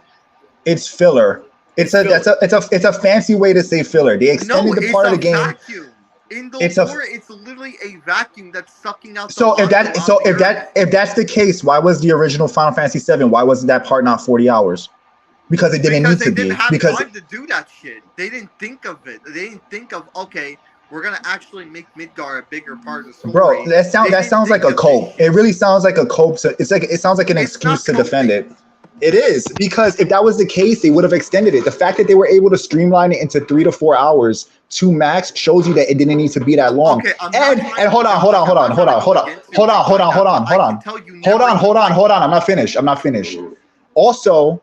It's filler. It's a fancy way to say filler. They extended the part of the game. Vacuum. In the lore, it's literally a vacuum that's sucking out. If that's the case, why was the original Final Fantasy VII? Why wasn't that part not 40 hours? Because it didn't need to be. They didn't have time to do that shit. They didn't think of it. They didn't think of, okay, we're gonna actually make Midgar a bigger part of the story. Bro, that sounds like a cope. It really sounds like a cope. So it sounds like an excuse to defend it. It is, because if that was the case, they would have extended it. The fact that they were able to streamline it into 3 to 4 hours to max shows you that it didn't need to be that long. Okay, and hold on. I'm not finished. Also,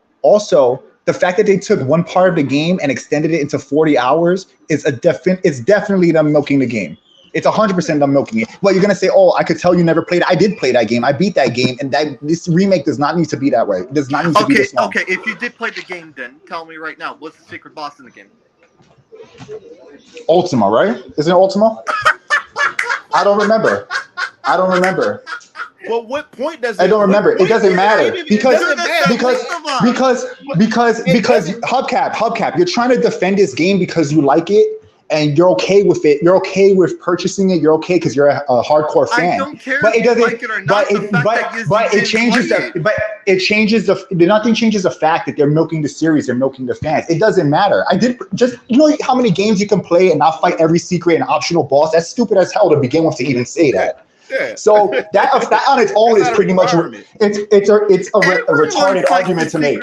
the fact that they took one part of the game and extended it into 40 hours is it's definitely them milking the game. It's 100% them milking it. Well, you're gonna say, "Oh, I could tell you never played it." I did play that game. I beat that game, and this remake does not need to be that way. It does not need to be this long. Okay. If you did play the game, then tell me right now, what's the secret boss in the game? Ultima, right? Isn't it Ultima? I don't remember. Well, what point does I don't remember. It doesn't matter because Hubcap, you're trying to defend this game because you like it. And you're okay with it. You're okay with purchasing it. You're okay because you're a hardcore fan. I don't care. But it doesn't. Like it or not, nothing changes the fact that they're milking the series. They're milking the fans. It doesn't matter. You know how many games you can play and not fight every secret and optional boss. That's stupid as hell to begin with to even say that. Yeah. So that on its own is pretty much it's a retarded argument to make.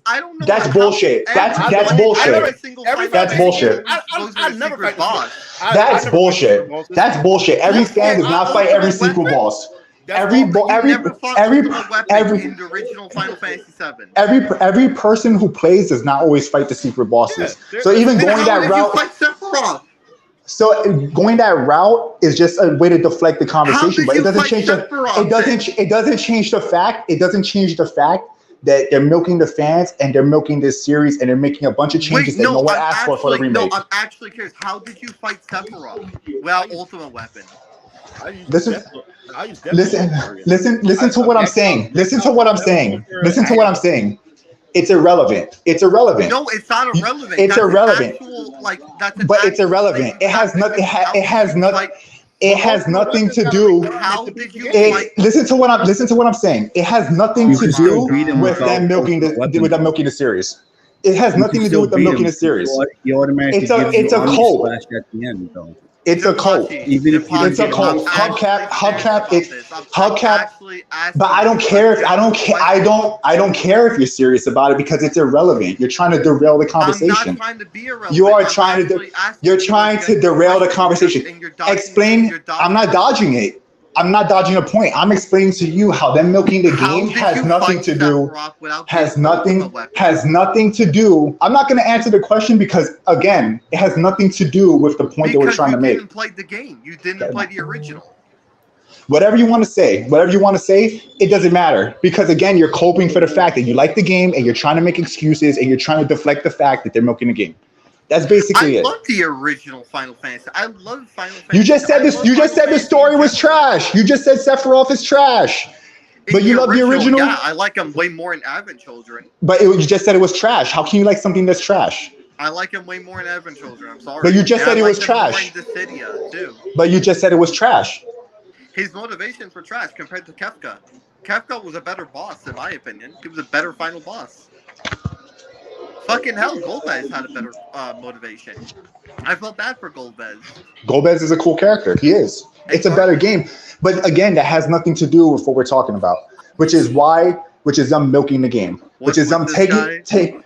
I don't know. That's bullshit. That's bullshit. That's bullshit. I never fight boss. That's bullshit. That's bullshit. Every fan does not fight every secret boss. Every in the original Final Fantasy VII. Every person who plays does not always fight the secret bosses. Yeah, so even going that route. So going that route is just a way to deflect the conversation, but it doesn't change the fact that they're milking the fans and they're milking this series and they're making a bunch of changes that no one asked for the remake. No, I'm actually curious. How did you fight Sephiroth without Ultimate Weapon? Listen to what I'm saying. Listen to what I'm saying. It's irrelevant. No, it's not irrelevant. It's irrelevant. But it's irrelevant. It has nothing to do. How did you listen to what I'm saying. It has nothing to do with them milking the series. It has nothing to do with them milking the series. It's a cult. It's a cult. It's a cult. Hubcap. But I don't care if you're serious about it because it's irrelevant. You're trying to derail the conversation. I'm not trying to be irrelevant. You're trying to derail the conversation. Explain. I'm not dodging it. I'm not dodging a point. I'm explaining to you how them milking the game has nothing to do. Has nothing to do. I'm not going to answer the question because again, it has nothing to do with the point that we're trying to make. You didn't play the game. You didn't play the original. Whatever you want to say, it doesn't matter because again, you're coping for the fact that you like the game and you're trying to make excuses and you're trying to deflect the fact that they're milking the game. That's basically it. I love the original Final Fantasy. I love Final Fantasy. You just said this. You just said the story was trash. You just said Sephiroth is trash. But you love the original. Yeah, I like him way more in Advent Children. But you just said it was trash. How can you like something that's trash? I like him way more in Advent Children. I'm sorry. But you just said it was trash. But you just said it was trash. His motivations were trash compared to Kefka. Kefka was a better boss, in my opinion. He was a better final boss. Fucking hell, Golbez had a better motivation. I felt bad for Golbez. Golbez is a cool character. He is. It's a better game. But again, that has nothing to do with what we're talking about, which is them milking the game, which is them taking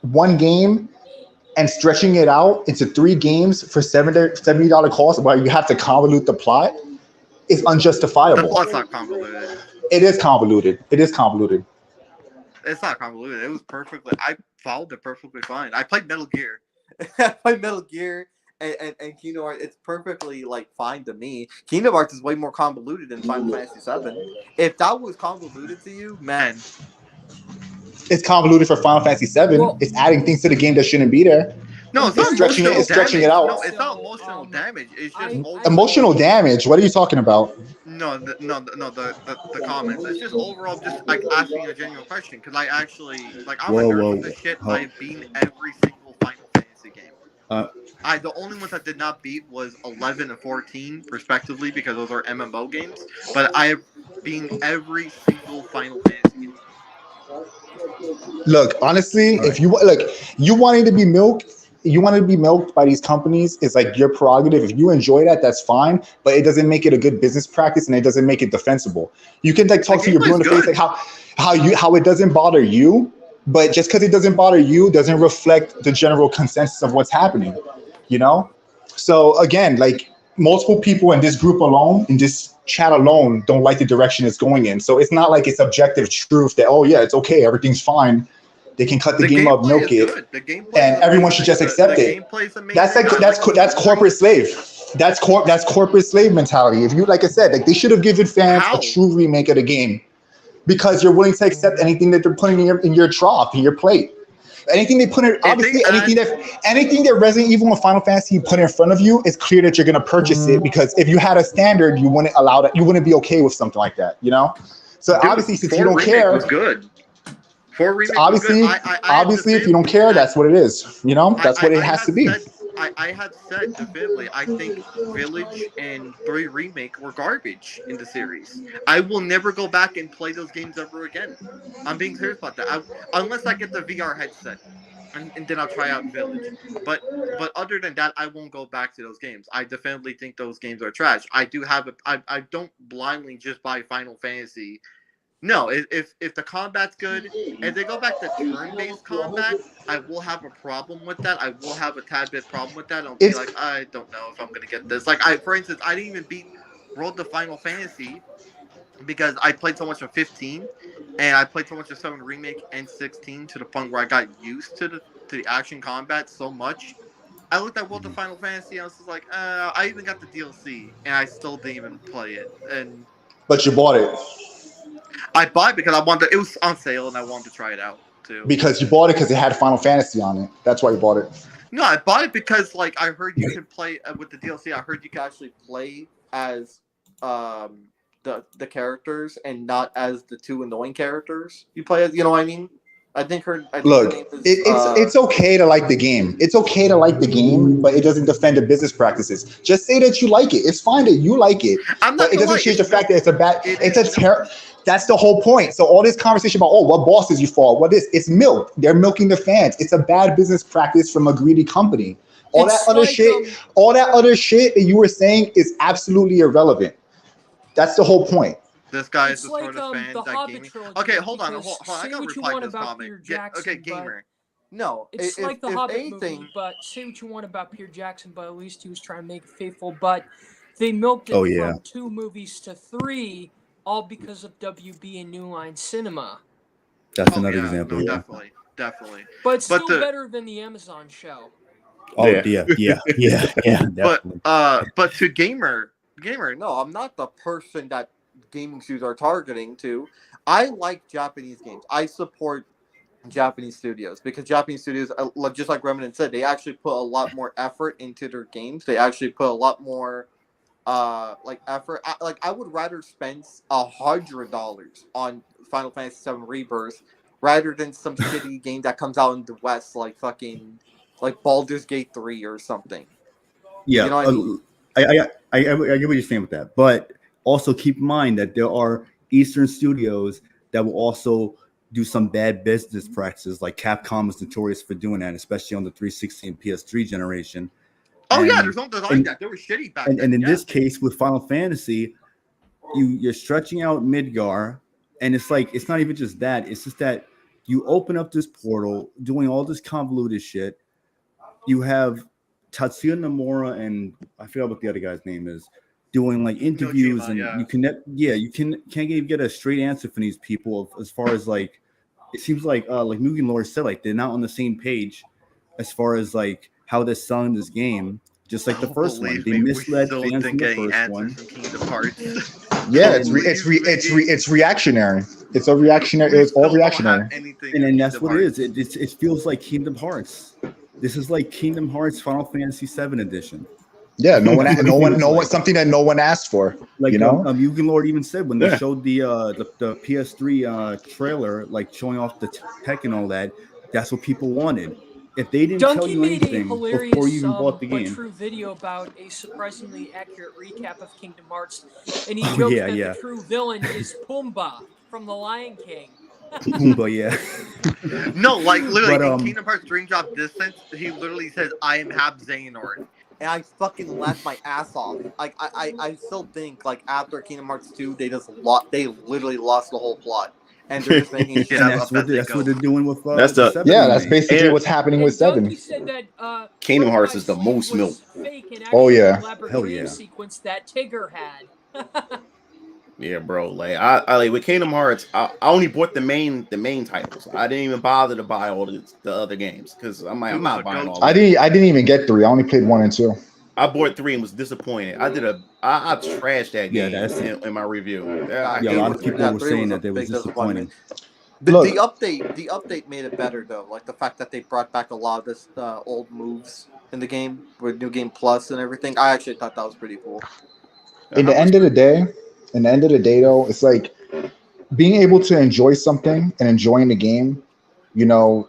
one game and stretching it out into 3 games for $70 cost while you have to convolute the plot is unjustifiable. The plot's not convoluted. It is convoluted. It's not convoluted. It was I followed it perfectly fine. I played Metal Gear. And Kingdom Hearts, it's perfectly fine to me. Kingdom Hearts is way more convoluted than Final Fantasy VII. If that was convoluted to you, man. It's convoluted for Final Fantasy VII. Well, it's adding things to the game that shouldn't be there. No, it's not stretching it. emotional It's stretching damage. it out. No, it's not So, emotional damage. It's just Emotional damage. What are you talking about? The comments. It's just overall just like asking a genuine question because I actually like I'm a Whoa, nerd whoa, with this shit. whoa. I've beaten every single Final Fantasy game. Uh, The only ones I did not beat was 11 and 14 respectively because those are MMO games. But I have beaten every single Final Fantasy game. Look, honestly, All if you look, you wanting to be milked. You want to be milked by these companies, it's like your prerogative. If you enjoy that, that's fine, but it doesn't make it a good business practice and it doesn't make it defensible. You can like talk to your blue in the face, like how it doesn't bother you, but just because it doesn't bother you doesn't reflect the general consensus of what's happening, you know? So again, like multiple people in this group alone, in this chat alone, don't like the direction it's going in. So it's not like it's objective truth that, oh yeah, it's okay, everything's fine. They can cut the game up, milk it, and everyone should just accept it. That's corporate slave. That's corporate slave mentality. If you, like I said, like they should have given fans a true remake of the game, because you're willing to accept anything that they're putting in your trough, in your plate. Anything they put in, obviously, anything that Resident Evil and Final Fantasy put in front of you, it's clear that you're gonna purchase it, because if you had a standard, you wouldn't allow that. You wouldn't be okay with something like that, you know. So obviously, since you don't care, was good. Obviously, if you don't care, that's what it is. You know, that's what it has to be. I had said definitively, I think Village and 3 Remake were garbage in the series. I will never go back and play those games ever again. I'm being serious about that. Unless I get the VR headset, and then I'll try out Village. But other than that, I won't go back to those games. I definitely think those games are trash. I don't blindly just buy Final Fantasy. No, if the combat's good, if they go back to turn-based combat, I will have a problem with that. I will have a tad bit problem with that. I'll be like, I don't know if I'm gonna get this. Like, for instance, I didn't even beat Road to Final Fantasy because I played so much of 15, and I played so much of 7 Remake and 16 to the point where I got used to the action combat so much. I looked at World of Final Fantasy, and I was just like, I even got the DLC, and I still didn't even play it. But you bought it. I bought it because I wanted. It was on sale, and I wanted to try it out too. Because you bought it because it had Final Fantasy on it. That's why you bought it. No, I bought it because like I heard you could play with the DLC. I heard you could actually play as the characters and not as the 2 annoying characters you play as. You know what I mean? Look, it's okay to like the game. It's okay to like the game, but it doesn't defend the business practices. Just say that you like it. It's fine that you like it, but it doesn't change the fact that it's a bad. That's the whole point. So all this conversation about what bosses you fought, it's milk. They're milking the fans. It's a bad business practice from a greedy company. All that other shit that you were saying is absolutely irrelevant. That's the whole point. This guy is the sort of fan that gaming. Okay, hold on. I gotta reply to this comment. Okay, gamer. No, it's like the Hobbit movie, but say what you want about Peter Jackson, but at least he was trying to make it faithful. But they milked it from 2 movies to 3, all because of WB and New Line Cinema. That's another example. No, definitely. But still better than the Amazon show. Oh yeah. But to gamer, no, I'm not the person that gaming shoes are targeting to. I like Japanese games. I support Japanese studios because Japanese studios, just like Remnant said, they actually put a lot more effort into their games. They actually put a lot more effort. I would rather spend $100 on Final Fantasy VII Rebirth rather than some shitty game that comes out in the West like Baldur's Gate 3 or something. Yeah, you know what I mean? I get what you're saying with that, but also keep in mind that there are Eastern studios that will also do some bad business practices, like Capcom is notorious for doing that, especially on the 360 and PS3 generation. There's no design that. They were shitty back then. And in this case, with Final Fantasy, you're stretching out Midgar, and it's like it's not even just that. It's just that you open up this portal, doing all this convoluted shit. You have Tatsuya Nomura and I forgot what the other guy's name is, doing like interviews, and you can't even get a straight answer from these people as far as like it seems like Mugen Lord said, like they're not on the same page as far as like how they're selling this game. Just like the first one, they misled fans in the first one. Yeah, it's reactionary. It's all reactionary. And then that's what it is. It feels like Kingdom Hearts. This is like Kingdom Hearts Final Fantasy 7 edition. Yeah, no one, something that no one asked for. Like you know, Yugen Lord even said when they Yeah. showed the PS3 trailer, like showing off the tech and all that. That's what people wanted. If they didn't tell Donkey you made a anything before you hilarious even bought the but game, true video about a surprisingly accurate recap of Kingdom Hearts, and he Oh, jokes yeah, that yeah. the true villain is Pumbaa from The Lion King. Pumbaa, yeah. No, like literally But, in Kingdom Hearts Dream Drop Distance, he literally says, "I am Hab Xehanort," and I fucking laughed my ass off. Like I still think like after Kingdom Hearts 2, they literally lost the whole plot, and they're just making shit And up that's as what they that's go. what they're doing with That's the the- 7 yeah, that's remake. basically And- what's happening with And Donkey 7. said that Kingdom Hearts Butterfly is the Sleep most was milk. fake and Oh, actually yeah. elaborate Hell dream yeah. sequence that Tigger had. Yeah, bro. Like I like with Kingdom Hearts, I only bought the main titles. I didn't even bother to buy all the other games because I'm like, I'm not buying all. I didn't even get 3. I only played 1 and 2. I bought 3 and was disappointed. I trashed that Yeah, game that's- in my review. I Yeah, a lot of hated it. people were 3 saying was a that they was big disappointment. disappointing. The update made it better though. Like the fact that they brought back a lot of this old moves in the game with New Game Plus and everything. I actually thought that was pretty cool. In the end of the day, though, it's like being able to enjoy something and enjoying the game. You know,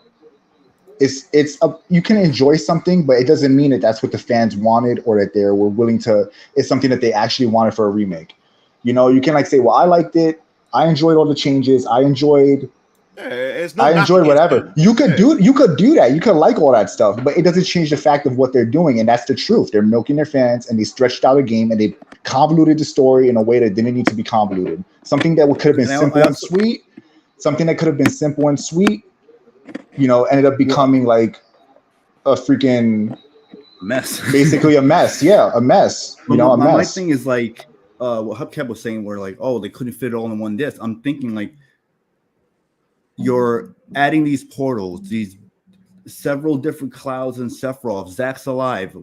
you can enjoy something, but it doesn't mean that that's what the fans wanted or that they were willing to. It's something that they actually wanted for a remake. You know, you can like say, "Well, I liked it. I enjoyed all the changes. I enjoyed whatever." You could do that. You could like all that stuff, but it doesn't change the fact of what they're doing, and that's the truth. They're milking their fans, and they stretched out a game, and they convoluted the story in a way that didn't need to be convoluted. Something that could have been simple and sweet. Something that could have been simple and sweet. You know, ended up becoming like a freaking mess. Basically a mess. Yeah, a mess. You know, a mess. My thing is like what Hubcap was saying, where like, oh, they couldn't fit it all in one disc. I'm thinking like you're adding these portals, these several different clouds and Sephiroth, Zack's alive.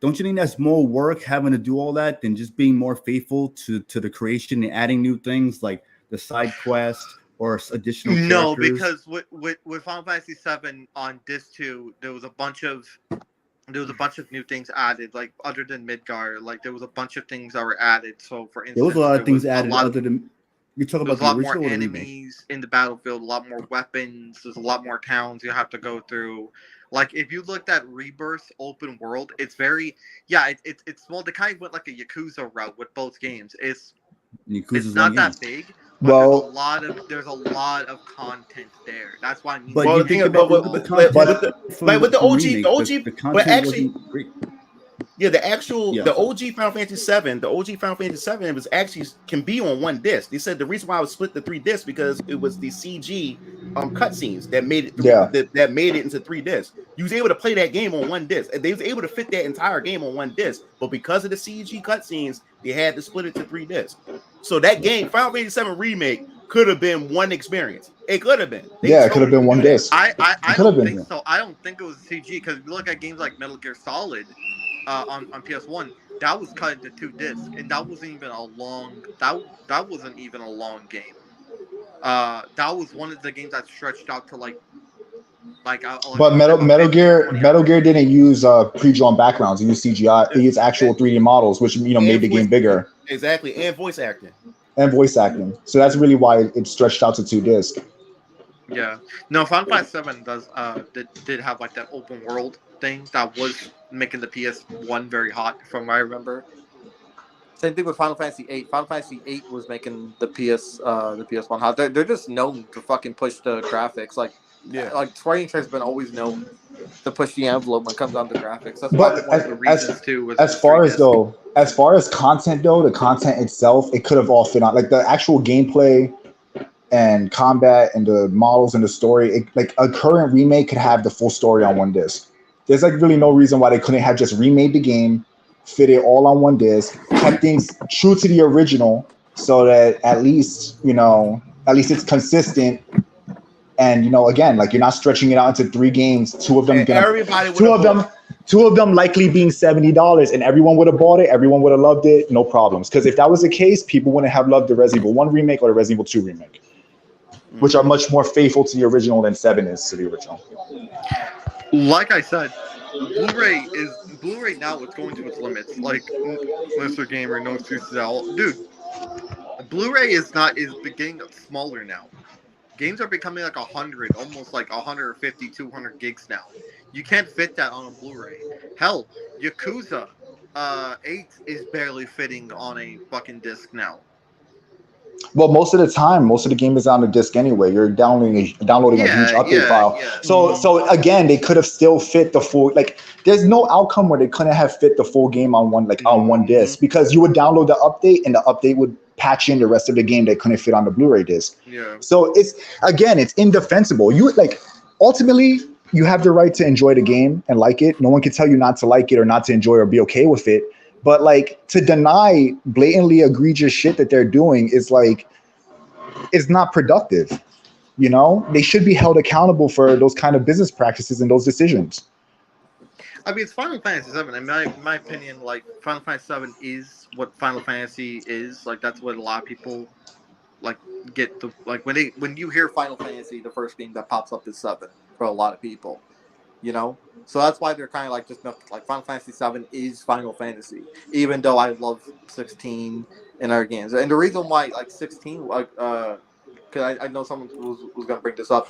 Don't you think that's more work having to do all that than just being more faithful to the creation and adding new things like the side quest or additional characters? No, because with Final Fantasy 7 on disc 2, there was a bunch of new things added, like other than Midgar. Like there was a bunch of things that were added. So for instance, there was a lot of things added other than you talk about a lot the more original enemies in the battlefield, a lot more weapons. There's a lot more towns you have to go through. Like if you looked at Rebirth open world, it's very it's small. They kind of went like a Yakuza route with both games. It's not that big. But there's a lot of content there. That's why I mean. But Well, you think about with the OG, but actually, the OG Final Fantasy 7, it was actually can be on one disc. They said the reason why I was split the 3 discs because it was the CG cutscenes that made it that made it into 3 discs. You was able to play that game on one disc, and they was able to fit that entire game on one disc. But because of the CG cutscenes, they had to split it to 3 discs. So that game, Final Fantasy 7 Remake, could have been one experience. It could have been. It could have been one disc. I don't think so. I don't think it was CG because if you look at games like Metal Gear Solid on PS1, that was cut into 2 discs, and that wasn't even a long. That wasn't even a long game. That was one of the games that stretched out to like. But Metal Gear didn't use pre-drawn backgrounds. It used CGI. It used actual 3D models, which made the game bigger. Exactly, and voice acting. So that's really why it stretched out to 2 discs. Yeah. No, Final Fantasy 7 did have like that open world thing that was making the PS1 very hot, from what I remember. Same thing with Final Fantasy 8. Final Fantasy 8 was making the PS1 hot. They're just known to fucking push the graphics. Like Square Enix has been always known to push the envelope when it comes down to graphics. That's one of the reasons too. As far as content though, the content itself, it could have all fit on like the actual gameplay and combat and the models and the story. Like a current remake could have the full story on one disc. There's like really no reason why they couldn't have just remade the game, fit it all on one disc, kept things true to the original, so that at least it's consistent. And again, like you're not stretching it out into 3 games. Two of them likely being $70, and everyone would have bought it. Everyone would have loved it. No problems. Because if that was the case, people wouldn't have loved the Resident Evil 1 remake or the Resident Evil 2 remake, which are much more faithful to the original than 7 is to the original. Like I said, Blu-ray now. It's going to its limits. Like Mr. Gamer, no excuses at all, dude. Blu-ray is getting smaller now. Games are becoming like 100, almost like 150, 200 gigs now. You can't fit that on a Blu-ray. Hell, Yakuza 8 is barely fitting on a fucking disc now. Well, most of the time, most of the game is on the disc anyway. You're downloading a huge update file. Yeah. So again, they could have still fit the full. Like, there's no outcome where they couldn't have fit the full game on one disc, because you would download the update and the update would patch in the rest of the game that couldn't fit on the Blu-ray disc. Yeah. So it's indefensible. Ultimately, you have the right to enjoy the game and like it. No one can tell you not to like it or not to enjoy or be okay with it. But like, to deny blatantly egregious shit that they're doing is not productive. You know, they should be held accountable for those kind of business practices and those decisions. I mean, it's Final Fantasy 7. In my opinion, like, Final Fantasy 7 is what Final Fantasy is. Like, that's what a lot of people like get to, like, when you hear Final Fantasy, the first game that pops up is 7 for a lot of people. You know, so that's why they're kind of like, just like, Final Fantasy 7 is Final Fantasy, even though I love 16 and other games. And the reason why, like, 16, like, because I know someone was gonna bring this up.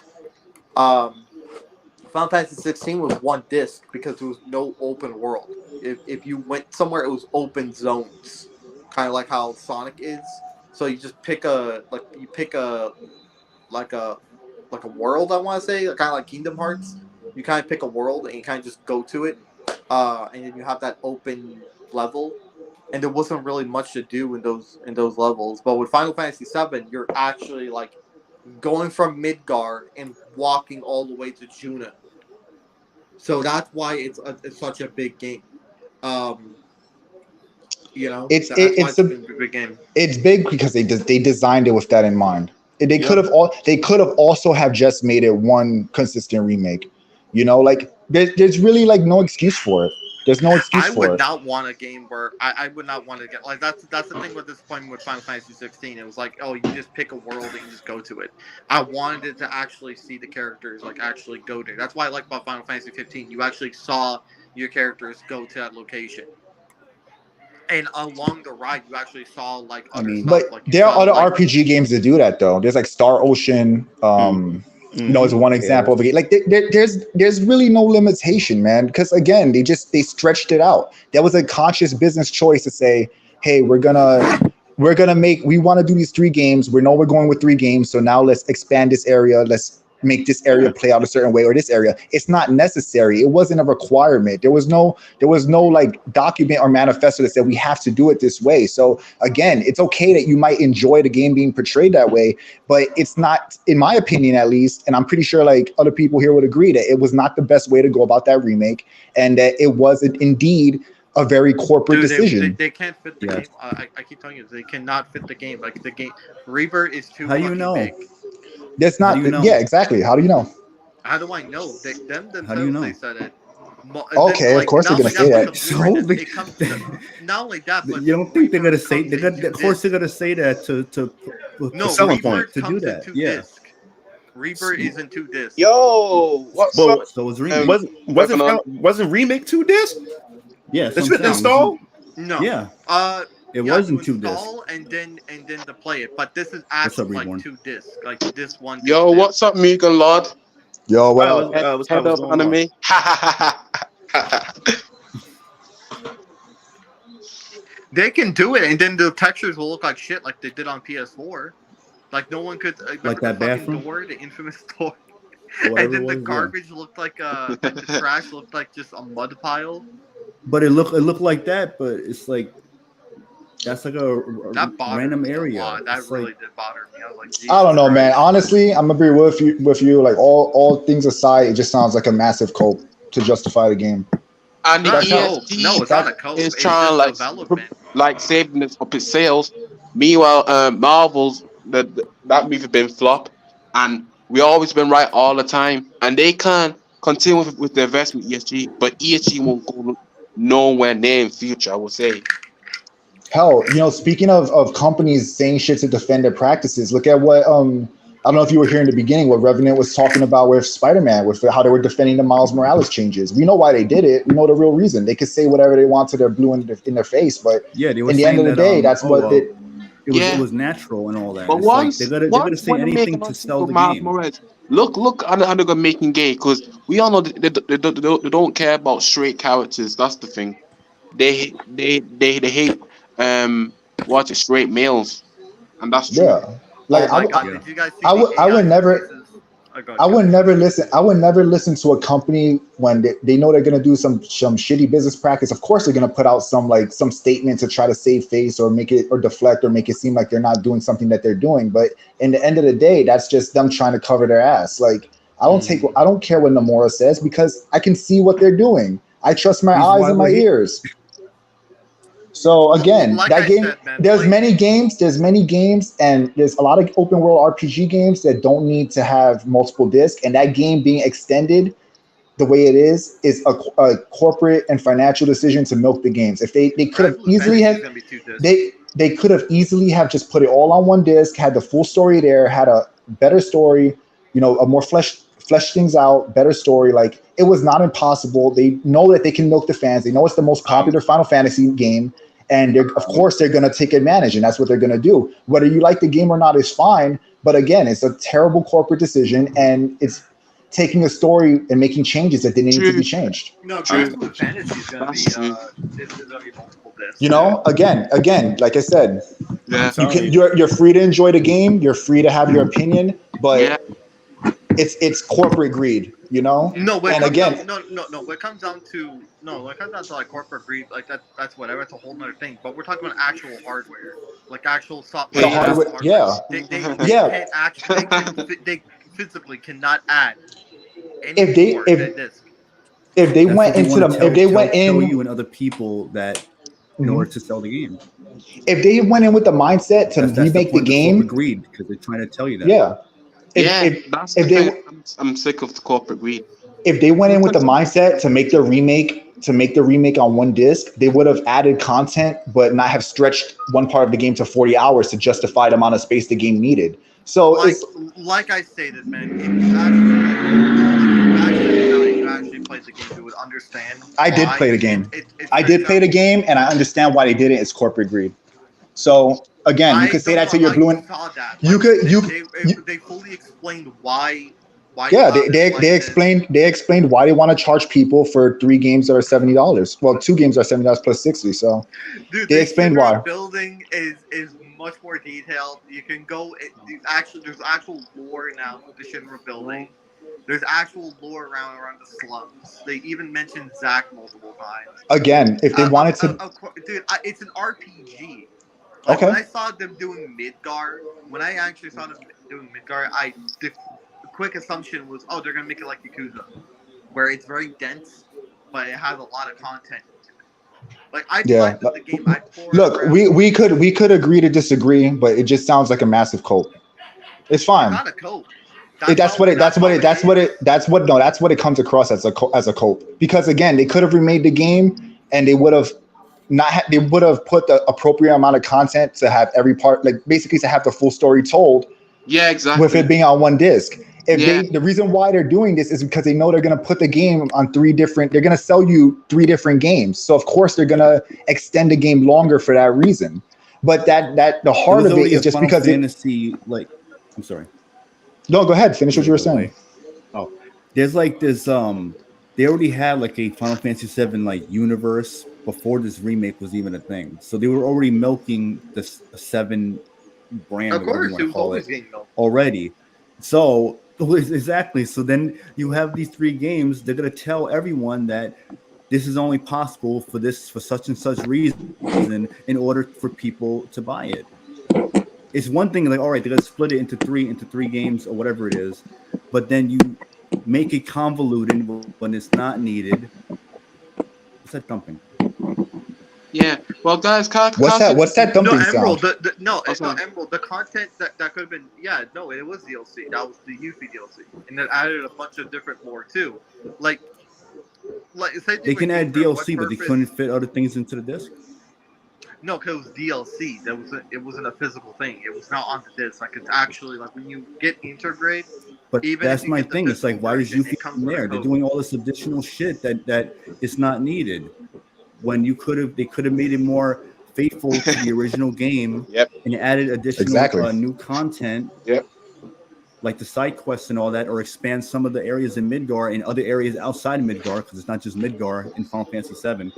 Final Fantasy 16 was one disc because there was no open world. If you went somewhere, it was open zones, kind of like how Sonic is. So you just pick a world. I want to say, kind of like Kingdom Hearts. You kind of pick a world and you kind of just go to it, and then you have that open level. And there wasn't really much to do in those levels. But with Final Fantasy 7, you're actually like going from Midgar and walking all the way to Juna. So that's why it's such a big game. You know, it's a big game. It's big because they designed it with that in mind. They could have also have just made it one consistent remake. You know, like, there's really like no excuse for it. There's no excuse for it. I would not want a game where I would not want to get, like, that's the thing with disappointment with Final Fantasy 16. It was like, oh, you just pick a world and you just go to it. I wanted it to actually see the characters, like, actually go there. That's why I like about Final Fantasy 15. You actually saw your characters go to that location. And along the ride, you actually saw, like, other stuff. But like, there are other RPG games that do that, though. There's like Star Ocean. You know, it's one example of a game. Like, there's really no limitation, man. Because again, they stretched it out. That was a conscious business choice to say, hey, we want to do these 3 games. We know we're going with 3 games, so now let's expand this area. Let's make this area play out a certain way, or this area. It's not necessary. It wasn't a requirement. There was no like document or manifesto that said we have to do it this way. So again, it's okay that you might enjoy the game being portrayed that way, but it's not, in my opinion at least, and I'm pretty sure like other people here would agree, that it was not the best way to go about that remake, and that it was indeed a very corporate decision. They can't fit the game. I keep telling you, they cannot fit the game. Like, the game Rebirth is too How do you know? big. That's not. Yeah, exactly. How do you know? How do I know? Them themselves, How do you know? they said it. Okay, of course they're gonna say that. Not only that, but you don't think they're gonna say? Of course, they're gonna say that to selling point to do that. Yeah. Rebirth is in 2 discs. Yo, what's up? So was remake. Wasn't remake 2 discs? Yeah, It's fit to install. No. Yeah. It You wasn't have 2 to discs. install and then to play it, but this is actually like 2 discs, like this one. Yo, what's up, Megan Lord? Yo, well, Head of anime. They can do it, and then the textures will look like shit, like they did on PS4. Like, no one could, like that bathroom door, the infamous door, and then the garbage looked like the trash looked like just a mud pile. But it looked like that, but it's like, that's like a random area. That really did bother me. I was like, Jesus I don't know, Christ. man. Honestly, I'm gonna be with you. Like, all things aside, it just sounds like a massive cult to justify the game. And the ESG, no, it's not a cult. is It's trying just like development. saving it up its sales. Meanwhile, Marvel's that movie been flop, and we always been right all the time. And they can continue with the investment ESG, but ESG won't go nowhere near in future, I would say. Hell, you know, speaking of companies saying shit to defend their practices, look at what I don't know if you were here in the beginning what Revenant was talking about with Spider-Man, with how they were defending the Miles Morales changes. We know why they did it. We know the real reason. They could say whatever they want to their blue in their face, but Yeah, they were in the saying end of the that, day, that's what they. it was natural and all that. But It's like they're gonna say when they make anything another to sequel sell of the Miles game. Morales, look at how they're gonna making game, because we all know they don't care about straight characters. That's the thing. They hate what's it, straight males, and that's true. Yeah, Oh like my god, Yeah. did you guys see I the would, I AI would never. faces? Oh, go I ahead, would never listen. I would never listen to a company when they know they're gonna do some shitty business practice. Of course, they're gonna put out some statement to try to save face or make it or deflect or make it seem like they're not doing something that they're doing. But in the end of the day, that's just them trying to cover their ass. Like I don't care what Nomura says because I can see what they're doing. I trust my Reason eyes why and my we're here. ears. So again, Like that I game. said, man, There's many games, and there's a lot of open world RPG games that don't need to have multiple discs. And that game being extended the way it is a corporate and financial decision to milk the games. If they could have Red easily Fantasy have is gonna be 2 discs. they could have easily have just put it all on one disc, had the full story there, had a better story, a more flesh things out, better story. Like it was not impossible. They know that they can milk the fans. They know it's the most popular Final Fantasy game. And of course, they're going to take advantage, and that's what they're going to do. Whether you like the game or not is fine. But again, it's a terrible corporate decision, and it's taking a story and making changes that didn't need to be changed. No, True. Grand Fantasy is gonna be That's true. is gonna be multiple discs. Again, like I said, Yeah, you're free to enjoy the game. You're free to have your opinion, but yeah, it's corporate greed, No, when And it again, comes down, no. When it comes down to like corporate greed, like that's whatever. It's a whole nother thing. But we're talking about actual hardware, like actual software. the hardware, yeah, They Yeah. can't actually they physically cannot add any If they- more if- to disc. if they That's went what they into want the, to if they went tell in, you and other people that in Mhm. order to sell the game. if they went in with the mindset to That's remake the point of game, corporate greed because they're trying to tell you that. yeah. If, yeah. if, That's if the they thing. I'm sick of the corporate greed. if they went in with the mindset to make the remake on one disc, they would have added content, but not have stretched one part of the game to 40 hours to justify the amount of space the game needed. So Like I stated, man, if you actually played the game, you would understand. I did why play the game. it's I did play the game, and I understand why they did it. It's corporate greed. So again, you could say that to your blue. Saw that. You could They fully explained why. Yeah, they explained why they want to charge people for 3 games that are $70. Well, 2 games are $70 plus 60. So Dude, they explained why. Building is much more detailed. You can go. There's actual lore now with the Shinra building. There's actual lore around the slums. They even mentioned Zack multiple times. Again, if they wanted to, dude, it's an RPG. Okay. When I saw them doing Midgar, the quick assumption was, oh, they're gonna make it like Yakuza, where it's very dense, but it has a lot of content. Like I played the game. Look, we could agree to disagree, but it just sounds like a massive cult. It's fine. It's not a cult. That's what it comes across as a cult. Because again, they could have remade the game and they would have put the appropriate amount of content to have every part, like basically to have the full story told. Yeah, exactly. With it being on one disc. The reason why they're doing this is because they know they're going to put the game on they're going to sell you 3 different games. So of course they're going to extend the game longer for that reason. But that the heart of it is just because fantasy, I'm sorry. No, go ahead. Finish what you were saying. Oh, there's like this. They already had like a Final Fantasy 7 like universe before this remake was even a thing. So they were already milking the 7 brand, of course, it was always getting milked already. So exactly. So then you have these 3 games. They're gonna tell everyone that this is only possible for such and such reason in order for people to buy it. It's one thing like, all right, they're gonna split it into three games or whatever it is, but then you make it convoluted when it's not needed. What's that thumping? Yeah. Well, guys, what's that thumping Emerald, sound? It's not Emerald. The content that could have been, it was DLC. That was the Yuffie DLC, and it added a bunch of different lore too. Like they can add DLC, but they couldn't fit other things into the disc. No, because it was DLC. It wasn't a physical thing. It was not on the disc. Like it's actually like when you get Intergrade. But Even that's if you my get the thing. It's like, physical why is version, you it comes in with a there? They're code. doing all this additional shit that it's not needed. When they could have made it more faithful to the original game. Yep. And added additional Exactly. new content. Yep. Like the side quests and all that, or expand some of the areas in Midgar and other areas outside of Midgar, because it's not just Midgar in Final Fantasy VII.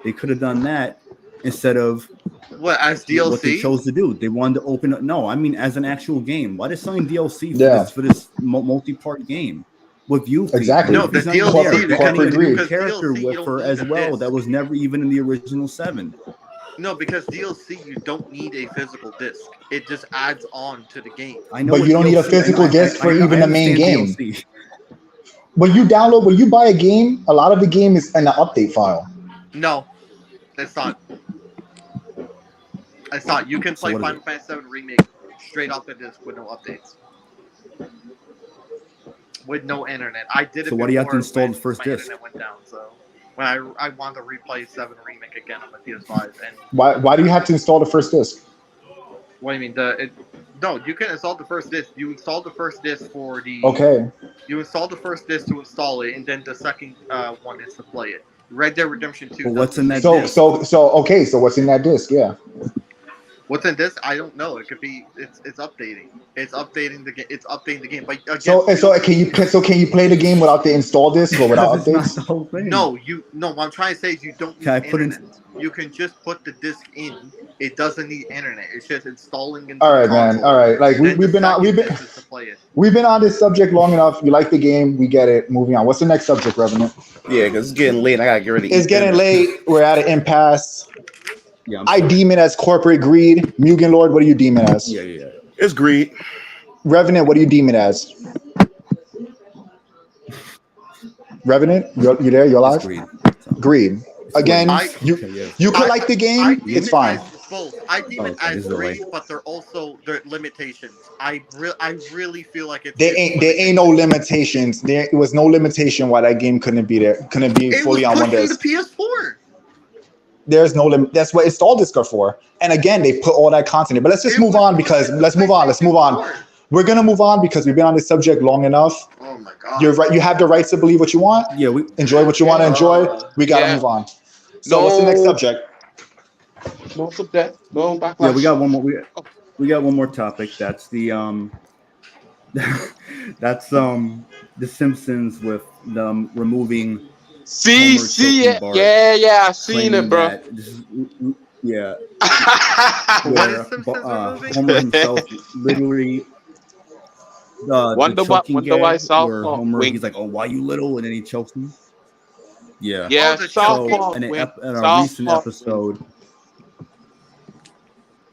They could have done that instead of What as DLC? what they chose to do. They wanted to open up. No, I mean as an actual game. Why is selling DLC for Yeah. this multi-part game with Yuffie? Exactly. No, the Yuffie's not even DLC there. They corporate added a new greed. character DLC, you with don't her need as a well disc. that was never even in the original 7. No, because DLC you don't need a physical disc. It just adds on to the game. I know, But what you don't need a DLC physical disc for even the main understand game. DLC. When you buy a game, a lot of the game is in the update file. No, it's not. It's not. You can So play what is Final it? Fantasy VII Remake straight off the disc with no updates. With no internet. I did it So what do you have to before install when the first my disc? internet went down, so when I wanted to replay 7 Remake again on my PS5 and Why do you have to install the first disc? what do you mean? No, you can install the first disc. You install the first disc for the Okay. You install the first disc to install it, and then the second one is to play it. Red Dead Redemption 2. But what's in that So disc? okay, so what's in that disc? Yeah. What's in this? I don't know. It could be. It's updating. It's updating the game. It's updating the game. But again, Can you play the game without the install disc or without Because it's not updates? the whole thing. No, what I'm trying to say is you don't need Can I put in- internet. You can just put the disc in. It doesn't need internet. It's just installing into All right, the man. console. All right. Like Then we've been the on second disc is to play it. we've been on this subject long enough. You like the game, we get it. Moving on. What's the next subject, Revenant? Yeah, because it's getting late. I gotta get ready. It's getting late. We're at an impasse. Yeah, I deem it as corporate greed. Mugen Lord, what do you deem it as? yeah. It's greed. Revenant, what do you deem it as? Revenant, you there? You're alive? Greed. Greed. Again, you could like the I game. deem It's it fine. as both. I deem it Okay, as this is the greed, way. but they're also their limitations. I really feel like it's There ain't no limitations. There was no limitation why that game couldn't be there. Couldn't be It fully was on one pushing disc. the PS4. There's no limit. That's what install discs are for. And again, they put all that content in. But let's just move on because let's move on. We're gonna move on because we've been on this subject long enough. Oh my god. You're right. You have the right to believe what you want. Yeah, we Enjoy what you want to enjoy. We gotta Yeah. move on. So what's the next subject? No subject. No backlash. Yeah, we got one more. We got one more topic. That's the that's the Simpsons with them removing. See Homer it. choking Bart, Yeah. I seen claiming it, bro. that this is, yeah, What where is Simpsons removing? Homer himself literally Wonder the why- choking wonder why gag South where Park Homer wink. he's like, "Oh, why you little?" and then he chokes him. Yeah. Yeah, Oh, the South choking? Park in a, wink. in a South recent Park episode.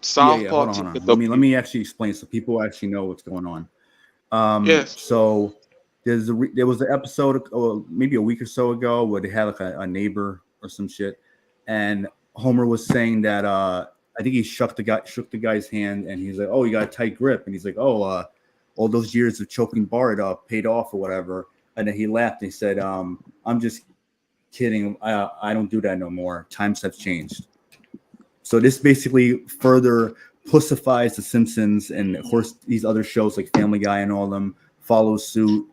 South Yeah, Park. hold on. Let me actually explain so people actually know what's going on. Yes. So there was an episode maybe a week or so ago where they had like a neighbor or some shit, and Homer was saying that I think he shook the guy's hand, and he's like, "Oh, you got a tight grip," and he's like, "Oh, all those years of choking Bart paid off or whatever," and then he laughed and he said, "I'm just kidding. I don't do that no more. Times have changed." So this basically further pussifies The Simpsons, and of course these other shows like Family Guy and all of them follow suit.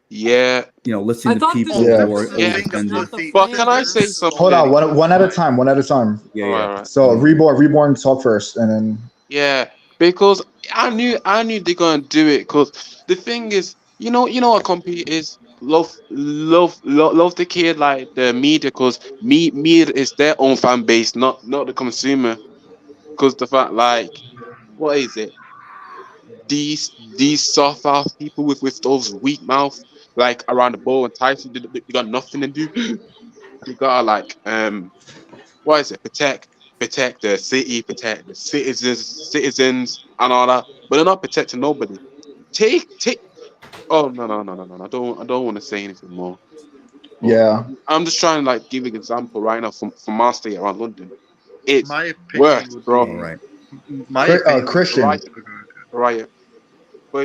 Yeah. You know, listening I to thought people this Yeah. who are Yeah. offended. But can I say something? Hold on, one at a time. One at a time. Yeah, All yeah. right. So reborn, talk first, and then Yeah, because I knew they're gonna do it. Because the thing is, you know what compete is love the kid like the media. Because media is their own fan base, not the consumer. Because the fact like, what is it? These soft mouth people with those weak mouth like around the ball and Tyson, they got nothing to do. They gotta like what is it? Protect the city, protect the citizens and all that. But they're not protecting nobody. Take. Oh no. I don't want to say anything more. But yeah. I'm just trying to like give an example right now from my state around London. It's My opinion worse, would bro. All right. My opinion Christian. Right.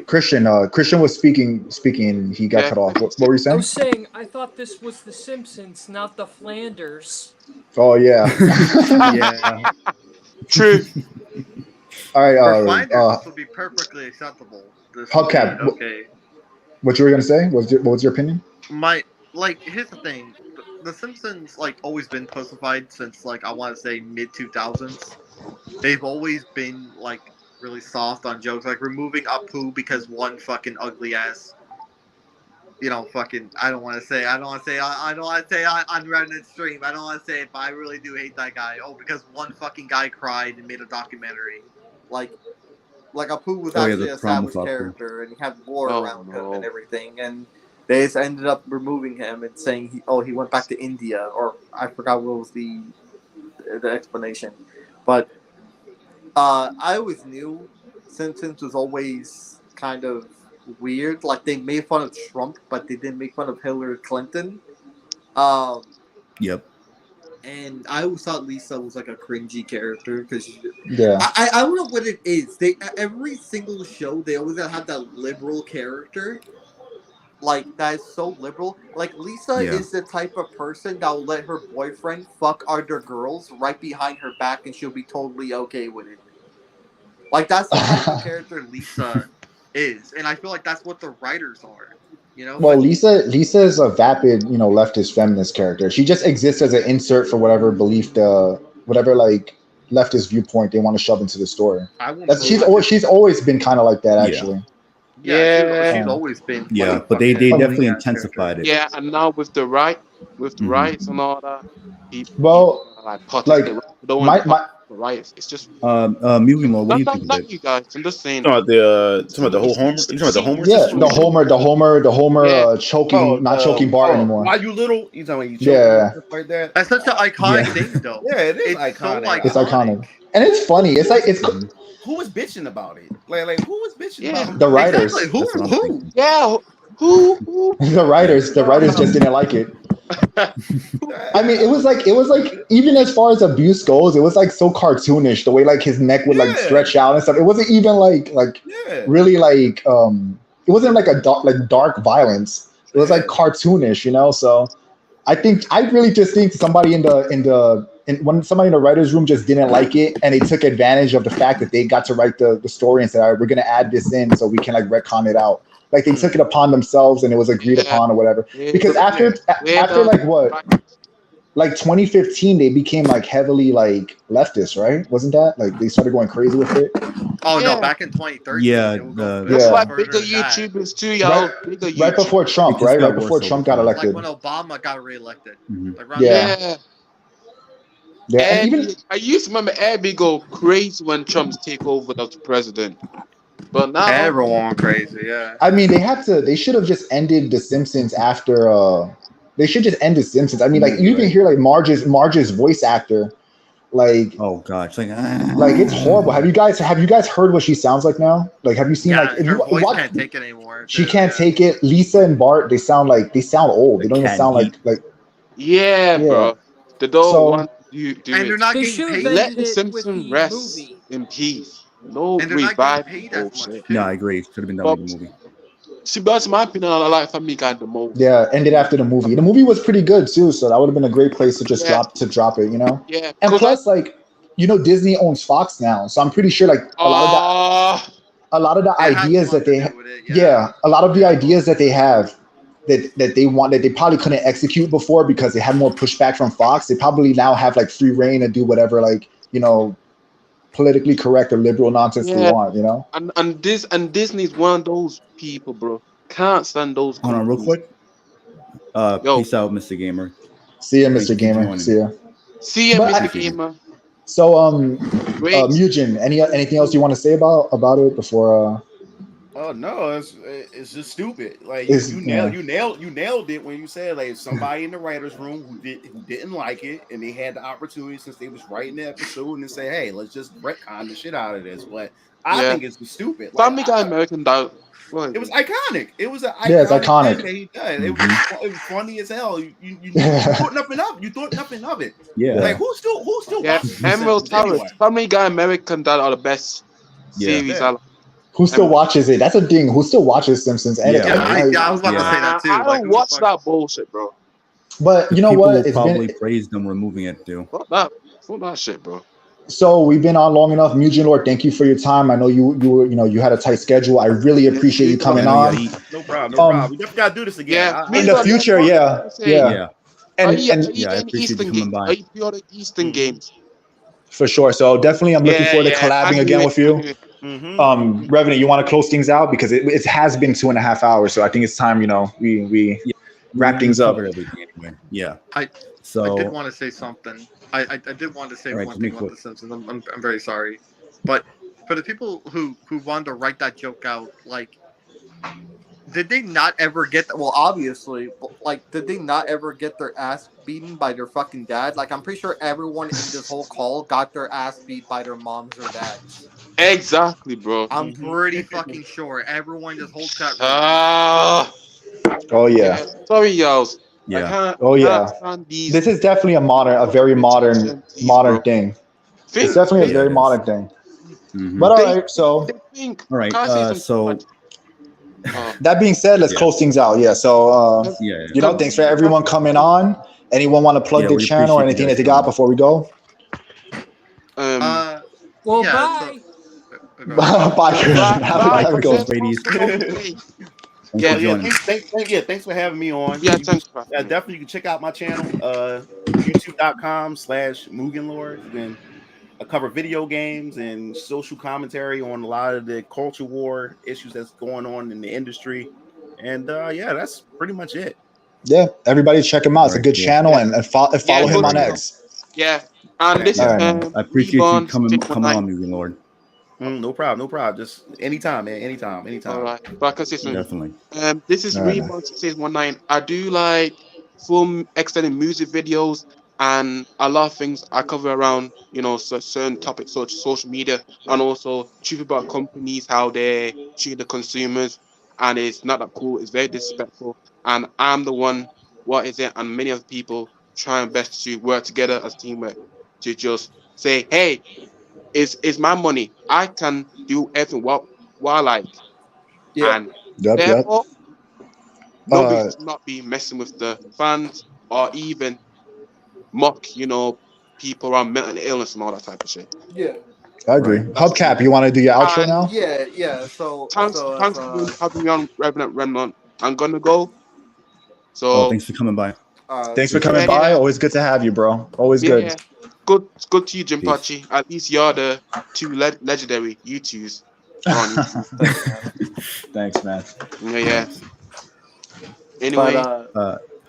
Christian was speaking. He got Yeah. cut off. What were you I saying? was saying I thought this was The Simpsons, not the Flanders. Oh yeah. Yeah. True. All right. For finders, this would be perfectly acceptable. This would be Hubcap, okay. what you were gonna say? What was your opinion? Here's the thing. The Simpsons always been pussified since I want to say mid 2000s. They've always been really soft on jokes, removing Apu because one fucking ugly ass. Fucking. I don't want to say on Reddit stream. I don't want to say it, but I really do hate that guy. Oh, because one fucking guy cried and made a documentary. Apu was actually a established character, and he had lore around him and everything, and they just ended up removing him and saying he went back to India, or I forgot what was the explanation, but I always knew Simpsons was always kind of weird. They made fun of Trump, but they didn't make fun of Hillary Clinton. Yep. And I always thought Lisa was a cringy character because Yeah. I don't know what it is. Every single show they always have that liberal character, that is so liberal. Lisa is the type of person that will let her boyfriend fuck other girls right behind her back, and she'll be totally okay with it. That's the type of character Lisa is, and I feel that's what the writers are. Well, Lisa is a vapid, leftist feminist character. She just exists as an insert for whatever belief, whatever leftist viewpoint they want to shove into the story. She's always been kind of like that, actually. Yeah, she's always been. Yeah, but they definitely intensified it. Yeah, and now with the riots and all that, Well, the riots. It's just Mugimo, what do you think of it? You guys, I'm just saying. The whole Homer. You talking about the Homer? Yeah, the Homer choking, not choking Bart anymore. Why you little? You talking about you choking like that? That's such an iconic thing, though. Yeah, it is iconic. It's iconic, and it's funny. It's who was bitching about it? Who was bitching about it? The writers. Exactly. Who? Yeah, who? The writers just didn't like it. I mean, it was like even as far as abuse goes, it was so cartoonish the way his neck would stretch out and stuff. It wasn't even really it wasn't a dark violence. It was cartoonish, So I really just think somebody when somebody in the writers' room just didn't like it, and they took advantage of the fact that they got to write the story and said, all right, we're gonna add this in so we can retcon it out. They took it upon themselves and it was agreed upon or whatever. Because after 2015, they became like heavily leftist, right? Wasn't that they started going crazy with it? Oh no, back in 2013. Yeah, that's why bigger YouTubers too, y'all. Right before Trump, right? Right before Trump got elected. Like when Obama got reelected. Mm-hmm. Yeah. And even I used to remember Abby go crazy when Trump's take over as president. But now everyone crazy, yeah. I mean, they should have just ended The Simpsons after. They should just end The Simpsons. I mean, you even hear Marge's voice actor, oh gosh, it's horrible. Have you guys heard what she sounds like now? Have you seen her voice can't take it anymore. She can't take it. Lisa and Bart, they sound old. They don't even sound like. Yeah, bro. They don't want you do and it. They're not getting paid. Let the Simpsons rest in peace. No revival. No, I agree. Should have been done with the movie. See, that's my opinion. I like Family Guy the most. Yeah, ended after the movie. The movie was pretty good too, so that would have been a great place to just drop it, Yeah. And plus, Disney owns Fox now, so I'm pretty sure a lot of the ideas that they a lot of the ideas that they have that they probably couldn't execute before because they had more pushback from Fox. They probably now have free reign to do whatever politically correct or liberal nonsense they want, And Disney's one of those people, bro. Can't stand those. Hold on, real quick. Peace out, Mr. Gamer. See ya, Mr. Gamer. See ya. See ya, Mr. Gamer. So, Mujin, anything else you want to say about it before? Oh no, it's just stupid. You nailed it when you said somebody in the writers' room who didn't like it, and they had the opportunity since they was writing the episode and say, hey, let's just retcon the shit out of this. But I think it's stupid. Family Guy American Dad. It was iconic. It was it's iconic. It was funny as hell. You thought nothing of it. You thought nothing of it. Yeah. Who still watches Emerald Towers. Anyway? Family Guy American Dad are the best series. Who still watches it? That's a thing. Who still watches Simpsons? I was about to say that too. I don't watch that bullshit, bro. But you know what? People probably praised them removing it too. Fuck that shit, bro. So we've been on long enough. Mugen Lord, thank you for your time. I know you were, you had a tight schedule. I really appreciate you coming on. No problem. No problem. We definitely gotta do this again. Yeah, In the future, yeah. Yeah. Are And you and Yeah, I getting appreciate Eastern you coming games? by. Are you pre-order Eastern games? for sure. So definitely, I'm looking forward to collabing again with you. Revenant, you want to close things out because it has been 2.5 hours, so I think it's time. We wrap things up. Covered everything anyway. Yeah. I So did want to say something. I did want to say All right, one make thing about quick. The Simpsons. I'm very sorry, but for the people who wanted to write that joke out, like, did they not ever get well? Obviously, like, did they not ever get their ass beaten by their fucking dad? Like, I'm pretty sure everyone in this whole call got their ass beat by their moms or dads. Exactly, bro. I'm pretty fucking sure everyone in this whole chat room. Oh yeah. Sorry, y'all. Yeah. I can't stand these. This is definitely a very modern thing. It's definitely a very modern thing. Mhm. But all right, so All right. Can I say something? So that being said, let's close things out. Yeah. So thanks for everyone coming on. Anyone want to plug Yeah, their we channel or appreciate you anything guys that they got coming. before we go? Well, yeah, bye. Bye, Christian. Have a good one. ladies. Yeah, for joining. thanks for having me on. Yeah, You thanks, can- bro. definitely you can check out my channel, youtube.com/MugenLord. And I cover video games and social commentary on a lot of the culture war issues that's going on in the industry. And yeah, that's pretty much it. Yeah, everybody check him out. It's a good channel, and follow him on X. Yeah, and this is I appreciate you Reborn coming 619. on, Mugen Lord. No problem. Just anytime, man. Anytime. All right, but I can say something. Definitely. This is All right, Reborn 619. I do like film extended music videos and a lot of things I cover around, certain topics such as social media and also truth about companies, how they treat the consumers, and it's not that cool. It's very disrespectful, and I'm the one. What is it? And many other people trying best to work together as teamwork to just say, hey, it's my money. I can do everything what I like. Yeah. And Yep. therefore, nobody should not be messing with the fans or even mock, people around mental illness and all that type of shit. Yeah. I agree. Hubcap, you want to do your outro now? Yeah. So Thanks for having me on Revenant Remnant. I'm gonna go. So thanks for coming by. Thanks for coming by. Always good to have you, bro. Always good. Yeah. Good to you, Jim Pachi. At least you're the two legendary you twos. Thanks, man. Yeah. Anyway,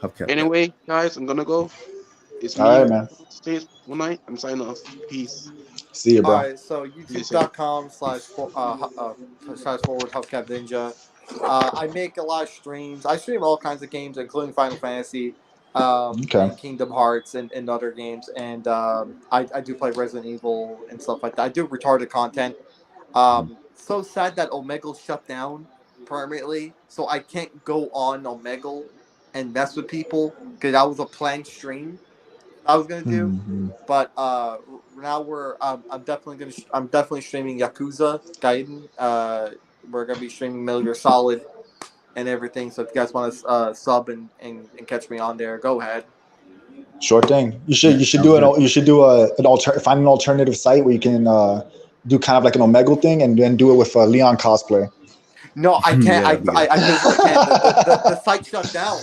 Hubcap. Anyway, guys, I'm gonna go. It's me. All right, man. Stay one night. I'm signing off. Peace. See you, bro. All right, so youtube.com/forward Hubcap Ninja. I make a lot of streams. I stream all kinds of games, including Final Fantasy, and Kingdom Hearts, and other games. And I do play Resident Evil and stuff like that. I do retarded content. So sad that Omegle shut down permanently, so I can't go on Omegle and mess with people because that was a planned stream I was gonna do. But now I'm definitely streaming Yakuza Gaiden. We're gonna be streaming Metal Gear Solid and everything. So if you guys want to sub and catch me on there, go ahead. Sure thing. You should find an alternative site where you can do kind of like an Omegle thing and then do it with Leon cosplay. No, I can't. I physically can't. The site shut down.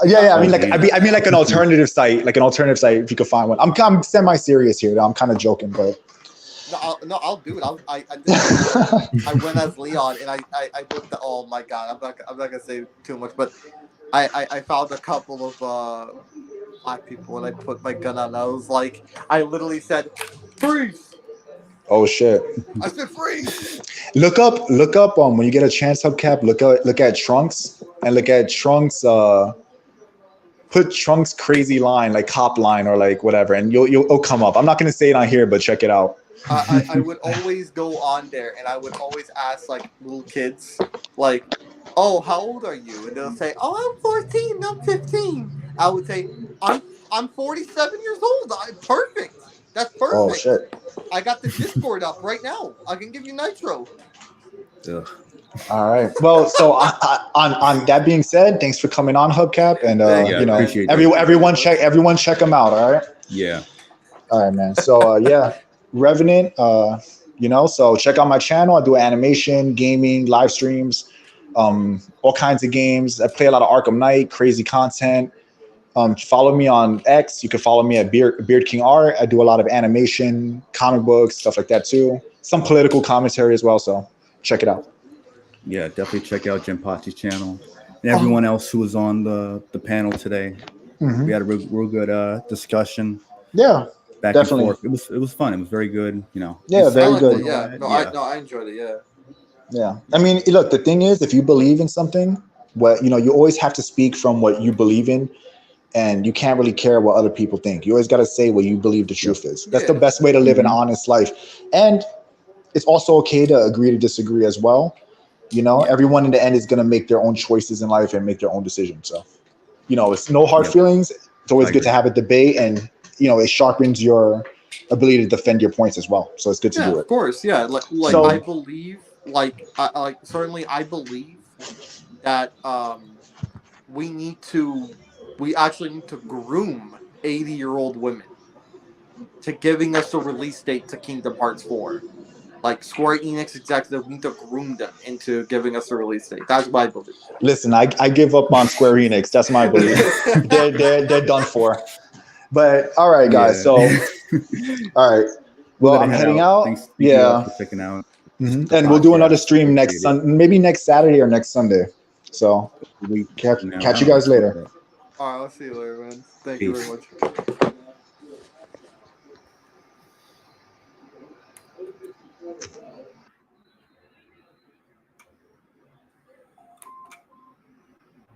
Yeah. I mean like an alternative site, if you could find one. I'm semi-serious here. I'm kind of joking, but I'll do it. I went as Leon, and I looked at. Oh my god, I'm not gonna say too much, but I found a couple of black people, and I put my gun on. I literally said, freeze. Oh shit! I said freeze. Look up when you get a chance, Hubcap. Look at Trunks and look at Trunks. Put Trunks crazy line, like cop line or like whatever, and it'll come up. I'm not gonna say it on here, but check it out. I would always go on there, and I would always ask like little kids, like, "Oh, how old are you?" And they'll say, "Oh, I'm 14. I'm 15." I would say, "I'm 47 years old. Perfect. That's perfect." Oh shit! I got the Discord up right now. I can give you Nitro. Ugh. All right. Well, so on that being said, thanks for coming on, Hubcap, and everyone check them out. All right. Yeah. All right, man. So yeah, Revenant. So check out my channel. I do animation, gaming, live streams, all kinds of games. I play a lot of Arkham Knight, crazy content. Follow me on X. You can follow me at Beard King Art. I do a lot of animation, comic books, stuff like that too. Some political commentary as well. So check it out. Yeah, definitely check out Genpachi's channel and everyone else who was on the panel today. Mhm. We had a real good discussion. Yeah, Back definitely. and forth. It was fun. It was very good. Yeah, very liked good. it, yeah. No, I enjoyed it. Yeah. Yeah. I mean, look, the thing is, if you believe in something, you always have to speak from what you believe in, and you can't really care what other people think. You always got to say what you believe the truth is. That's the best way to live an honest life. And it's also okay to agree to disagree as well. Everyone in the end is going to make their own choices in life and make their own decisions. So, it's no hard feelings. It's always good to have a debate, and, it sharpens your ability to defend your points as well. So it's good to do it. Of course, yeah. So- I believe, certainly, I believe that we actually need to groom 80-year-old women to giving us a release date to Kingdom Hearts 4. Like Square Enix executives need to groom them into giving us a release date. That's my belief. Listen, I give up on Square Enix. That's my belief. they're done for. But all right, guys. So all right. Well, I'm heading out. Thanks for checking out. Mm-hmm. And we'll do another stream next maybe next Saturday or next Sunday. So we catch you guys later. All right, I'll see you later, man. Thank you very much.